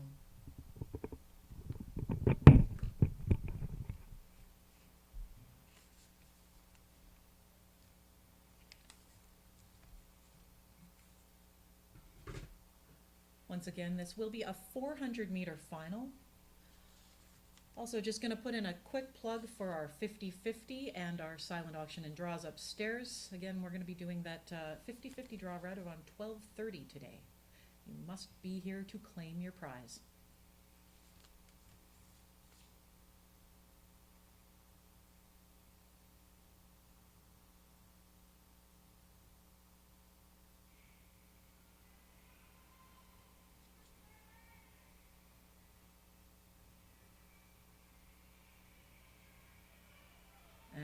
Once again, this will be a 400-meter final. Also, just going to put in a quick plug for our 50-50 and our silent auction and draws upstairs. Again, we're going to be doing that 50-50 draw right around 12:30 today. You must be here to claim your prize.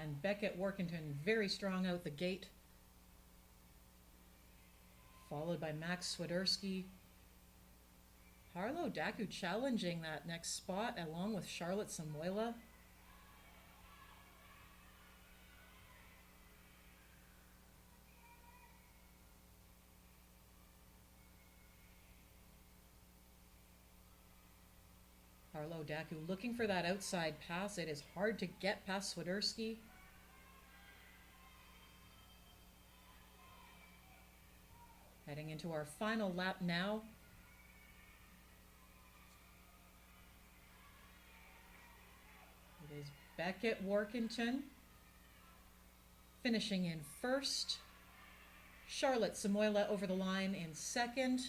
And Beckett Workington very strong out the gate. Followed by Max Swiderski. Harlow Daku challenging that next spot along with Charlotte Samoila. Harlow Daku looking for that outside pass. It is hard to get past Swiderski. Heading into our final lap now. It is Beckett Workington finishing in first. Charlotte Samoila over the line in second.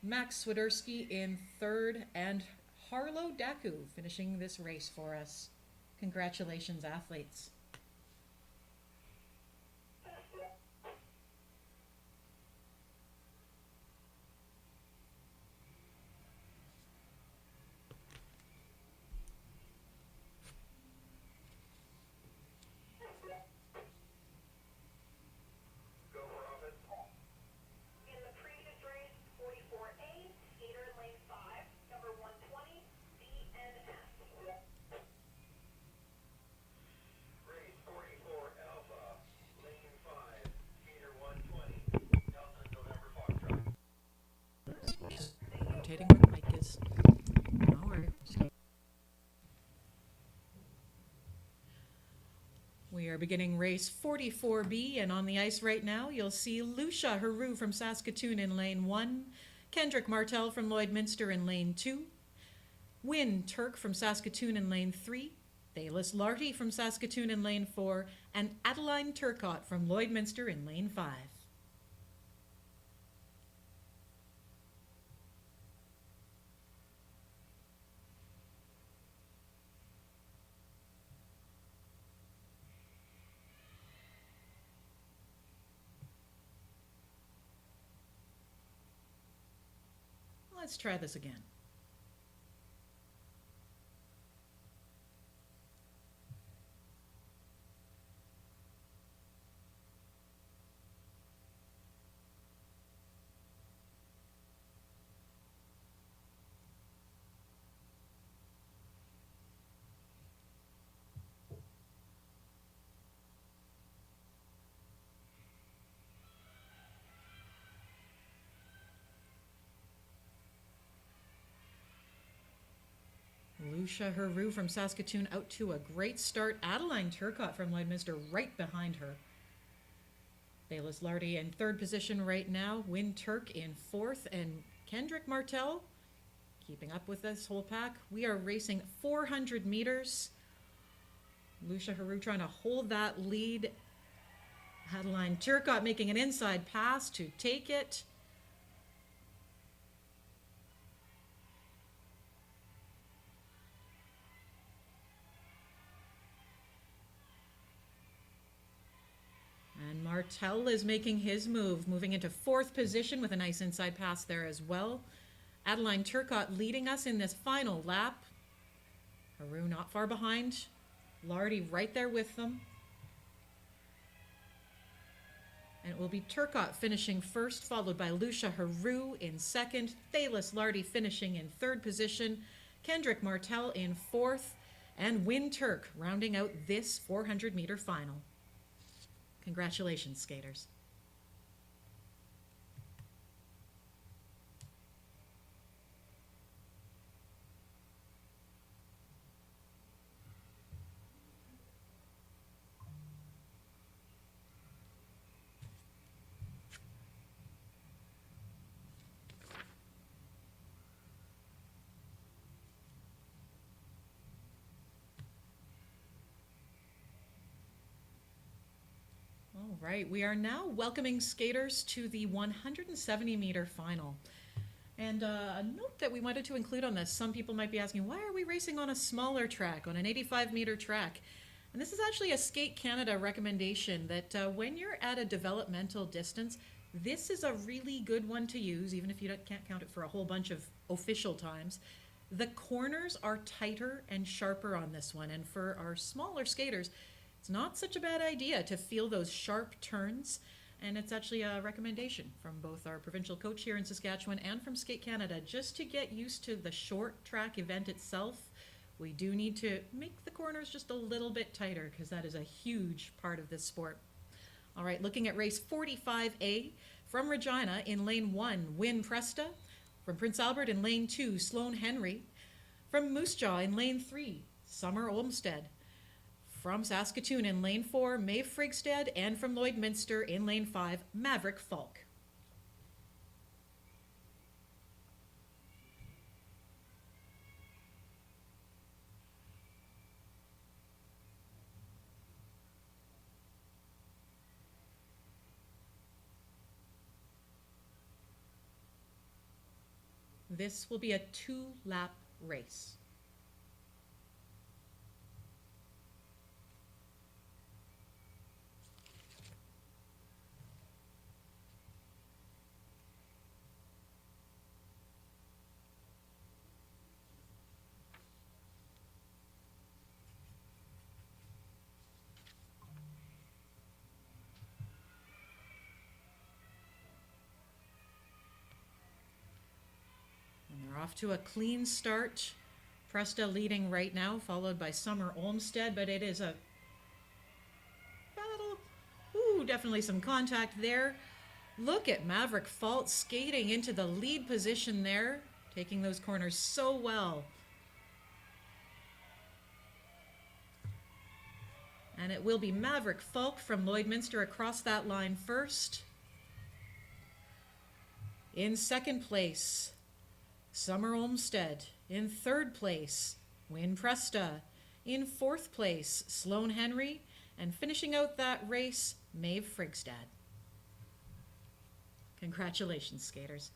Max Swiderski in third. And Harlow Daku finishing this race for us. Congratulations, athletes. Go for office. In the previous race, 44A, skater in lane 5, number 120, DNS. Race 44 Alpha, lane 5, skater 120, Delta November Foxtrot. Just rotating where the mic is. No worries. We are beginning race 44B, and on the ice right now, you'll see Lucia Haru from Saskatoon in lane 1, Kendrick Martell from Lloydminster in lane 2, Wynn Turk from Saskatoon in lane 3, Bayless Larty from Saskatoon in lane 4, and Adeline Turcott from Lloydminster in lane 5. Let's try this again. Lucia Heroux from Saskatoon out to a great start. Adeline Turcott from Lloydminster right behind her. Bayless Lardy in third position right now. Wynn Turk in fourth. And Kendrick Martel keeping up with this whole pack. We are racing 400 meters. Lucia Heroux trying to hold that lead. Adeline Turcott making an inside pass to take it. And Martel is making his move, moving into fourth position with a nice inside pass there as well. Adeline Turcott leading us in this final lap. Heroux not far behind. Lardy right there with them. And it will be Turcott finishing first, followed by Lucia Heroux in second. Thalis Lardy finishing in third position. Kendrick Martel in fourth. And Wynn Turk rounding out this 400-meter final. Congratulations, skaters. All right, we are now welcoming skaters to the 170-meter final. And a note that we wanted to include on this, some people might be asking, why are we racing on a smaller track, on an 85-meter track? And this is actually a Skate Canada recommendation that when you're at a developmental distance, this is a really good one to use, even if you can't count it for a whole bunch of official times. The corners are tighter and sharper on this one, and for our smaller skaters, it's not such a bad idea to feel those sharp turns, and it's actually a recommendation from both our provincial coach here in Saskatchewan and from Skate Canada. Just to get used to the short track event itself, we do need to make the corners just a little bit tighter because that is a huge part of this sport. All right, looking at race 45A, from Regina in lane 1, Wynn Presta. From Prince Albert in lane 2, Sloan Henry. From Moose Jaw in lane 3, Summer Olmsted. From Saskatoon in lane 4, Maeve Frigstead, and from Lloydminster in lane 5, Maverick Falk. This will be a 2-lap race. Off to a clean start. Presta leading right now, followed by Summer Olmsted, but it is a battle. Ooh, definitely some contact there. Look at Maverick Falk skating into the lead position there, taking those corners so well. And it will be Maverick Falk from Lloydminster across that line first. In second place, Summer Olmsted. In third place, Wynn Presta. In fourth place, Sloan Henry. And finishing out that race, Maeve Frigstead. Congratulations, skaters.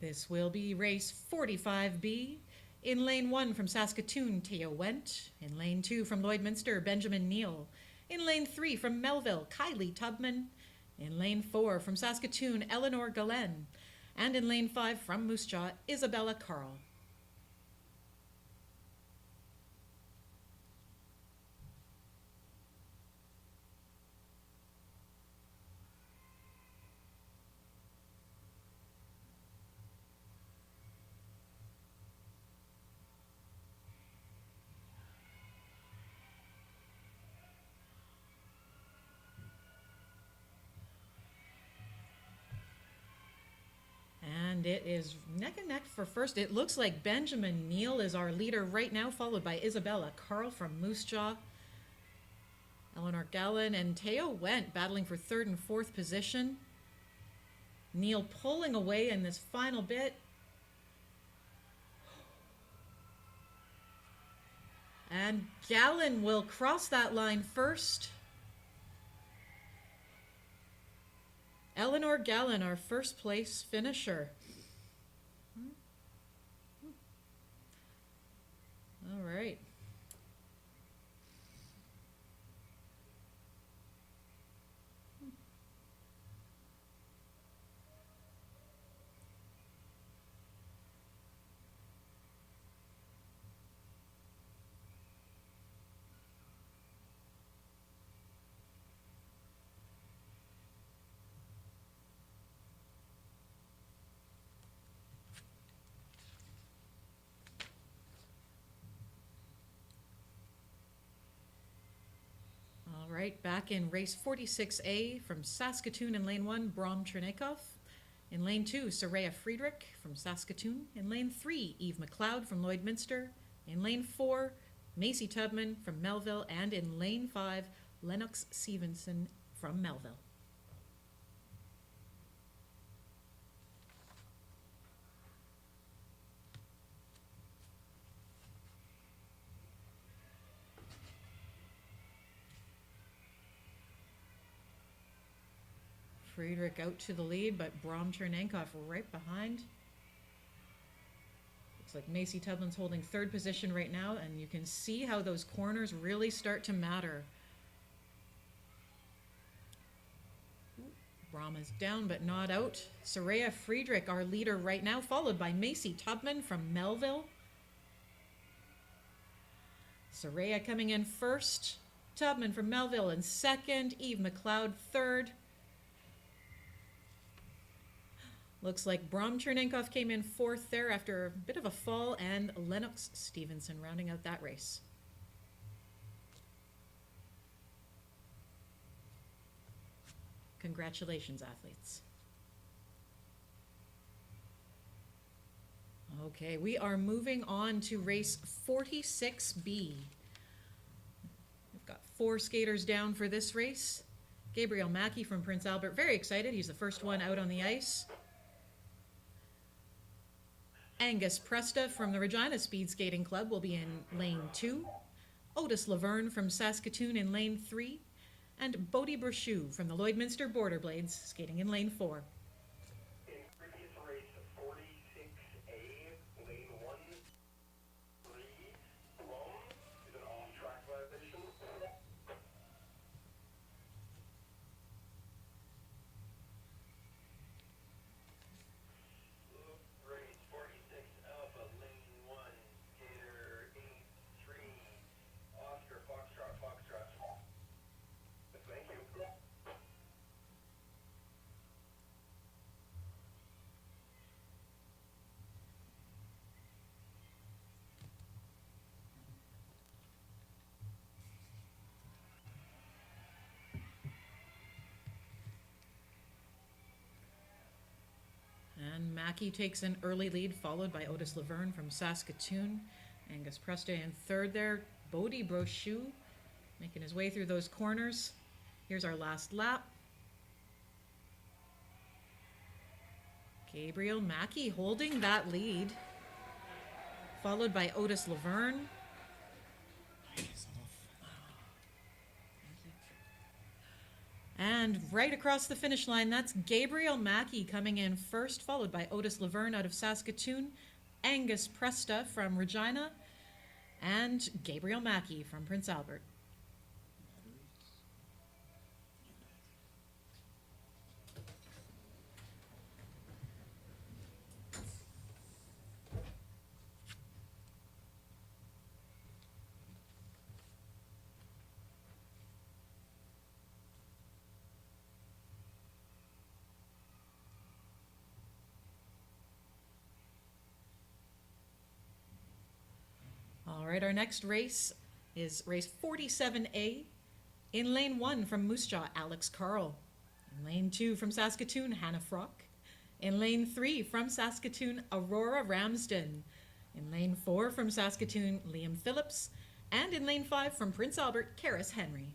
This will be race 45B. In lane 1 from Saskatoon, Teo Wendt. In lane 2 from Lloydminster, Benjamin Neal. In lane 3 from Melville, Kylie Tubman. In lane 4 from Saskatoon, Eleanor Galen. And in lane 5 from Moose Jaw, Isabella Carl. And it is neck and neck for first. It looks like Benjamin Neal is our leader right now, followed by Isabella Carl from Moose Jaw. Eleanor Gallen and Teo Wendt battling for third and fourth position. Neal pulling away in this final bit. And Gallen will cross that line first. Eleanor Gallen, our first place finisher. All right. All right, back in race 46A from Saskatoon in lane 1, Brom Chernakov. In lane 2, Soraya Friedrich from Saskatoon. In lane 3, Eve McLeod from Lloydminster. In lane 4, Macy Tubman from Melville. And in lane 5, Lennox Stevenson from Melville. Friedrich out to the lead, but Brom Chernenkov right behind. Looks like Macy Tubman's holding third position right now, and you can see how those corners really start to matter. Brom is down but not out. Soraya Friedrich, our leader right now, followed by Macy Tubman from Melville. Soraya coming in first. Tubman from Melville in second. Eve McLeod third. Looks like Brom Chernenkov came in fourth there after a bit of a fall, and Lennox Stevenson rounding out that race. Congratulations, athletes. Okay, we are moving on to race 46B. We've got 4 skaters down for this race. Gabriel Mackey from Prince Albert, very excited. He's the first one out on the ice. Angus Presta from the Regina Speed Skating Club will be in lane 2. Otis Laverne from Saskatoon in lane 3. And Bodie Brochu from the Lloydminster Border Blades skating in lane 4. In previous race 46A, lane 1, 3, alone is an off-track violation. Race 46 Alpha, lane 1, skater 8-3, Oscar Foxtrot, Foxtrot. Thank you. And Mackey takes an early lead, followed by Otis Laverne from Saskatoon. Angus Presta in third there. Bodie Brochu making his way through those corners. Here's our last lap. Gabriel Mackey holding that lead, followed by Otis Laverne. And right across the finish line, that's Gabriel Mackey coming in first, followed by Otis Laverne out of Saskatoon, Angus Presta from Regina, and Gabriel Mackey from Prince Albert. right, our next race is race 47A. In lane 1 from Moose Jaw, Alex Carl. In lane 2 from Saskatoon, Hannah Frock. In lane 3 from Saskatoon, Aurora Ramsden. In lane 4 from Saskatoon, Liam Phillips. And in lane 5 from Prince Albert, Karis Henry.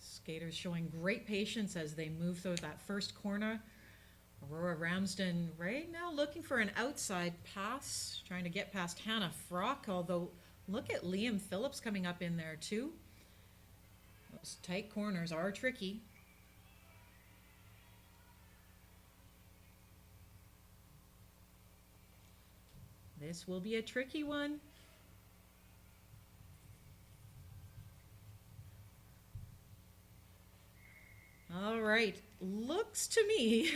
Skaters showing great patience as they move through that first corner. Aurora Ramsden right now looking for an outside pass, trying to get past Hannah Frock, although look at Liam Phillips coming up in there too. Those tight corners are tricky. This will be a tricky one. All right, looks to me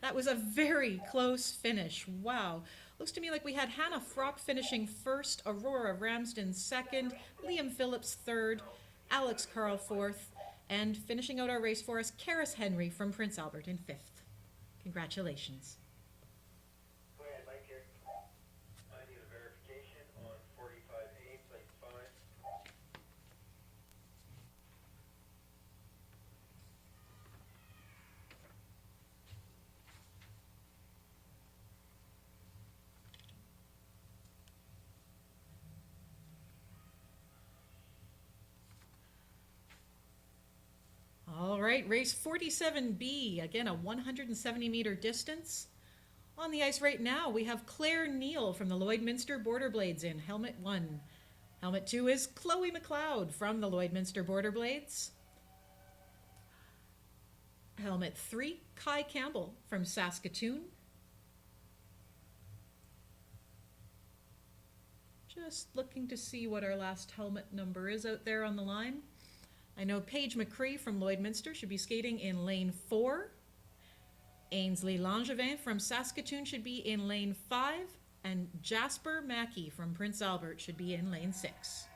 that was a very close finish. Wow. Looks to me like we had Hannah Frock finishing first, Aurora Ramsden second, Liam Phillips third, Alex Carl fourth, and finishing out our race for us, Karis Henry from Prince Albert in fifth. Congratulations. Go ahead, Mike here. I need a verification on 45A, plate 5. All right, race 47B, again a 170-meter distance. On the ice right now, we have Claire Neal from the Lloydminster Border Blades in Helmet 1. Helmet 2 is Chloe McLeod from the Lloydminster Border Blades. Helmet 3, Kai Campbell from Saskatoon. Just looking to see what our last helmet number is out there on the line. I know Paige McCree from Lloydminster should be skating in lane 4. Ainsley Langevin from Saskatoon should be in lane 5. And Jasper Mackey from Prince Albert should be in lane 6.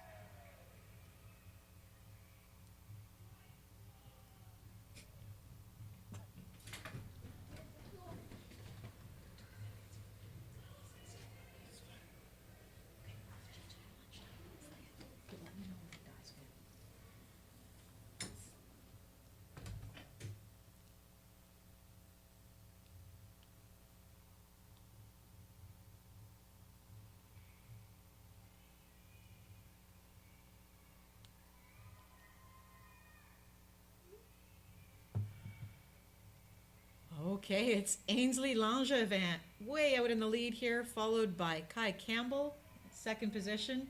Okay, it's Ainsley Langevin way out in the lead here, followed by Kai Campbell, second position.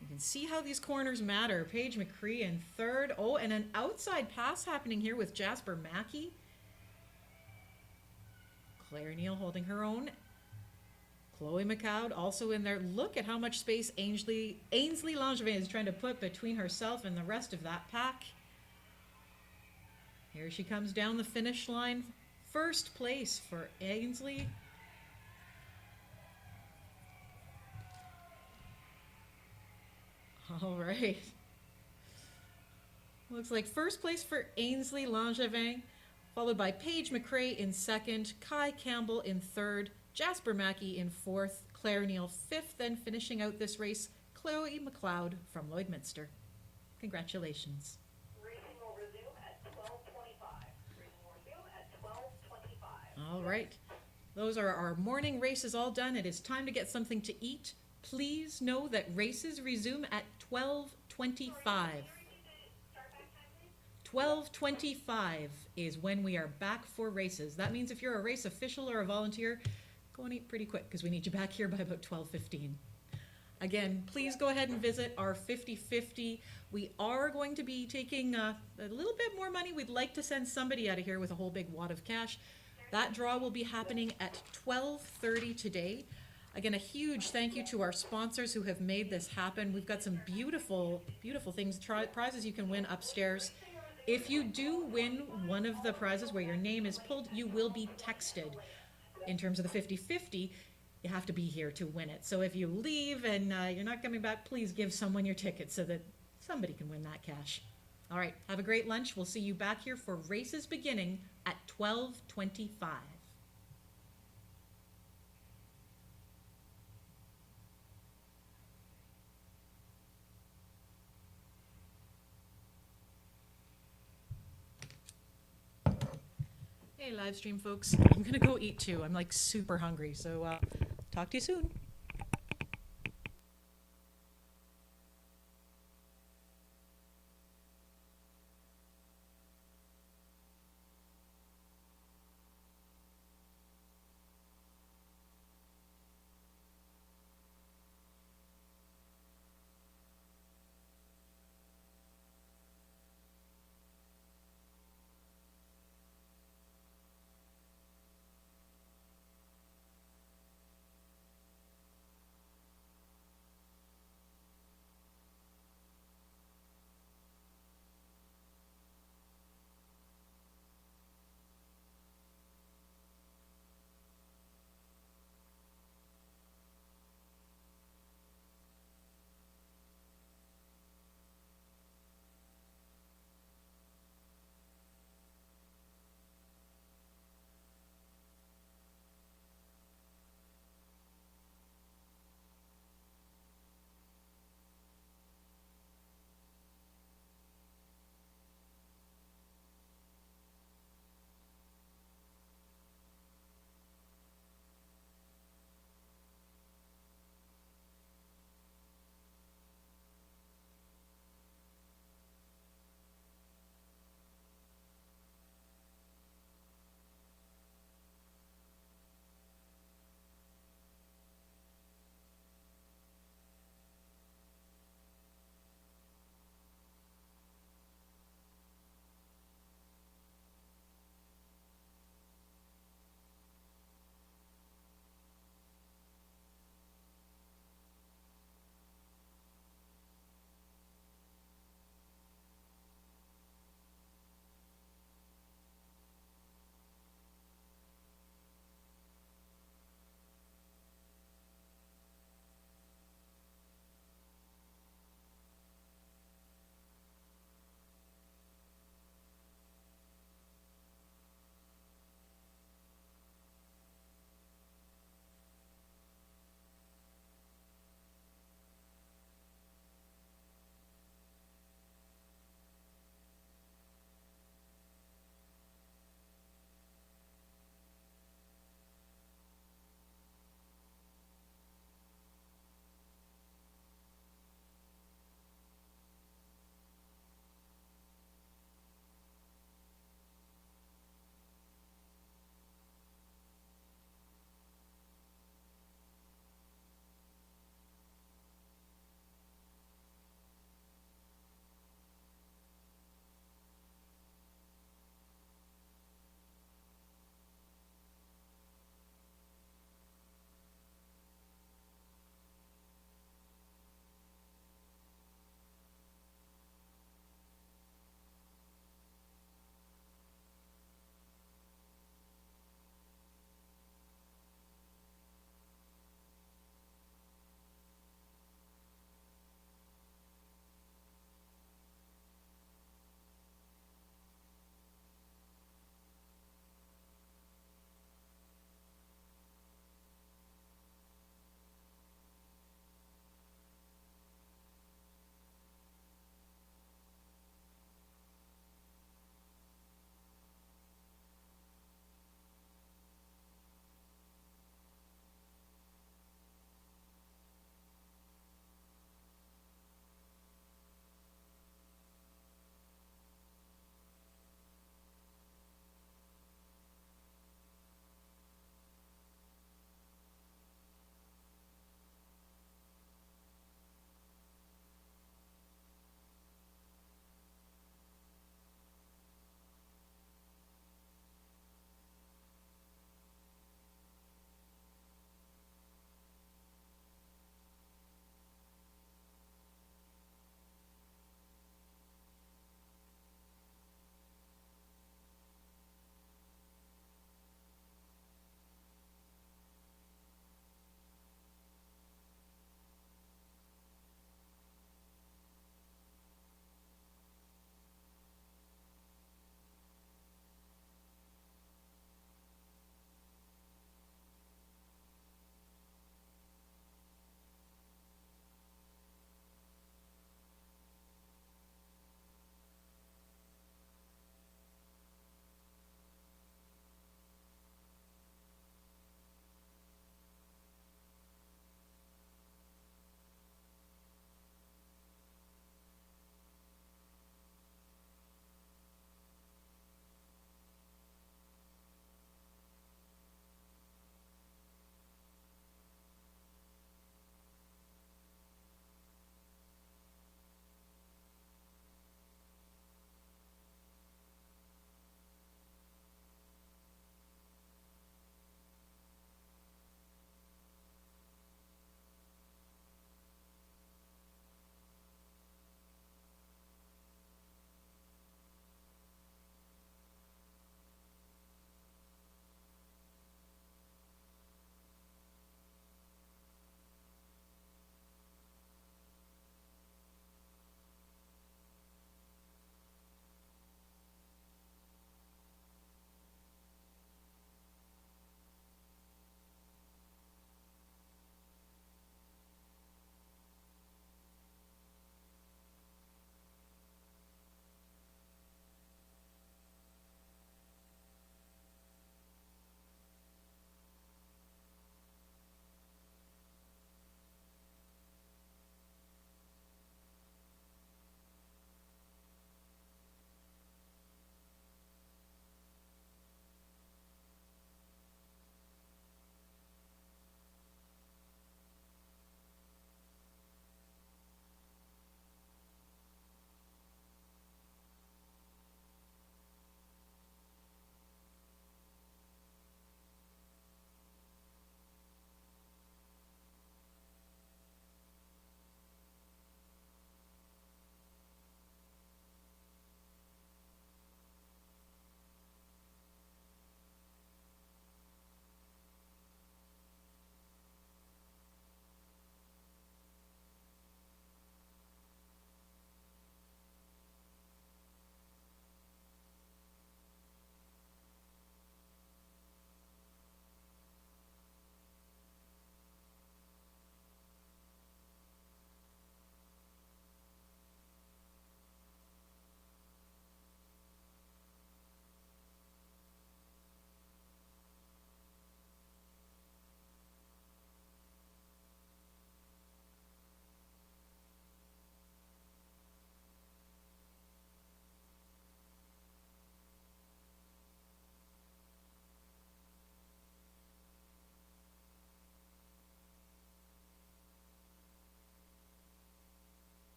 You can see how these corners matter. Paige McCree in third. Oh, and an outside pass happening here with Jasper Mackey. Claire Neal holding her own. Chloe McLeod also in there. Look at how much space Ainsley Langevin is trying to put between herself and the rest of that pack. Here she comes down the finish line. First place for Ainsley. All right. Looks like first place for Ainsley Langevin, followed by Paige McCrae in second, Kai Campbell in third, Jasper Mackey in fourth, Claire Neal fifth, and finishing out this race, Chloe McLeod from Lloydminster. Congratulations. Racing will resume at 12:25. Racing will resume at 12:25. All right. Those are our morning races all done. It is time to get something to eat. Please know that races resume at 12:25. 12:25 is when we are back for races. That means if you're a race official or a volunteer, go and eat pretty quick because we need you back here by about 12:15. Again, please go ahead and visit our 50/50. We are going to be taking a little bit more money. We'd like to send somebody out of here with a whole big wad of cash. That draw will be happening at 12:30 today. Again, a huge thank you to our sponsors who have made this happen. We've got some beautiful, beautiful things, prizes you can win upstairs. If you do win one of the prizes where your name is pulled, you will be texted. In terms of the 50-50, you have to be here to win it. So if you leave and you're not coming back, please give someone your ticket so that somebody can win that cash. All right, have a great lunch. We'll see you back here for races beginning at 12:25. Hey, live stream folks. I'm gonna go eat too. I'm like super hungry. So talk to you soon.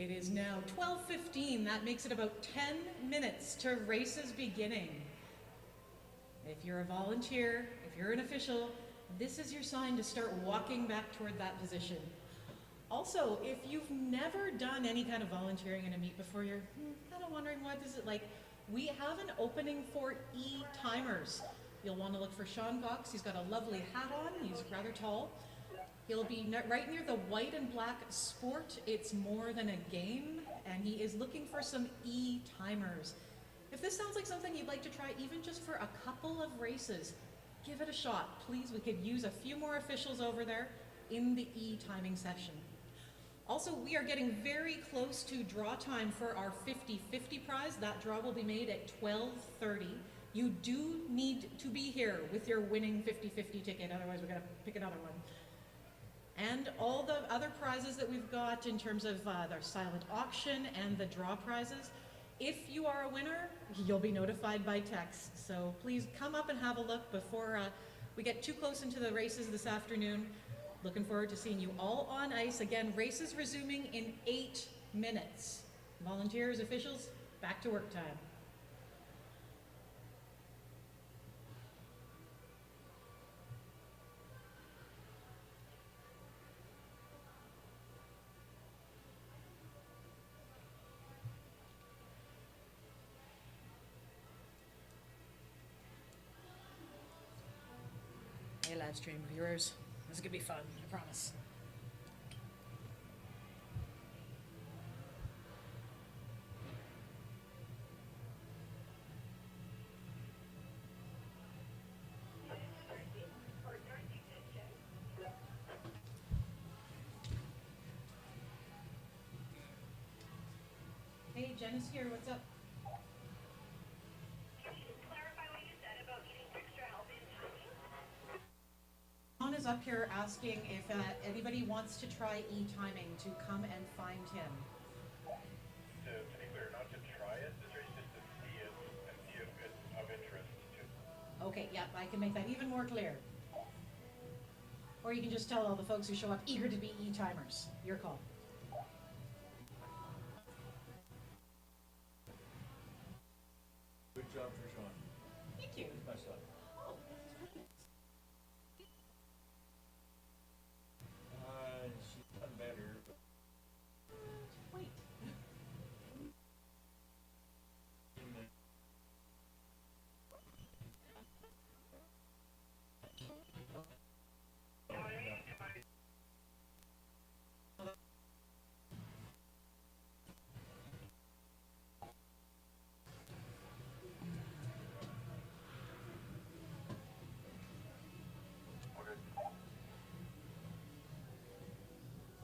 It is now 12:15. That makes it about 10 minutes to races beginning. If you're a volunteer, if you're an official, this is your sign to start walking back toward that position. Also, if you've never done any kind of volunteering in a meet before, you're kind of wondering what is it like, we have an opening for E-timers. You'll want to look for Sean Cox. He's got a lovely hat on. He's rather tall. He'll be right near the white and black sport. It's more than a game, and he is looking for some E-timers. If this sounds like something you'd like to try even just for a couple of races, give it a shot. Please, we could use a few more officials over there in the E-timing session. Also, we are getting very close to draw time for our 50-50 prize. That draw will be made at 12:30. You do need to be here with your winning 50-50 ticket, otherwise we're gonna pick another one. And all the other prizes that we've got in terms of our silent auction and the draw prizes, if you are a winner, you'll be notified by text. So please come up and have a look before we get too close into the races this afternoon. Looking forward to seeing you all on ice. Again, races resuming in 8 minutes. Volunteers, officials, back to work time. Hey, live stream viewers. This is gonna be fun, I promise. Hey, Jen is here. What's up? Can you clarify what you said about needing extra help in timing? Sean is up here asking if anybody wants to try E-timing to come and find him. To be clear, not to try it, the race is to see it and see if it's of interest to. Okay, yeah, I can make that even more clear. Or you can just tell all the folks who show up eager to be E-timers. Your call. Good job for Sean. Thank you. My son. She's done better, but Wait. in the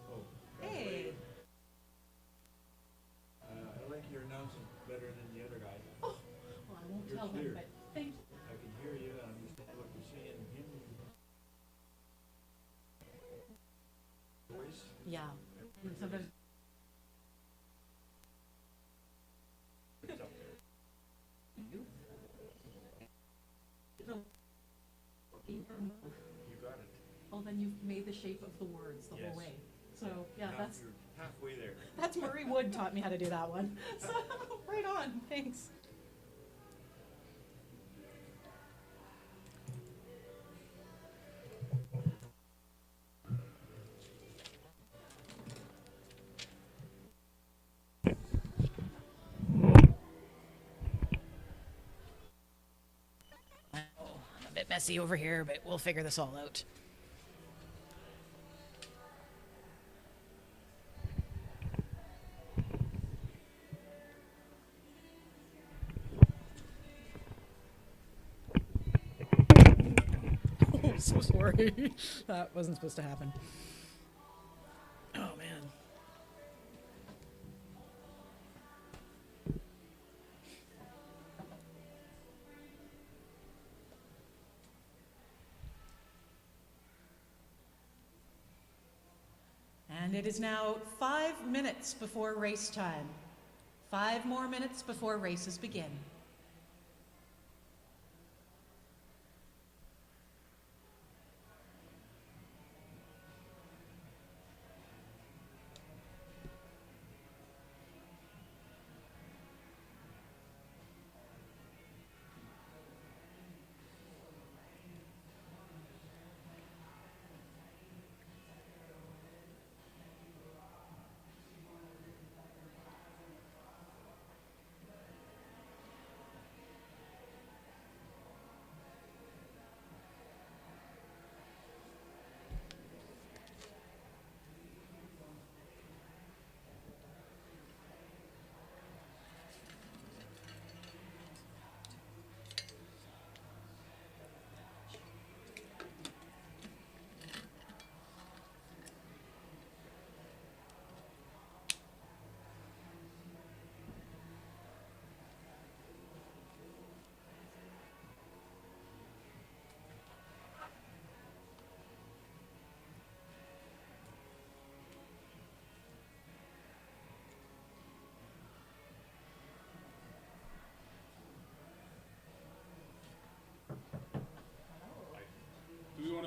oh, Hey. I like your announcing better than the other guy. Oh, well, I won't You're tell clear. him, but thank you. I can hear you, I understand what you're saying, him. Voice. Yeah. And sometimes It's up there. You got it. well, then you've made the shape of the words the Yes. whole way. So, yeah, Now that's you're halfway there. Murray Wood taught me how to do that one. So, right on. Thanks. I'm a bit messy over here, but we'll figure this all out. Oh, so sorry. That wasn't supposed to happen. Oh, man. And it is now 5 minutes before race time. 5 more minutes before races begin.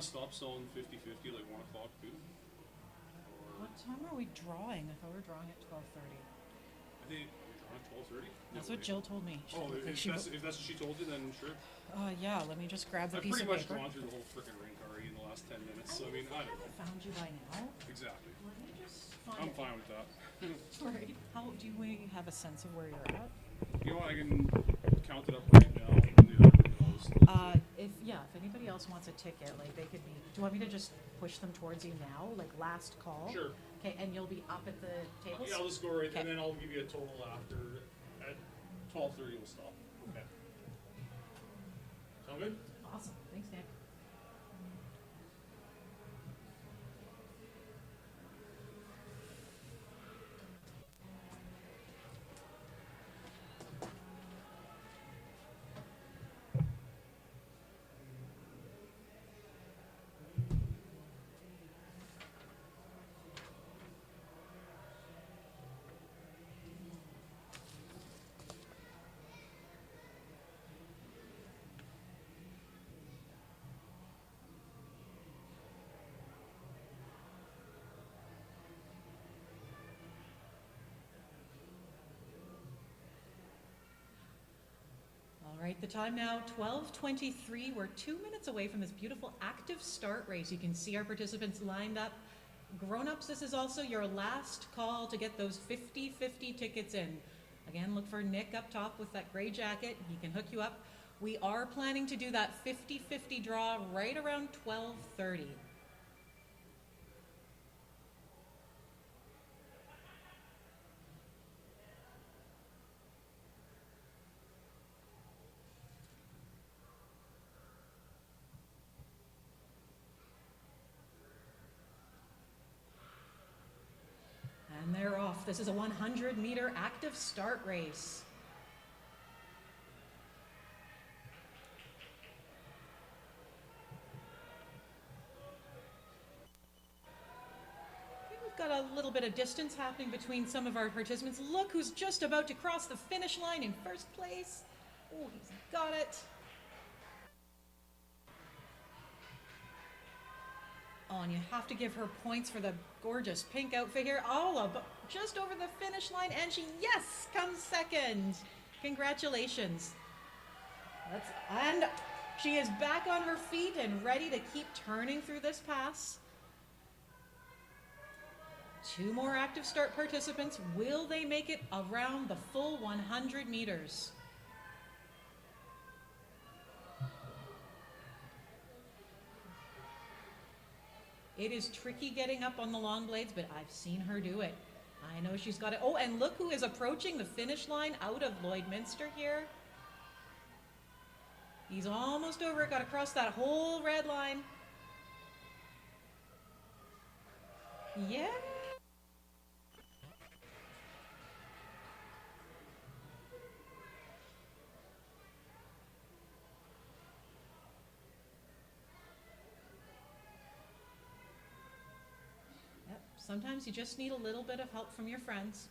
to stop selling 50-50 like 1 o'clock too? Or What time are we drawing? I thought we were drawing at 12:30. I think we're on 12:30. That's what Jill told me. Oh, Like if that's what she told you, then sure. yeah, let me just grab the I've piece pretty of much paper. gone through the whole freaking rink already in the last 10 minutes, so I mean, I don't know. Found you by now. Exactly. Let me just find I'm it. fine with that. Alright. How do we have a sense of where you're at? You know what, I can count it up right now. And the other goes. If anybody else wants a ticket, like they could be. Do you want me to just push them towards you now, like last call? Sure. Okay, and you'll be up at the tables. Yeah, I'll just go right, Okay. and then I'll give you a total after. At 12:30, we'll stop. Okay. Sound good? Awesome. Thanks, Dan. All right, the time now, 12:23. We're 2 minutes away from this beautiful active start race. You can see our participants lined up. Grown-ups, this is also your last call to get those 50-50 tickets in. Again, look for Nick up top with that gray jacket. He can hook you up. We are planning to do that 50-50 draw right around 12:30. And they're off. This is a 100-meter active start race. Okay, we've got a little bit of distance happening between some of our participants. Look who's just about to cross the finish line in first place. Oh, he's got it. Oh, and you have to give her points for the gorgeous pink outfit here. Oh, just over the finish line, and she, yes, comes second. Congratulations. And she is back on her feet and ready to keep turning through this pass. 2 more active start participants. Will they make it around the full 100 meters? It is tricky getting up on the long blades, but I've seen her do it. I know she's got it. Oh, and look who is approaching the finish line out of Lloydminster here. He's almost over it, got to cross that whole red line. Yeah. Sometimes you just need a little bit of help from your friends.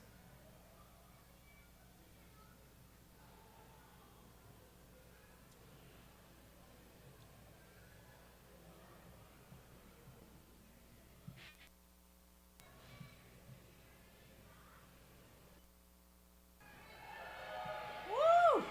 Woo!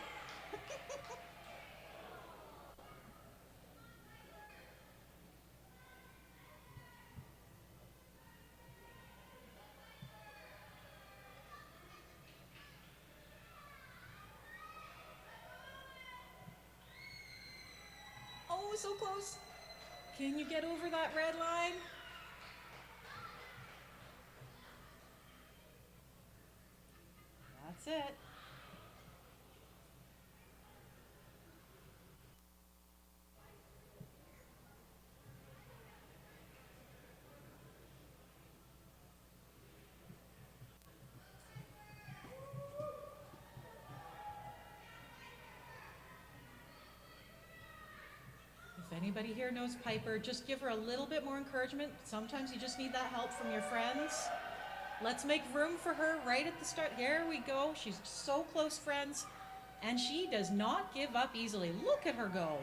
Oh, so close. Can you get over that red line? That's it. If anybody here knows Piper, just give her a little bit more encouragement. Sometimes you just need that help from your friends. Let's make room for her right at the start. Here we go. She's so close, friends. And she does not give up easily. Look at her go.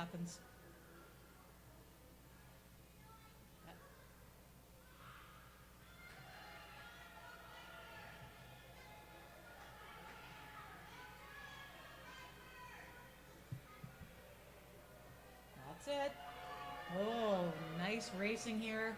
happens. That's it. Oh, nice racing here.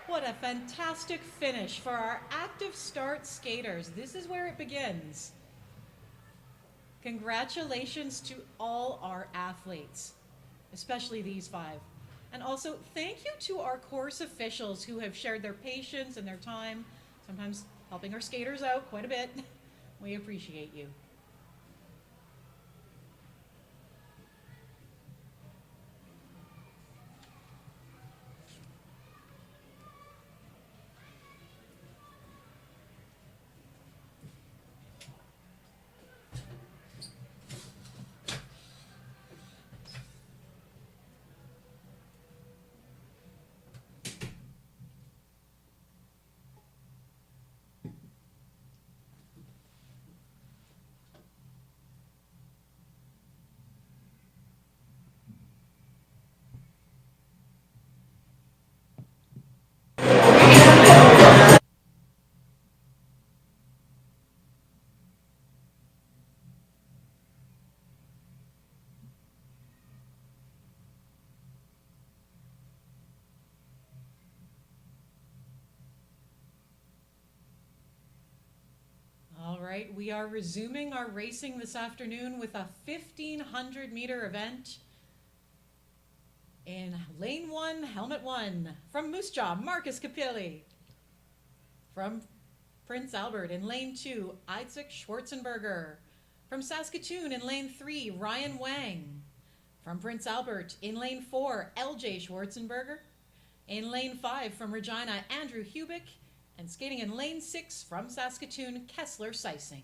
What a fantastic finish for our active start skaters. This is where it begins. Congratulations to all our athletes, especially these 5. And also, thank you to our course officials who have shared their patience and their time, sometimes helping our skaters out quite a bit. We appreciate you. All right, we are resuming our racing this afternoon with a 1,500-meter event in Lane 1, Helmet 1. From Moose Jaw, Marcus Capilli. From Prince Albert in Lane 2, Isaac Schwarzenberger. From Saskatoon in Lane 3, Ryan Wang. From Prince Albert in Lane 4, LJ Schwarzenberger. In Lane 5 from Regina, Andrew Hubick. And skating in Lane 6 from Saskatoon, Kessler Seising.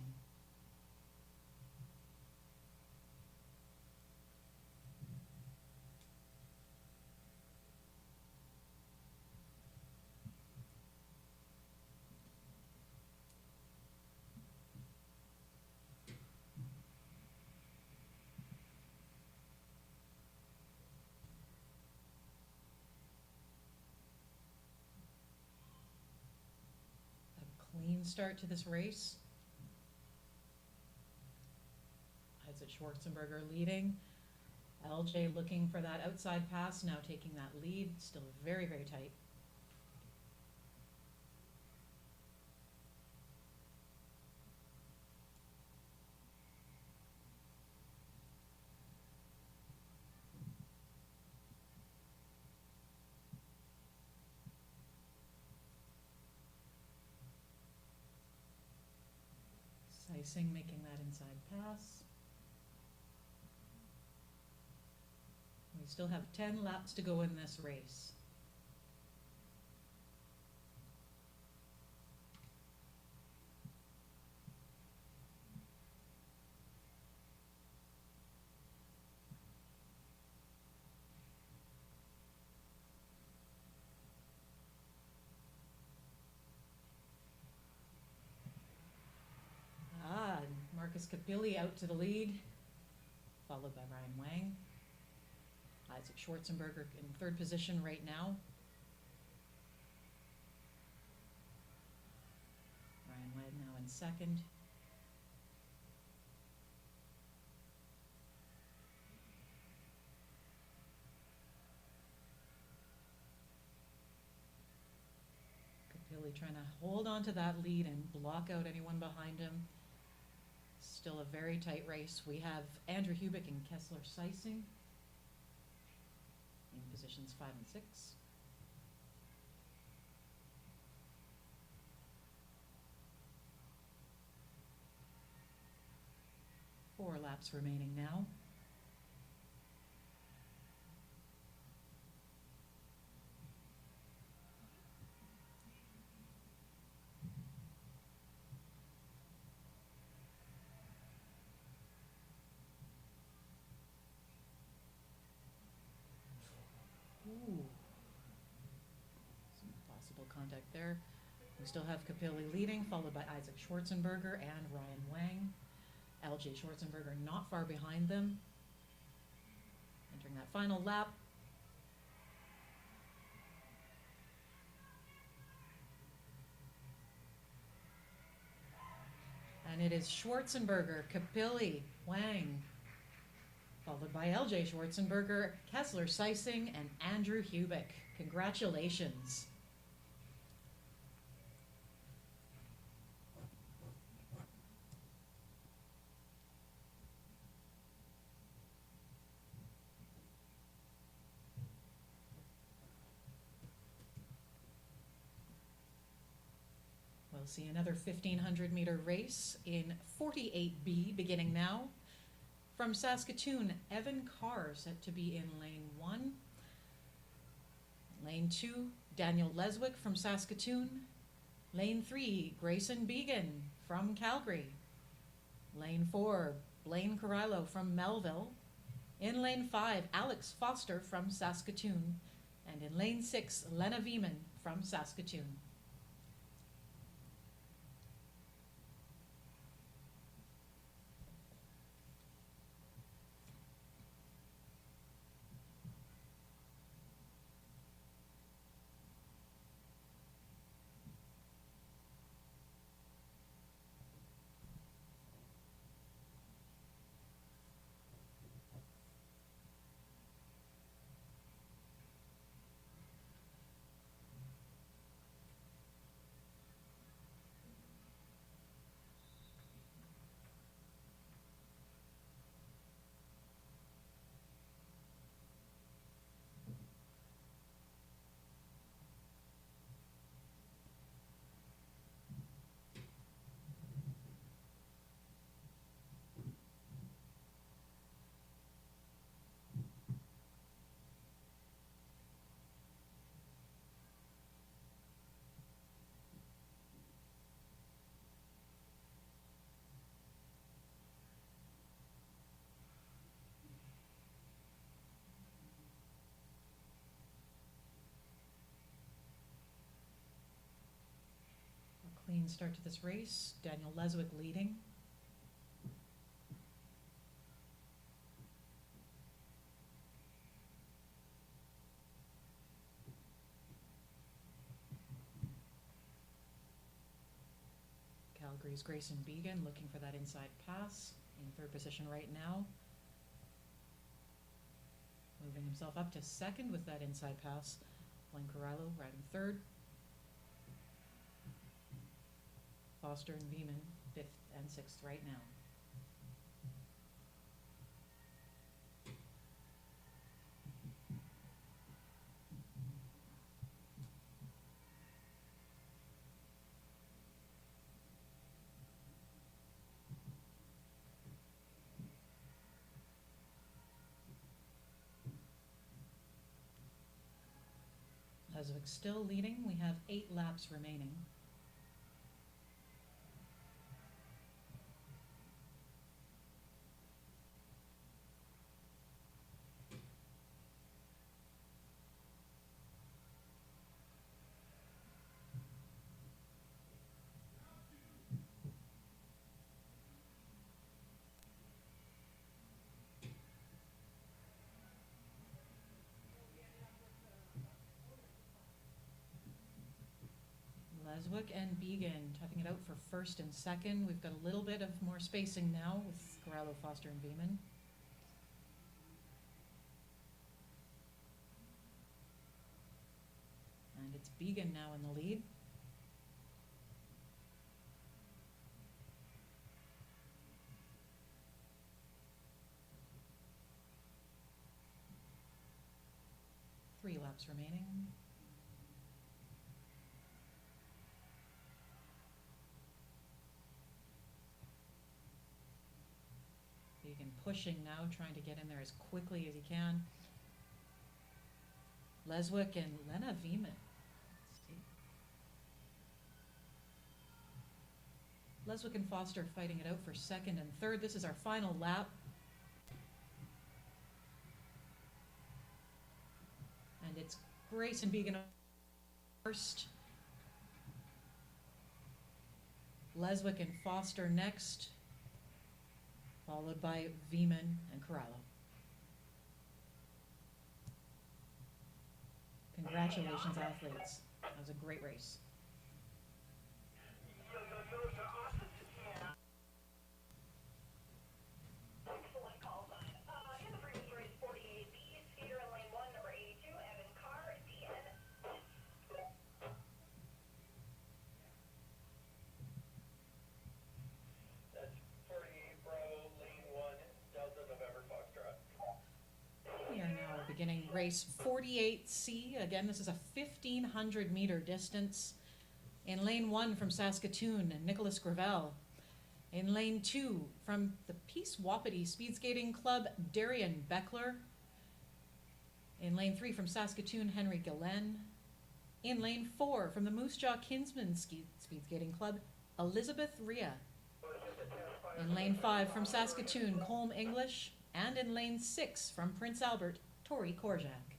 Clean start to this race. Isaac Schwarzenberger leading. LJ looking for that outside pass, now taking that lead. Still very, very tight. Seising making that inside pass. We still have 10 laps to go in this race. Marcus Capilli out to the lead, followed by Ryan Wang. Isaac Schwarzenberger in 3rd position right now. Ryan Wang now in 2nd. Capilli trying to hold on to that lead and block out anyone behind him. Still a very tight race. We have Andrew Hubick and Kessler Seising in positions 5 and 6. laps remaining now. Ooh. Some possible contact there. We still have Capilli leading, followed by Isaac Schwarzenberger and Ryan Wang. LJ Schwarzenberger not far behind them. Entering that final lap. And it is Schwarzenberger, Capilli, Wang, followed by LJ Schwarzenberger, Kessler Seising, and Andrew Hubick. Congratulations. We'll see another 1,500-meter race in 48B beginning now. From Saskatoon, Evan Carr set to be in lane 1. Lane 2, Daniel Leswick from Saskatoon. Lane 3, Grayson Began from Calgary. Lane 4, Blaine Carrillo from Melville. In lane 5, Alex Foster from Saskatoon. And in lane 6, Lena Veeman from Saskatoon. Clean start to this race. Daniel Leswick leading. Calgary's Grayson Began looking for that inside pass. In third position right now. Moving himself up to second with that inside pass. Blaine Carrillo riding third. Foster and Veeman, 5th and 6th right now. Leswick still leading. We have 8 laps remaining. Leswick and Began toughing it out for first and second. We've got a little bit of more spacing now with Carrillo, Foster, and Veeman. And it's Began now in the lead. Three laps remaining. Again, pushing now, trying to get in there as quickly as he can. Leswick and Lena Vieman. Leswick and Foster fighting it out for second and third. This is our final lap. And it's Grace and Began first. Leswick and Foster next, followed by Vieman and Corallo. Congratulations, athletes. That was a great race. Excellent call sign. In the previous race, 48B, skater in lane 1, number 82, Evan Carr, DN. That's 48 Bravo, lane 1, Delta November Foxtrot. We are now beginning race 48C. Again, this is a 1,500 meter distance. In lane 1 from Saskatoon, Nicholas Gravel. In lane 2 from the Peace Wapiti Speed Skating Club, Darian Beckler. In lane 3 from Saskatoon, Henry Gillen. In lane 4 from the Moose Jaw Kinsman Speed Skating Club, Elizabeth Rhea. In lane 5 from Saskatoon, Colm English. And in lane 6 from Prince Albert, Tori Korjak.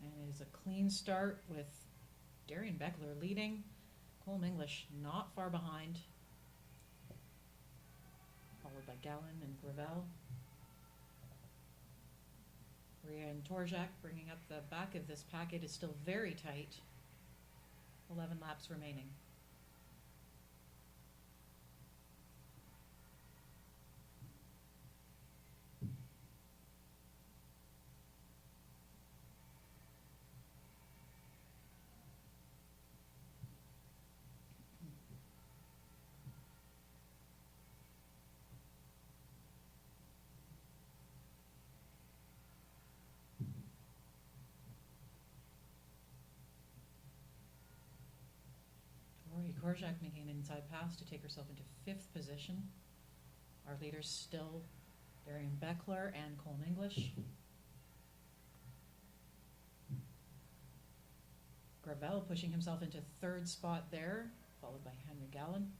And it is a clean start with Darian Beckler leading, Colm English not far behind, followed by Gallen and Gravel. Rhea and Torjak bringing up the back of this packet is still very tight. 11 laps remaining. Korjak making an inside pass to take herself into 5th position. Our leaders still Darian Beckler and Colm English. Gravel pushing himself into 3rd spot there, followed by Henry Gallen.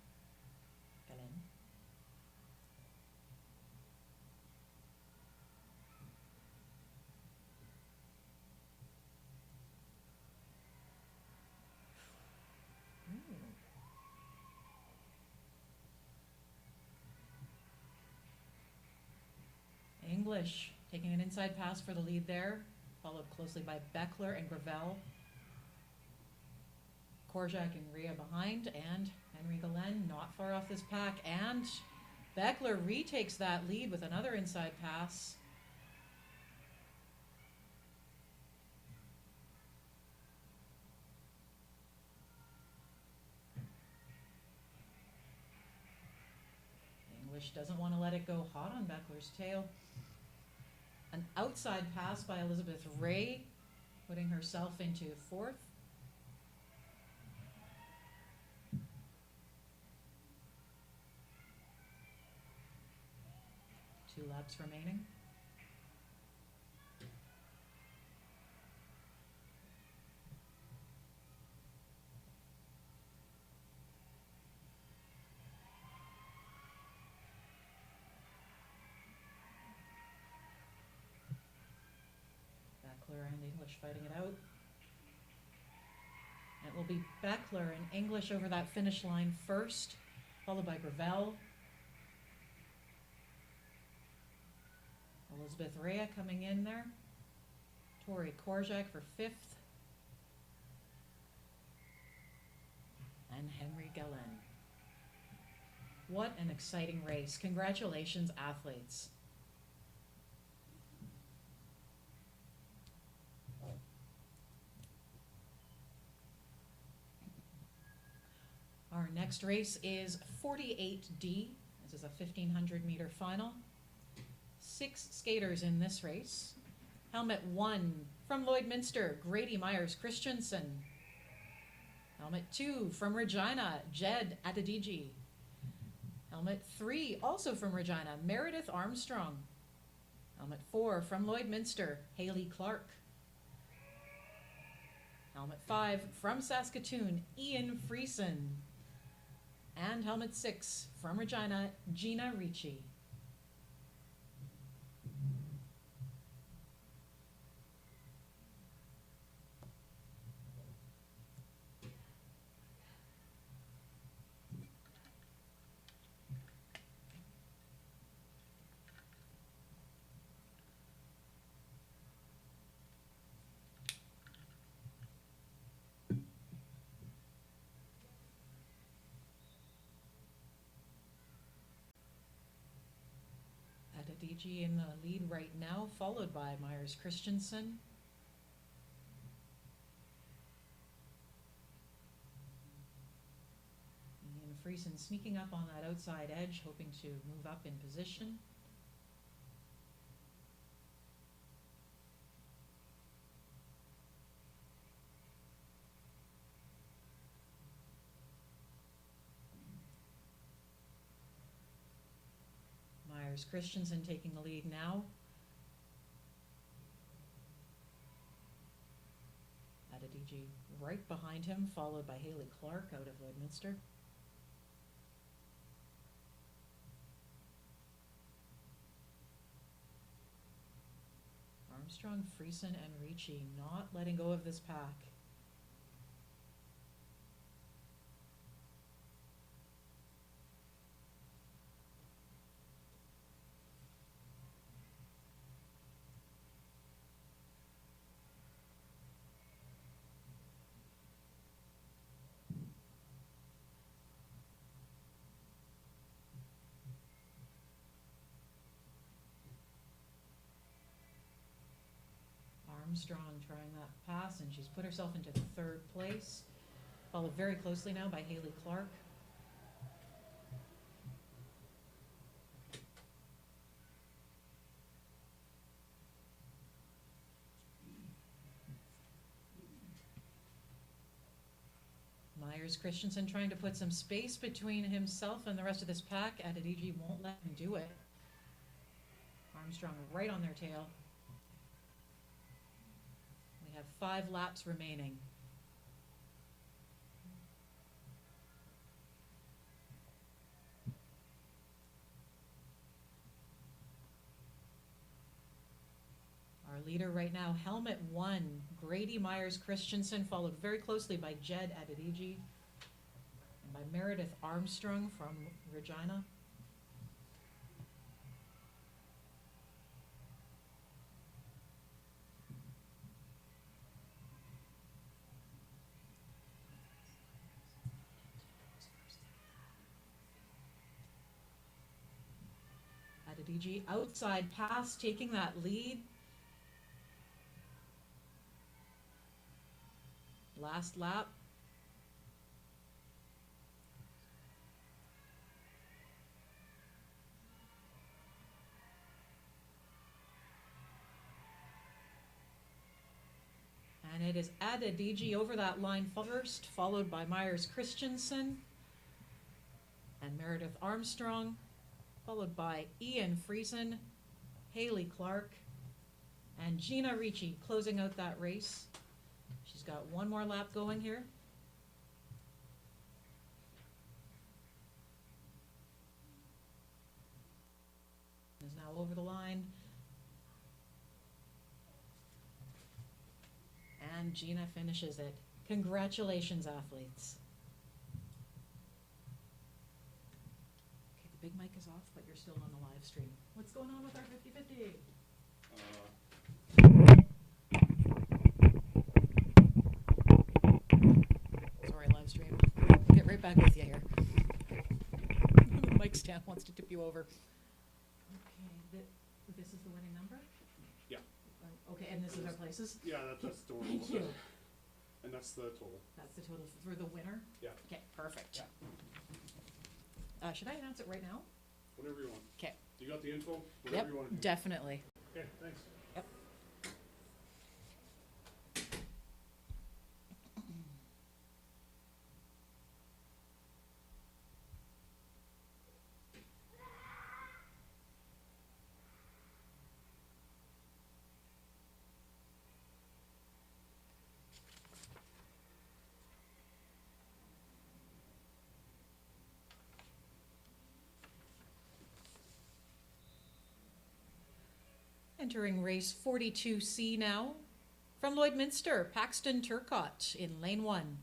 English taking an inside pass for the lead there, followed closely by Beckler and Gravel. Korjak and Rhea behind, and Henry Galen not far off this pack, and Beckler retakes that lead with another inside pass. English doesn't want to let it go hot on Beckler's tail. An outside pass by Elizabeth Ray, putting herself into 4th. Two laps remaining. Beckler and English fighting it out. And it will be Beckler and English over that finish line first, followed by Gravel. Elizabeth Rhea coming in there. Tori Korjak for 5th. And Henry Galen. What an exciting race. Congratulations, athletes. Our next race is 48D. This is a 1,500 meter final. 6 skaters in this race. Helmet 1 from Lloydminster, Grady Myers Christensen. Helmet 2 from Regina, Jed Adediji. Helmet 3 also from Regina, Meredith Armstrong. Helmet 4 from Lloydminster, Haley Clark. Helmet 5 from Saskatoon, Ian Friesen. And helmet 6 from Regina, Gina Ricci. Adediji in the lead right now, followed by Myers Christensen. Ian Friesen sneaking up on that outside edge, hoping to move up in position. Myers Christensen taking the lead now. Adediji right behind him, followed by Haley Clark out of Lloydminster. Armstrong, Friesen, and Ricci not letting go of this pack. Armstrong trying that pass, and she's put herself into 3rd place. Followed very closely now by Haley Clark. Myers Christensen trying to put some space between himself and the rest of this pack. Adediji won't let him do it. Armstrong right on their tail. We have 5 laps remaining. Our leader right now, helmet 1, Grady Myers Christensen, followed very closely by Jed Adediji and by Meredith Armstrong from Regina. Adediji outside pass, taking that lead. Last lap. And it is Adediji over that line first, followed by Myers Christensen and Meredith Armstrong, followed by Ian Friesen, Haley Clark, and Gina Ricci closing out that race. She's got one more lap going here. Is now over the line. And Gina finishes it. Congratulations, athletes. Okay, the big mic is off, but you're still on the live stream. What's going on with our 50-50? Sorry, live stream. Get right back with you here. The mic stand wants to tip you over. Okay, this is the winning number? Yeah. Okay, and this is our places? Yeah, that's the total. Thank you. And that's the total. That's the total for the winner? Yeah. Okay, perfect. Yeah. Should I announce it right now? Whatever you want. Okay. You got the info? Yep, Whatever you want to do. definitely. Okay, thanks. Yep. Entering race 42C now. From Lloydminster, Paxton Turcott in lane 1.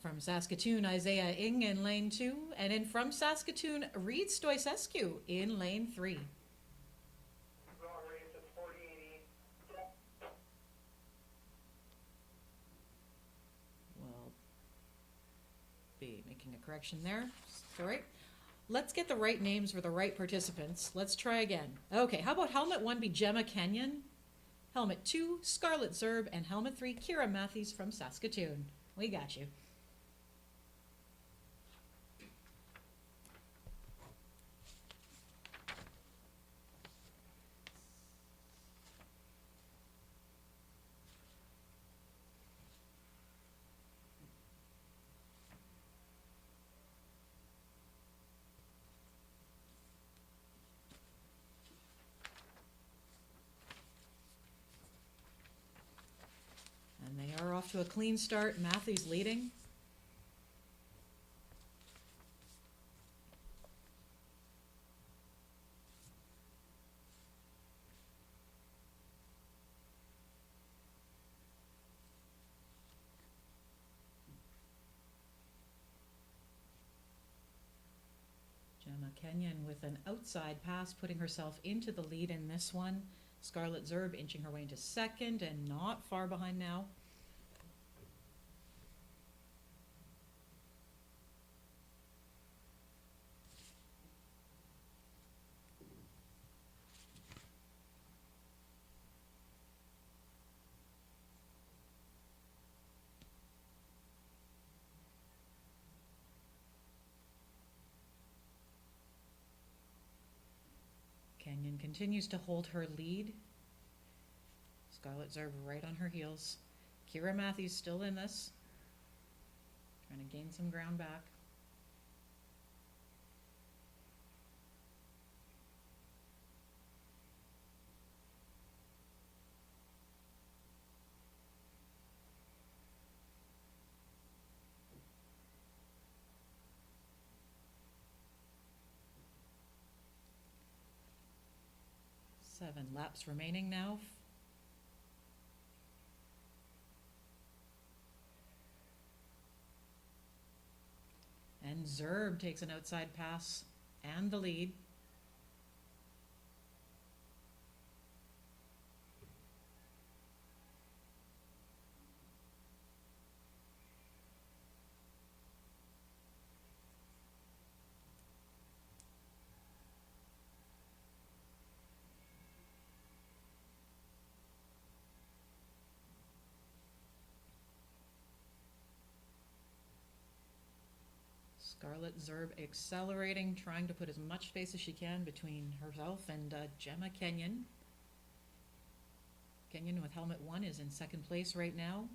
From Saskatoon, Isaiah Ing in lane 2. And in from Saskatoon, Reed Stoisescu in lane 3. Wrong race at 4080. We'll be making a correction there. All right. Let's get the right names for the right participants. Let's try again. Okay, how about helmet 1 be Gemma Kenyon? Helmet 2, Scarlett Zerb, and helmet 3, Kira Matthews from Saskatoon. We got you. And they are off to a clean start. Matthews leading. Gemma Kenyon with an outside pass, putting herself into the lead in this one. Scarlett Zerb inching her way into second and not far behind now. Kenyon continues to hold her lead. Scarlett Zerb right on her heels. Kira Matthews still in this. Trying to gain some ground back. Seven laps remaining now. And Zerb takes an outside pass and the lead. Scarlett Zerb accelerating, trying to put as much space as she can between herself and Gemma Kenyon. Kenyon with helmet 1 is in second place right now.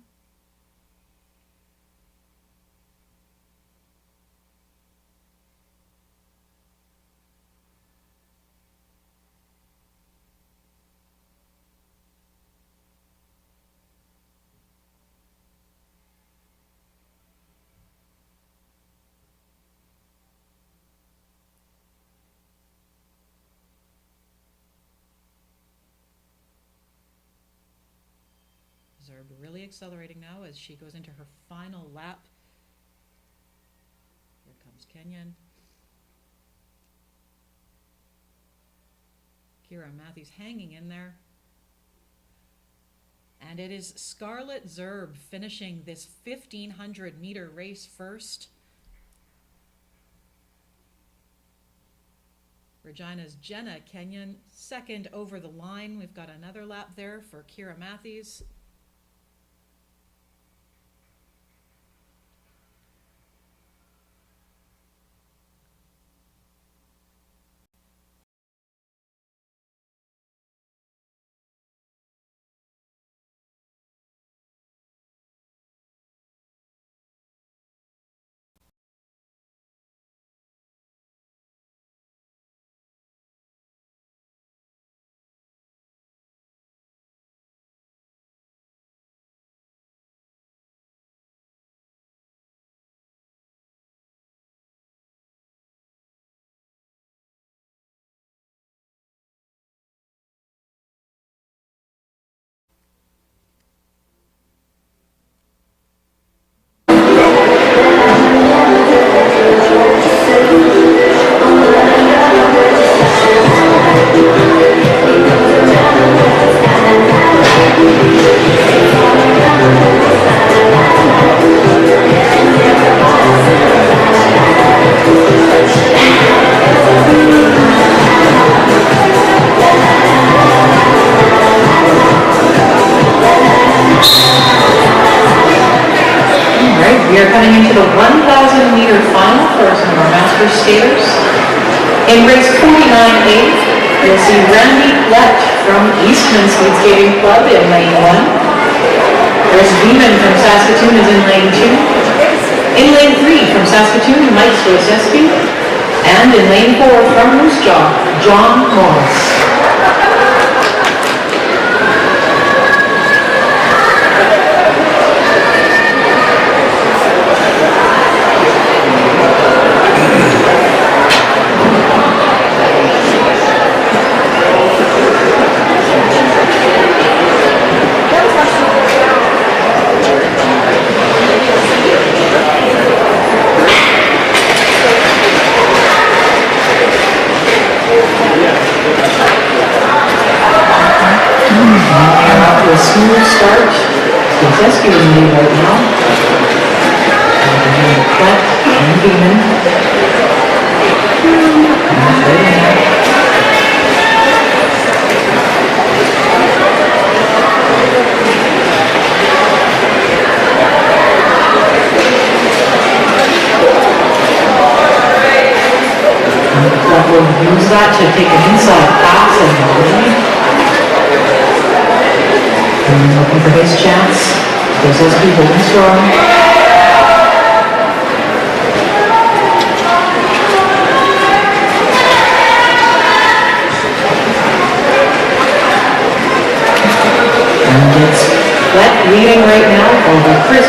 Zerb really accelerating now as she goes into her final lap. Here comes Kenyon. Kira Matthews hanging in there. And it is Scarlett Zerb finishing this 1,500 meter race first. Regina's Jenna Kenyon, second over the line. We've got another lap there for Kira Matthews. We are coming into the 1,000-meter final for some of our master skaters. In race 49A, you'll see Randy Lett from Eastman Speed Skating Club in lane 1. Chris Beeman from Saskatoon is in lane 2. In lane 3 from Saskatoon, Mike Stoiceski. And in lane 4 from Moose Jaw, John Morris. A smooth start. Stoiceski is in the lead right now. Platt and Beeman. Platt will use that to take an inside pass and looking for his chance. Stoiceski holding strong. And it's Platt leading right now over Chris